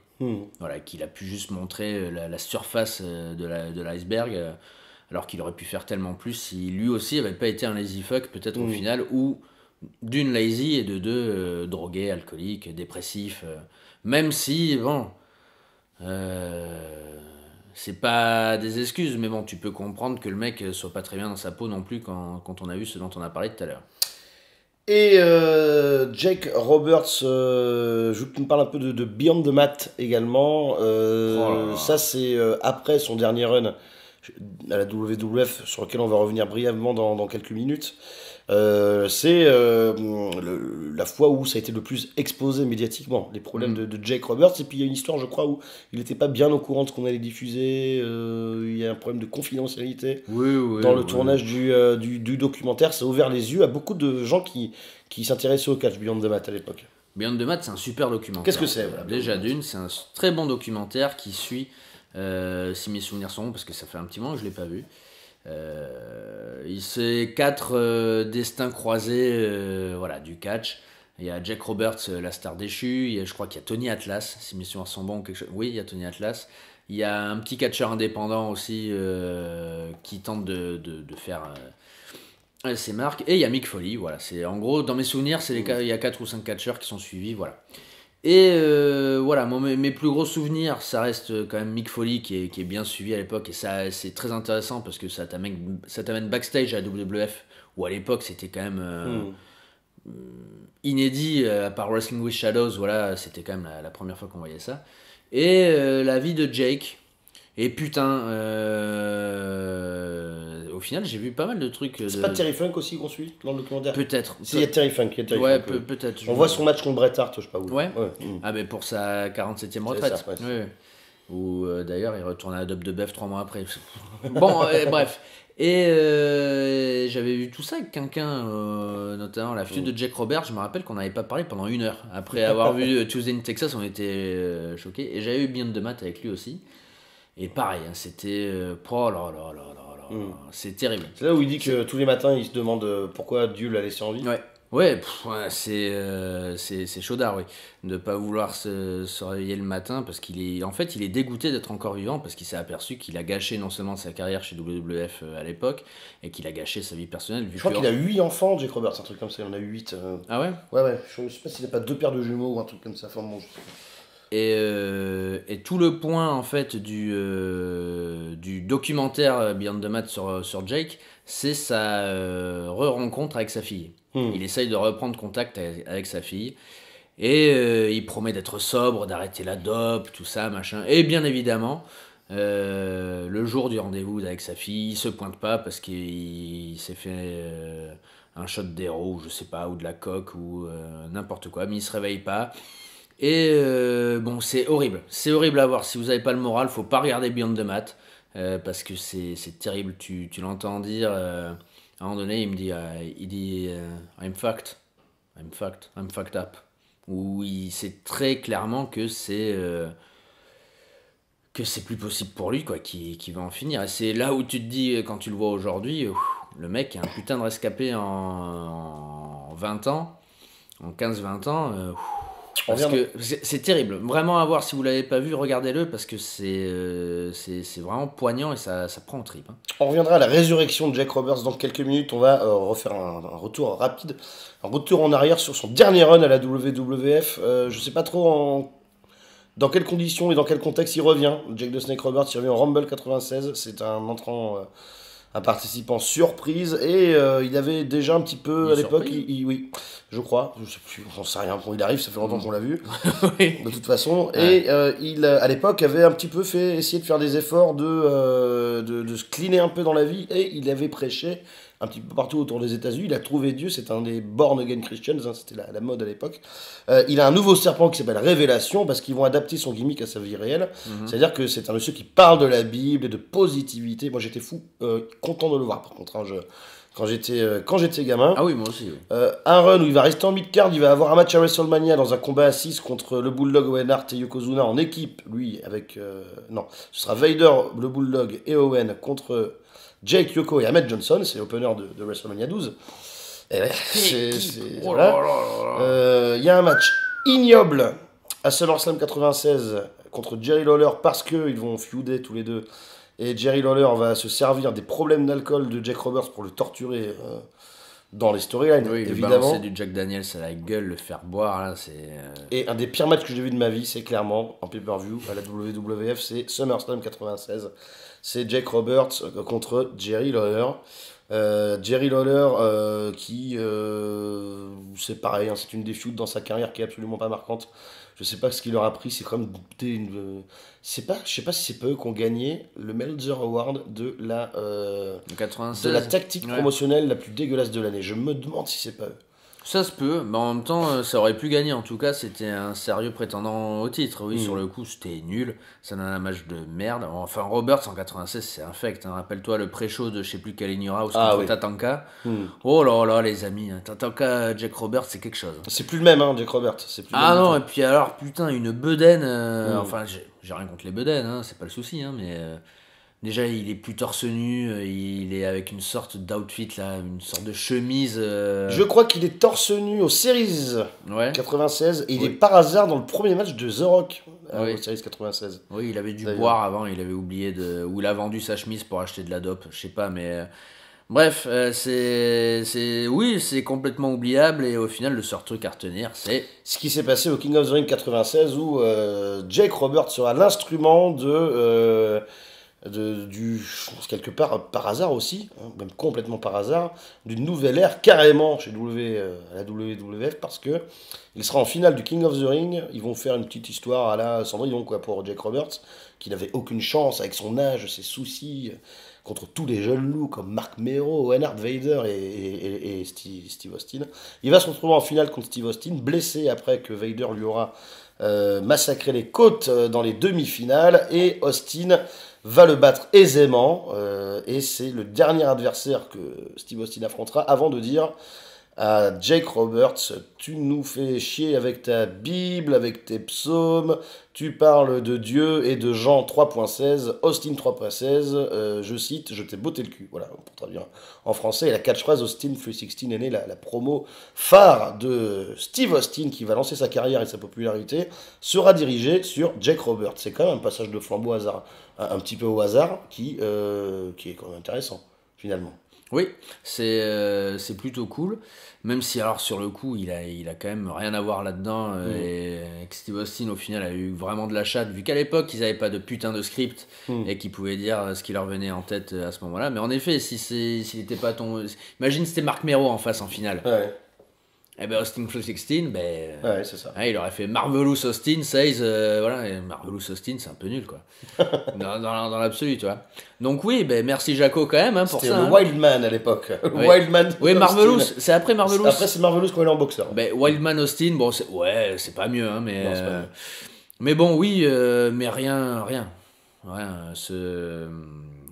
Voilà, qu'il a pu juste montrer la surface de l'iceberg, alors qu'il aurait pu faire tellement plus si lui aussi n'avait pas été un lazy fuck, peut-être au final, ou d'une lazy et de deux drogué, alcoolique, dépressif. Même si, bon... c'est pas des excuses, mais bon, tu peux comprendre que le mec soit pas très bien dans sa peau non plus quand on a vu ce dont on a parlé tout à l'heure. Et Jake Roberts, je veux que tu me parles un peu de Beyond the Mat également. Ça, c'est après son dernier run à la WWF, sur lequel on va revenir brièvement dans quelques minutes. C'est la fois où ça a été le plus exposé médiatiquement, les problèmes de Jake Roberts. Et puis il y a une histoire, je crois, où il n'était pas bien au courant de ce qu'on allait diffuser. Il y a un problème de confidentialité dans le tournage du documentaire. Ça a ouvert les yeux à beaucoup de gens qui s'intéressaient au catch, Beyond the Mat à l'époque. Beyond the Mat, c'est un super documentaire. Qu'est-ce que c'est, voilà, Déjà d'une, c'est un très bon documentaire qui suit, si mes souvenirs sont bons, parce que ça fait un petit moment que je ne l'ai pas vu. C'est 4 destins croisés voilà, du catch. Il y a Jake Roberts, la star déchue. Je crois qu'il y a Tony Atlas, si mes souvenirs sont bons. Oui, il y a Tony Atlas. Il y a un petit catcheur indépendant aussi qui tente de faire ses marques. Et il y a Mick Foley. Voilà. En gros, dans mes souvenirs, il y a 4 ou 5 catcheurs qui sont suivis. Voilà. Et voilà, moi, mes plus gros souvenirs, ça reste quand même Mick Foley qui est bien suivi à l'époque. Et ça, c'est très intéressant parce que ça t'amène backstage à la WWF, où à l'époque c'était quand même inédit, à part Wrestling with Shadows. Voilà, c'était quand même la première fois qu'on voyait ça. Et la vie de Jake. Et putain, au final, j'ai vu pas mal de trucs. C'est pas Terry Funk aussi qu'on suit dans le documentaire? Peut-être. Il y a Terry Funk. Ouais, peut-être. On voit son match contre Bret Hart, je sais pas où. Ouais. Ah, mais pour sa 47e retraite. Ça, ouais. Ouais. Ou d'ailleurs, il retourne à la WWF 3 mois après. Bon, bref. Et j'avais vu tout ça avec quelqu'un, notamment la feud de Jake Roberts. Je me rappelle qu'on n'avait pas parlé pendant 1 heure. Après avoir vu Tuesday in Texas, on était choqués. Et j'avais eu Beyond the Mat avec lui aussi. Et pareil, hein, c'était... oh là là là là là, c'est terrible. C'est là où il dit que tous les matins, il se demande pourquoi Dieu l'a laissé en vie. Ouais, c'est chaudard, oui. De ne pas vouloir se réveiller le matin parce il est dégoûté d'être encore vivant parce qu'il s'est aperçu qu'il a gâché non seulement sa carrière chez WWF à l'époque et qu'il a gâché sa vie personnelle. Je crois qu'il a 8 enfants, Jake Roberts, un truc comme ça. Il en a eu 8. Ah ouais? Ouais. Je sais pas s'il n'a pas 2 paires de jumeaux ou un truc comme ça. Enfin, bon, je sais pas. Et tout le point en fait du documentaire Beyond the Mat sur Jake, c'est sa re-rencontre avec sa fille. Il essaye de reprendre contact avec sa fille et il promet d'être sobre, d'arrêter la dope, tout ça, machin. Et bien évidemment, le jour du rendez-vous avec sa fille, il se pointe pas parce qu'il s'est fait un shot d'héros, ou je sais pas, ou de la coke, ou n'importe quoi, mais il se réveille pas. Et bon, c'est horrible à voir. Si vous avez pas le moral, faut pas regarder Beyond the Mat, parce que c'est terrible. Tu l'entends dire, à un moment donné, il dit I'm fucked up. Où il sait très clairement que c'est plus possible pour lui, quoi, qui va en finir. Et c'est là où tu te dis, quand tu le vois aujourd'hui, le mec est un putain de rescapé en 20 ans, en 15-20 ans. Parce que c'est terrible. Vraiment à voir, si vous l'avez pas vu, regardez-le, parce que c'est vraiment poignant et ça prend en trip. Hein. On reviendra à la résurrection de Jake Roberts dans quelques minutes. On va refaire un retour rapide, un retour en arrière sur son dernier run à la WWF. Je sais pas trop dans quelles conditions et dans quel contexte il revient. Jake the Snake Roberts, il revient au Rumble 96. C'est un entrant, un participant surprise. Et il avait déjà un petit peu à l'époque. Oui, je crois. Je sais plus, j'en sais rien. Quand il arrive, ça fait longtemps qu'on l'a vu. Oui. De toute façon. Ouais. Et il, à l'époque, avait un petit peu essayé de faire des efforts de se cleaner un peu dans la vie. Et il avait prêché un petit peu partout autour des États-Unis. Il a trouvé Dieu, c'est un des born again Christians, hein, c'était la mode à l'époque. Il a un nouveau serpent qui s'appelle Révélation, parce qu'ils vont adapter son gimmick à sa vie réelle. C'est-à-dire que c'est un monsieur qui parle de la Bible et de positivité. Moi j'étais fou, content de le voir par contre, hein, quand j'étais gamin. Ah oui, moi aussi. Oui. Un run où il va rester en mid-card, il va avoir un match à WrestleMania dans un combat à 6 contre le Bulldog Owen Hart et Yokozuna en équipe, lui avec... non, ce sera Vader, le Bulldog et Owen contre... Jake, Yoko et Ahmed Johnson, c'est l'opener de WrestleMania 12. Et ouais, voilà. Y a un match ignoble à SummerSlam 96 contre Jerry Lawler parce qu'ils vont feuder tous les deux. Et Jerry Lawler va se servir des problèmes d'alcool de Jake Roberts pour le torturer dans les storylines, Oui, évidemment. balancer du Jack Daniels à la gueule, le faire boire, là, c'est... Et un des pires matchs que j'ai vu de ma vie, c'est clairement en pay-per-view à la WWF, c'est SummerSlam 96. C'est Jake Roberts contre Jerry Lawler. Jerry Lawler qui, c'est pareil, hein, c'est une des feuds dans sa carrière qui est absolument pas marquante. Je sais pas ce qu'il leur a pris, c'est comme je sais pas si c'est pas eux qui ont gagné le Meltzer Award de la 96. de la tactique promotionnelle la plus dégueulasse de l'année. Je me demande si c'est pas eux. Ça se peut, mais en même temps, ça aurait pu gagner. En tout cas, c'était un sérieux prétendant au titre. Oui, sur le coup, c'était nul. Ça donne un match de merde. Enfin, Roberts en 96, c'est infect. Hein. Rappelle-toi le pré-show de je sais plus Kalini House contre Tatanka. Oh là là, les amis. Tatanka, Jake Roberts, c'est quelque chose. C'est plus le même, hein, Jake Roberts. C'est plus Ah le même non, du et puis alors, putain, une bedaine. Enfin, j'ai rien contre les bedaines, hein, c'est pas le souci, hein, mais. Déjà, il est plus torse nu, il est avec une sorte d'outfit, là, une sorte de chemise. Je crois qu'il est torse nu aux Series 96 et il est par hasard dans le premier match de The Rock aux Series 96. Oui, il avait dû boire avant, il avait oublié ou il a vendu sa chemise pour acheter de la dope, je sais pas, mais. Bref, c'est complètement oubliable et au final, le seul truc à retenir, c'est. Ce qui s'est passé au King of the Ring 96 où Jake Roberts sera l'instrument quelque part par hasard aussi, hein, même complètement par hasard, d'une nouvelle ère carrément chez à la WWF parce que il sera en finale du King of the Ring. Ils vont faire une petite histoire à la Cendrillon quoi, pour Jake Roberts qui n'avait aucune chance avec son âge, ses soucis contre tous les jeunes loups comme Mark Mero, Owen Hart, Vader et Steve Austin. Il va se retrouver en finale contre Steve Austin, blessé après que Vader lui aura massacré les côtes dans les demi-finales et Austin va le battre aisément et c'est le dernier adversaire que Steve Austin affrontera avant de dire à Jake Roberts, tu nous fais chier avec ta Bible, avec tes psaumes, tu parles de Dieu et de Jean 3.16, Austin 3.16, je cite, je t'ai botté le cul, voilà, pour traduire en français, et la catchphrase Austin 316 est née, la promo phare de Steve Austin qui va lancer sa carrière et sa popularité, sera dirigée sur Jake Roberts. C'est quand même un passage de flambeau hasard, un petit peu au hasard, qui est quand même intéressant, finalement. Oui, c'est plutôt cool, même si alors sur le coup il a quand même rien à voir là-dedans et que Steve Austin au final a eu vraiment de la chatte vu qu'à l'époque ils n'avaient pas de putain de script et qu'ils pouvaient dire ce qui leur venait en tête à ce moment-là, mais en effet s'il n'était pas imagine c'était Mark Mero en face en finale. Ouais. Eh ben Austin 316, Ouais, c'est ça. il aurait fait Marvelous Austin says, voilà, et Marvelous Austin, c'est un peu nul, quoi. dans l'absolu, tu vois. Donc oui, merci Jaco quand même, pour C'était ça. le Wildman à l'époque. Oui. Wildman. Oui, Marvelous, c'est après Marvelous. Après, c'est Marvelous quand il est en boxeur. Wildman Austin, bon, c'est pas mieux, hein, mais. Non, c'est pas mieux. Mais bon, oui, mais rien.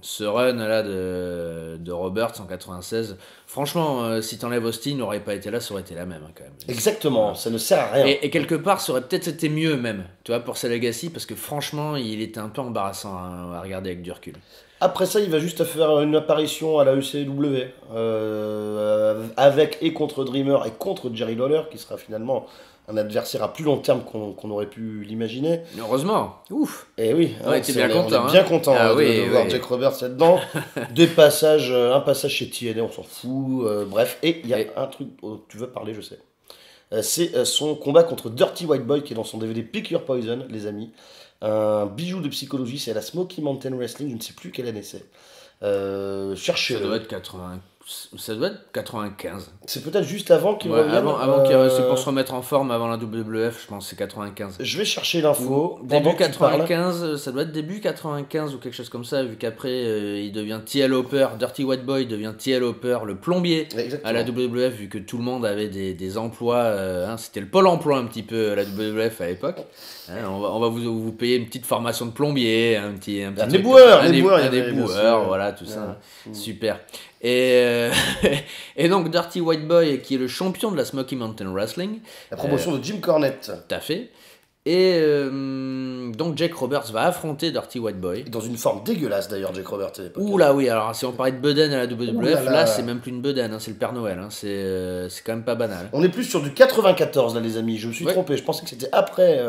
Ce run là de Roberts en 96, franchement, si t'enlèves Austin, il n'aurait pas été là, ça aurait été la même, hein, quand même. Exactement, ça ne sert à rien. Et quelque part, ça aurait peut-être été mieux même, tu vois, pour sa legacy, parce que franchement, il était un peu embarrassant à regarder avec du recul. Après ça, il va juste faire une apparition à la ECW avec et contre Dreamer et contre Jerry Lawler, qui sera finalement un adversaire à plus long terme qu'on aurait pu l'imaginer. Heureusement, ouf. Et oui, Ouais, t'es bien content. On est bien content Oui, de voir Jake Roberts là-dedans. Un passage chez TNA, on s'en fout. Bref, et il y a un truc dont tu veux parler, je sais. C'est son combat contre Dirty White Boy qui est dans son DVD Pick Your Poison, les amis. Un bijou de psychologie, c'est à la Smoky Mountain Wrestling, je ne sais plus quelle année c'est. Cherchez-le. Ça doit être 95. C'est peut-être juste avant qu'il revienne. C'est pour se remettre en forme avant la WWF, je pense que c'est 95. Je vais chercher l'info. Début 95, ça doit être début 95 ou quelque chose comme ça, vu qu'après il devient T.L. Hopper, Dirty White Boy devient T.L. Hopper, le plombier. Exactement. À la WWF, vu que tout le monde avait des emplois, c'était le pôle emploi un petit peu à la WWF à l'époque. On va vous payer une petite formation de plombier, un déboueur, voilà, tout ça. Super. Et donc Dirty White Boy, qui est le champion de la Smoky Mountain Wrestling. La promotion de Jim Cornette. Tout à fait. Et donc Jake Roberts va affronter Dirty White Boy. Dans une forme dégueulasse d'ailleurs, Jake Roberts à l'époque. Ouh là oui, alors si on parlait de bedaine à la WWF, là c'est même plus une bedaine, c'est le Père Noël, c'est quand même pas banal. On est plus sur du 94 là les amis, je me suis trompé, je pensais que c'était après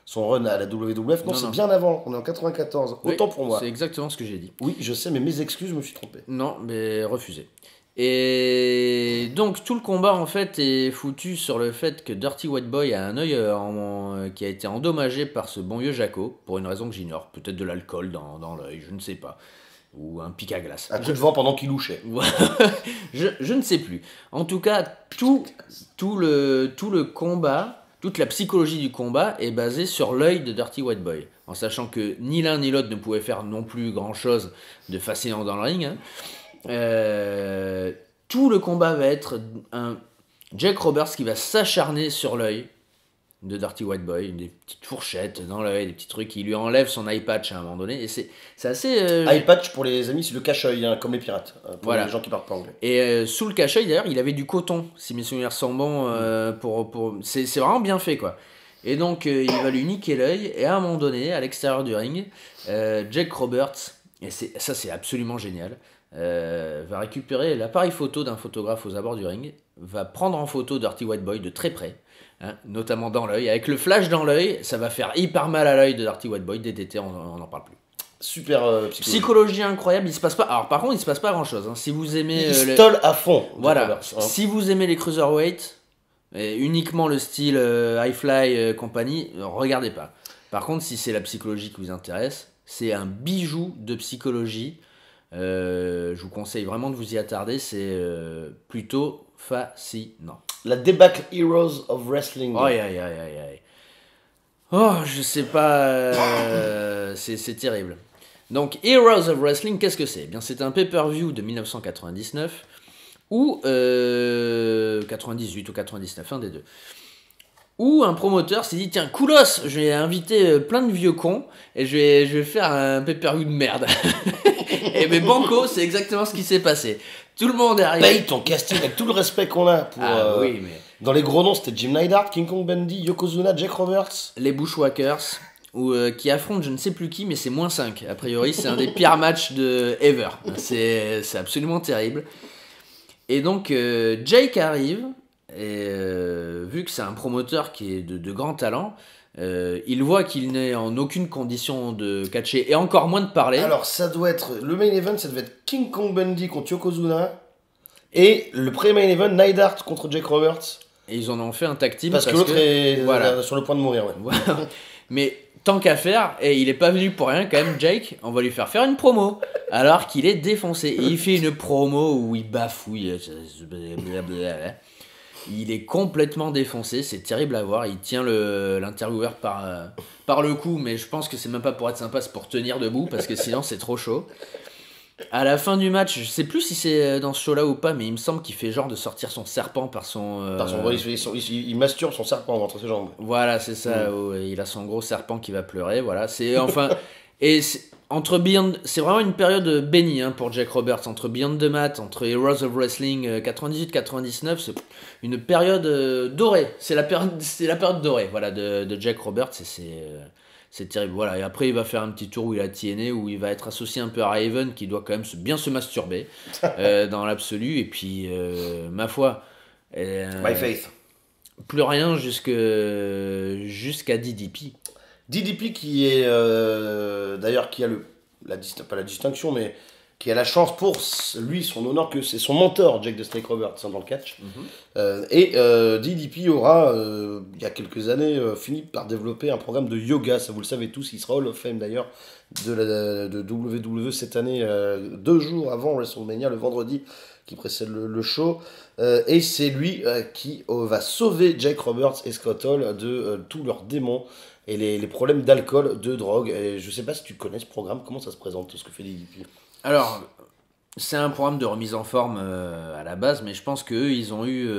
son run à la WWF, non, c'est bien avant, on est en 94, autant pour moi. C'est exactement ce que j'ai dit. Oui, je sais, mais mes excuses, je me suis trompé. Non, mais refusé. Et donc tout le combat en fait est foutu sur le fait que Dirty White Boy a un œil qui a été endommagé par ce bon vieux Jaco, pour une raison que j'ignore, peut-être de l'alcool dans l'œil, je ne sais pas, ou un pic à glace. Un coup de vent pendant qu'il louchait. je ne sais plus. En tout cas, tout le combat, toute la psychologie du combat est basée sur l'œil de Dirty White Boy, en sachant que ni l'un ni l'autre ne pouvait faire non plus grand chose de fascinant dans le ring, hein. Tout le combat va être un Jake Roberts qui va s'acharner sur l'œil de Dirty White Boy, des petites fourchettes dans l'œil, des petits trucs qui lui enlèvent son eye patch à un moment donné, et c'est assez... Eye patch pour les amis, c'est le cache-œil, hein, comme les pirates, pour voilà. les gens qui parlent pas anglais. Et sous le cache-œil d'ailleurs, il avait du coton, si mes souvenirs sont bons, c'est vraiment bien fait quoi. Et donc il va lui niquer l'œil, et à un moment donné, à l'extérieur du ring, Jake Roberts, et ça c'est absolument génial, va récupérer l'appareil photo d'un photographe aux abords du ring, va prendre en photo Dirty White Boy de très près, hein, notamment dans l'œil. Avec le flash dans l'œil, ça va faire hyper mal à l'œil de Dirty White Boy. DDT, on n'en parle plus. Super psychologie incroyable. Il se passe pas. Alors par contre, il se passe pas grand chose. Hein. Si vous aimez, il stolle à fond. Voilà. Roberts, hein. Si vous aimez les cruiserweight, et uniquement le style high fly compagnie, regardez pas. Par contre, si c'est la psychologie qui vous intéresse, c'est un bijou de psychologie. Je vous conseille vraiment de vous y attarder, c'est plutôt fascinant. La débâcle Heroes of Wrestling. Aïe. Oh, je sais pas, c'est terrible. Donc, Heroes of Wrestling, qu'est-ce que c'est ? Eh bien, c'est un pay-per-view de 1999 ou 98 ou 99, un des deux. Où un promoteur s'est dit, tiens, coolos, je vais inviter plein de vieux cons et je vais faire un pay-per-view de merde. Et mais banco, c'est exactement ce qui s'est passé. Tout le monde est arrivé. Paye ton casting avec tout le respect qu'on a pour. Oui, mais dans les gros noms, c'était Jim Neidhart, King Kong Bundy, Yokozuna, Jake Roberts. Les Bushwhackers, qui affrontent je ne sais plus qui, mais c'est -5. A priori, c'est un des pires matchs de ever. C'est absolument terrible. Et donc, Jake arrive, et vu que c'est un promoteur qui est de grand talent, il voit qu'il n'est en aucune condition de catcher et encore moins de parler. Alors ça doit être le main event, ça devait être King Kong Bundy contre Yokozuna et le pré-main event Neidhart contre Jake Roberts. Et ils en ont fait un tag team parce que l'autre est voilà. Sur le point de mourir. Ouais. Voilà. Mais tant qu'à faire, et il est pas venu pour rien quand même, Jake, on va lui faire une promo alors qu'il est défoncé. Et il fait une promo où il bafouille. Il est complètement défoncé, c'est terrible à voir. Il tient l'intervieweur par le cou, mais je pense que c'est même pas pour être sympa, c'est pour tenir debout, parce que sinon c'est trop chaud. À la fin du match, je sais plus si c'est dans ce show-là ou pas, mais il me semble qu'il fait genre de sortir son serpent par son... Il masturbe son serpent entre ses jambes. Voilà, c'est ça. Il a son gros serpent qui va pleurer. Voilà, c'est enfin... Et entre c'est vraiment une période bénie pour Jake Roberts. Entre Beyond the Mat, entre Heroes of Wrestling 98-99, c'est une période dorée. C'est la période dorée, voilà, de Jake Roberts. Et c'est terrible. Voilà. Et après, il va faire un petit tour où il a TNA, où il va être associé un peu à Raven, qui doit quand même bien se masturber dans l'absolu. Et puis, ma foi, My faith. plus rien jusqu'à DDP. DDP qui est d'ailleurs qui a pas la distinction, mais qui a la chance pour lui, son honneur, que c'est son mentor Jake the Snake Roberts dans le catch. DDP aura il y a quelques années fini par développer un programme de yoga, ça vous le savez tous. Il sera Hall of Fame d'ailleurs de WWE cette année, 2 jours avant WrestleMania, le vendredi qui précède le show, et c'est lui qui va sauver Jake Roberts et Scott Hall de tous leurs démons et les problèmes d'alcool, de drogue. Et je sais pas si tu connais ce programme, comment ça se présente, ce que fait DDP? Alors, c'est un programme de remise en forme à la base, mais je pense qu'eux, ils ont eu...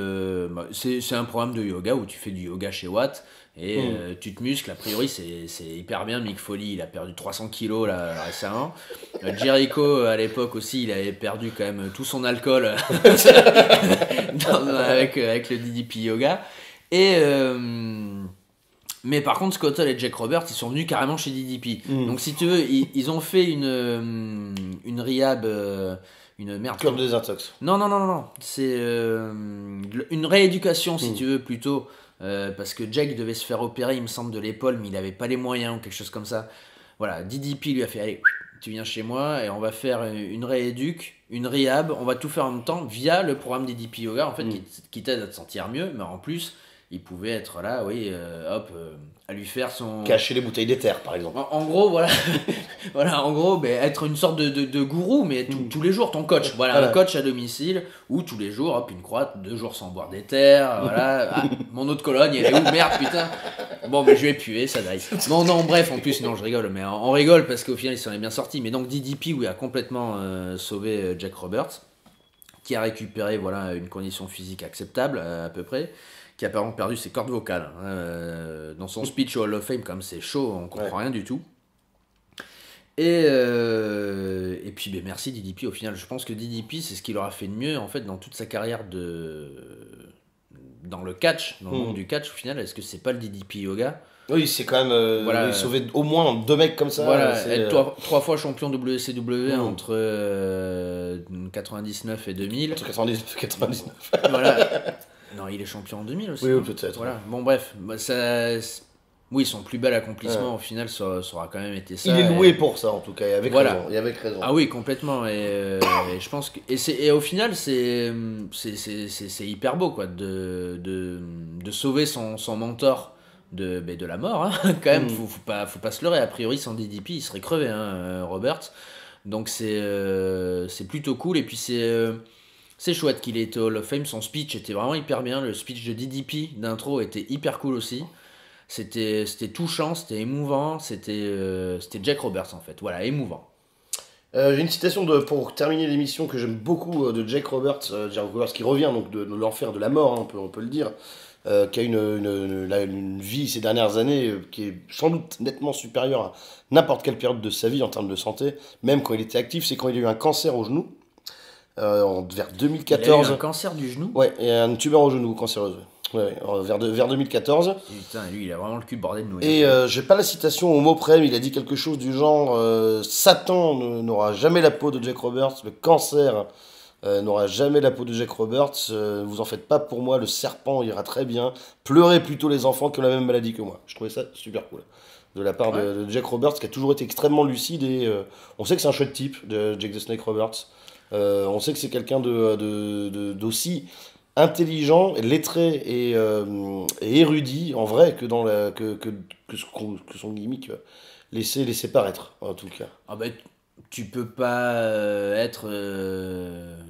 c'est un programme de yoga où tu fais du yoga chez Watt et tu te muscles. A priori, c'est hyper bien. Mick Foley, il a perdu 300 kilos là, récemment. Jericho, à l'époque aussi, il avait perdu quand même tout son alcool avec le DDP yoga. Et... mais par contre, Scott Hall et Jake Roberts, ils sont venus carrément chez DDP. Donc si tu veux, ils ont fait une rehab, une merde. Cure de désintox. Non. C'est une rééducation, si tu veux, plutôt. Parce que Jake devait se faire opérer, il me semble, de l'épaule, mais il n'avait pas les moyens ou quelque chose comme ça. Voilà, DDP lui a fait, allez, tu viens chez moi et on va faire une rééduque, une rehab, on va tout faire en même temps via le programme DDP Yoga, en fait, qui t'aide à te sentir mieux, mais en plus... il pouvait être là, à lui faire son... Cacher les bouteilles d'éther, par exemple. En gros, voilà. Voilà, en gros, être une sorte de gourou, mais tous les jours, ton coach. Voilà, un coach à domicile, où tous les jours, hop, une croix, 2 jours sans boire d'éther, voilà. Ah, mon eau de Cologne, elle est où? Merde, putain. Bon, mais je vais puer, ça daille. Non, bref, en plus, non, je rigole, mais on rigole parce qu'au final, il s'en est bien sorti. Mais donc, DDP, oui, a complètement sauvé Jake Roberts, qui a récupéré, voilà, une condition physique acceptable, à peu près, qui a par exemple perdu ses cordes vocales. Dans son speech au Hall of Fame, comme c'est chaud, on comprend rien du tout. Et puis merci DDP au final. Je pense que DDP, c'est ce qu'il aura fait de mieux en fait dans toute sa carrière dans le catch, dans le monde du catch au final. Est-ce que c'est pas le DDP yoga? Oui, c'est quand même il sauver au moins 2 mecs comme ça. Voilà, être 3 fois champion WCW entre 99 et 2000. Entre 99 et 99. Voilà. Non, il est champion en 2000 aussi. Oui, peut-être. Voilà. Bon, bref, oui, son plus bel accomplissement au final, ça aura quand même été ça. Il est loué pour ça en tout cas, et avec raison. Ah oui, complètement. Et je pense que et au final, c'est hyper beau quoi, de sauver son mentor de la mort. Hein. Quand même, faut pas se leurrer. A priori, sans DDP, il serait crevé, Roberts. Donc c'est plutôt cool. Et puis c'est chouette qu'il ait été Hall of Fame. Son speech était vraiment hyper bien. Le speech de DDP d'intro était hyper cool aussi. C'était touchant, c'était émouvant. C'était Jake Roberts en fait. Voilà, émouvant. J'ai une citation pour terminer l'émission que j'aime beaucoup de Jake Roberts. Jake Roberts qui revient donc de l'enfer, de la mort, hein, on peut le dire. Qui a une vie ces dernières années qui est sans doute nettement supérieure à n'importe quelle période de sa vie en termes de santé. Même quand il était actif, c'est quand il a eu un cancer au genou. Vers 2014. Il a eu un cancer du genou ? Ouais, et un tumeur au genou cancéreuse. Ouais, vers 2014. Putain, lui, il a vraiment le cul bordé de nous. Et j'ai pas la citation au mot près, mais il a dit quelque chose du genre Satan n'aura jamais la peau de Jake Roberts, le cancer n'aura jamais la peau de Jake Roberts, vous en faites pas pour moi, le serpent ira très bien, pleurez plutôt les enfants qui ont la même maladie que moi. Je trouvais ça super cool. De la part de Jake Roberts, qui a toujours été extrêmement lucide, et on sait que c'est un chouette type, de Jake the Snake Roberts. On sait que c'est quelqu'un d'aussi intelligent, lettré et érudit en vrai que son gimmick laissait paraître en tout cas. Ah bah, tu peux pas être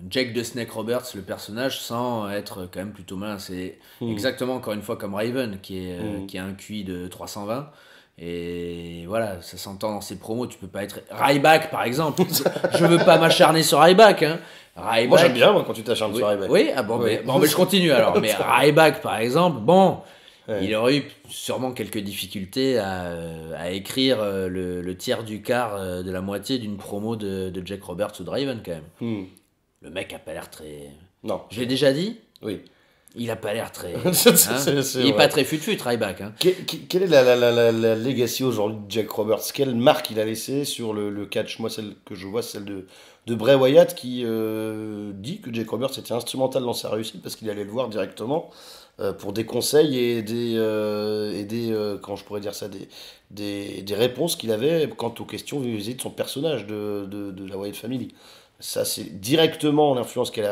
Jake the Snake Roberts, le personnage, sans être quand même plutôt malin. C'est exactement, encore une fois, comme Raven, qui a un QI de 320. Et voilà, ça s'entend dans ses promos. Tu peux pas être Ryback, par exemple. Je veux pas m'acharner sur Ryback. Hein. Ryback, moi j'aime bien quand tu t'acharnes sur Ryback. Oui, ah bon, mais je continue alors. Mais Ryback, par exemple, bon, il aurait eu sûrement quelques difficultés à écrire le tiers du quart de la moitié d'une promo de Jake Roberts ou de Raven quand même. Le mec a pas l'air très... Non. Je l'ai déjà dit. Oui. Il a pas l'air très... Il est pas très fut-fut, Ryback. Hein. Quelle est la legacy aujourd'hui de Jake Roberts? Quelle marque il a laissé sur le catch? Moi, celle que je vois, c'est celle de Bray Wyatt qui dit que Jake Roberts était instrumental dans sa réussite parce qu'il allait le voir directement pour des conseils et des comment je pourrais dire ça, des réponses qu'il avait quant aux questions visées de son personnage de la Wyatt Family. Ça, c'est directement l'influence qu'il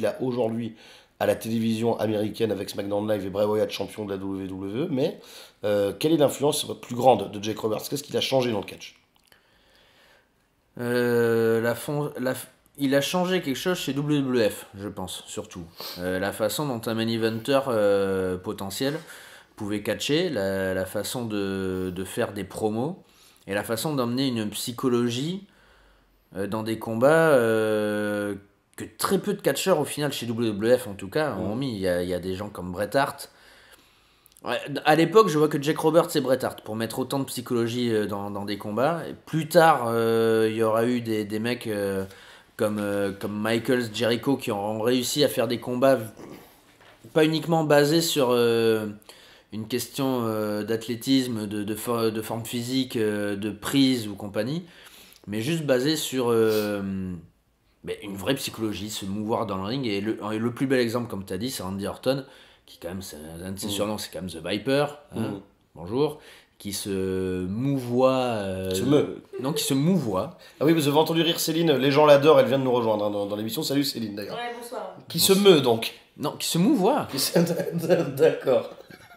a aujourd'hui à la télévision américaine avec SmackDown Live et Bray Wyatt champion de la WWE, mais quelle est l'influence plus grande de Jake Roberts? Qu'est-ce qu'il a changé dans le catch? Il a changé quelque chose chez WWF, je pense, surtout. La façon dont un main eventer potentiel pouvait catcher, la façon de faire des promos, et la façon d'emmener une psychologie dans des combats que très peu de catcheurs au final chez WWF en tout cas ont mis. Il y a des gens comme Bret Hart. Ouais, à l'époque, je vois que Jake Roberts et Bret Hart pour mettre autant de psychologie dans des combats. Et plus tard, il y aura eu des mecs comme Michaels, Jericho qui ont réussi à faire des combats pas uniquement basés sur une question d'athlétisme, de forme physique, de prise ou compagnie, mais juste basés sur une vraie psychologie, se mouvoir dans le ring. Et le plus bel exemple, comme tu as dit, c'est Randy Orton, qui quand même, un de ses surnoms, c'est quand même The Viper, hein, bonjour, qui se mouvoie... qui se mouvoit. Ah oui, vous avez entendu rire Céline, les gens l'adorent, elle vient de nous rejoindre hein, dans l'émission. Salut Céline d'ailleurs. Ouais, bonsoir. Qui se meut donc. Non, qui se mouvoit. D'accord.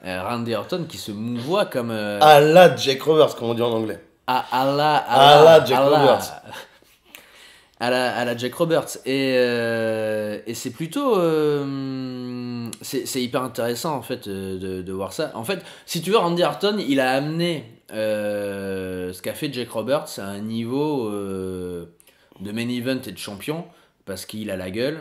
Randy Orton qui se mouvoit comme... À la Jake Roberts, comme on dit en anglais. À la Jake Roberts. À la Jake Roberts. Et c'est plutôt... c'est hyper intéressant en fait de voir ça. En fait, si tu veux, Randy Orton, il a amené ce qu'a fait Jake Roberts à un niveau de main event et de champion parce qu'il a la gueule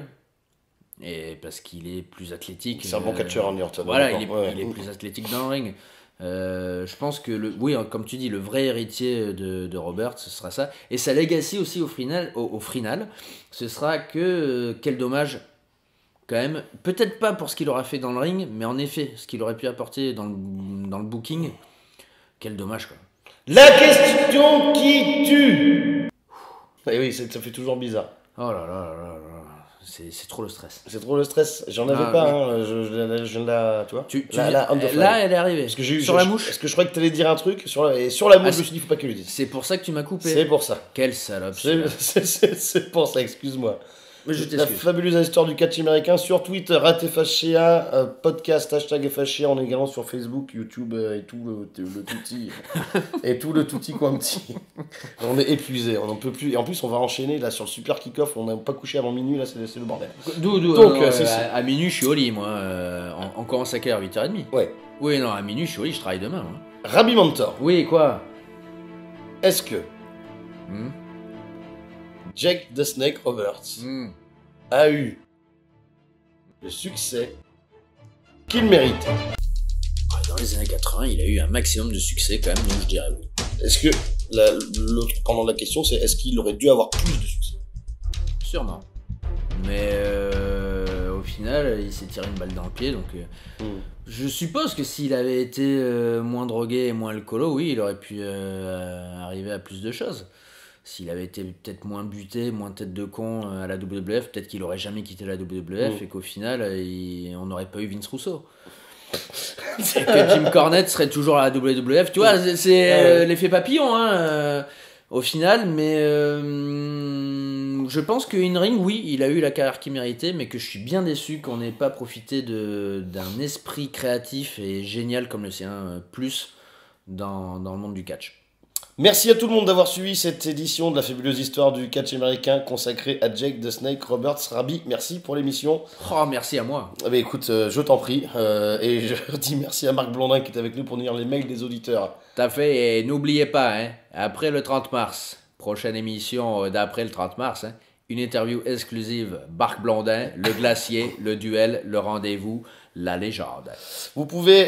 et parce qu'il est plus athlétique. C'est un bon catcheur, Randy Orton. Voilà, il est plus athlétique dans le ring. Je pense que comme tu dis, le vrai héritier de Roberts, ce sera ça. Et sa legacy aussi au final, ce sera que quel dommage quand même. Peut-être pas pour ce qu'il aura fait dans le ring, mais en effet, ce qu'il aurait pu apporter dans le booking. Quel dommage quoi. La question qui tue. Et oui, ça fait toujours bizarre. Oh là là là là là. C'est trop le stress. C'est trop le stress. J'en avais pas. Hein. Je la, tu vois. Là, elle est arrivée. Parce que sur la mouche. Parce que je croyais que t'allais dire un truc sur la mouche. Je me suis dit faut pas que tu le dises. C'est pour ça que tu m'as coupé. C'est pour ça. Quelle salope. C'est pour ça. Excuse-moi. Mais je La fabuleuse histoire du catch américain sur Twitter, @FHCA, podcast #FHCA. On est également sur Facebook, YouTube et tout le touti et tout le touti quanti. On est épuisé, on n'en peut plus. Et en plus, on va enchaîner là sur le super kick-off. On n'a pas couché avant minuit, là, c'est le bordel. Donc, à minuit, je suis au lit, moi. On commence à quelle heure, 8h30 Ouais. Oui, non, à minuit, je suis au lit, je travaille demain. Moi. Rabbi Mentor. Oui, quoi Est-ce que Jake the Snake Roberts a eu le succès qu'il mérite? Dans les années 80, il a eu un maximum de succès quand même, donc je dirais oui. Est-ce que l'autre pendant la question, c'est est-ce qu'il aurait dû avoir plus de succès? Sûrement. Mais au final, il s'est tiré une balle dans le pied, donc je suppose que s'il avait été moins drogué et moins alcoolo, oui, il aurait pu arriver à plus de choses. S'il avait été peut-être moins buté, moins tête de con à la WWF, peut-être qu'il aurait jamais quitté la WWF et qu'au final, on n'aurait pas eu Vince Russo. Et que Jim Cornette serait toujours à la WWF. Tu vois, c'est l'effet papillon, hein, au final. Mais je pense qu'In-Ring, oui, il a eu la carrière qu'il méritait, mais que je suis bien déçu qu'on n'ait pas profité d'un esprit créatif et génial comme le sien, plus dans le monde du catch. Merci à tout le monde d'avoir suivi cette édition de la fabuleuse histoire du catch américain consacrée à Jake the Snake Roberts. Rabi, merci pour l'émission. Oh, merci à moi. Ah bah écoute, je t'en prie. Et je dis merci à Marc Blondin qui est avec nous pour nous lire les mails des auditeurs. T'as fait, et n'oubliez pas, hein, après le 30 mars, prochaine émission d'après le 30 mars, hein, une interview exclusive, Marc Blondin, le glacier, le duel, le rendez-vous, la légende. Vous pouvez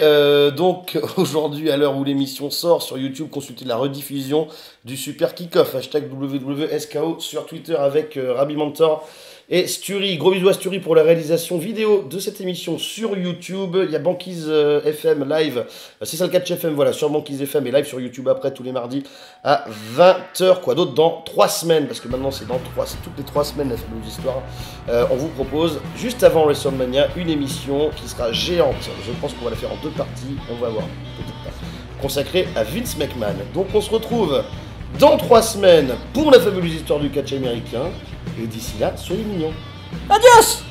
donc aujourd'hui, à l'heure où l'émission sort sur YouTube, consulter la rediffusion du Super Kickoff, hashtag WWSKO sur Twitter avec Rabi Mentor et Sturi. Gros bisous à Sturi pour la réalisation vidéo de cette émission sur YouTube. Il y a Banquise FM live, c'est ça le catch FM, voilà, sur Banquise FM et live sur YouTube après tous les mardis à 20h. Quoi d'autre dans 3 semaines, parce que maintenant c'est toutes les 3 semaines la fabuleuse histoire. On vous propose, juste avant WrestleMania, une émission qui sera géante. Je pense qu'on va la faire en 2 parties, on va voir, peut-être pas, consacrée à Vince McMahon. Donc on se retrouve dans 3 semaines pour la fabuleuse histoire du catch américain. Et d'ici là, soyez mignons. Adios!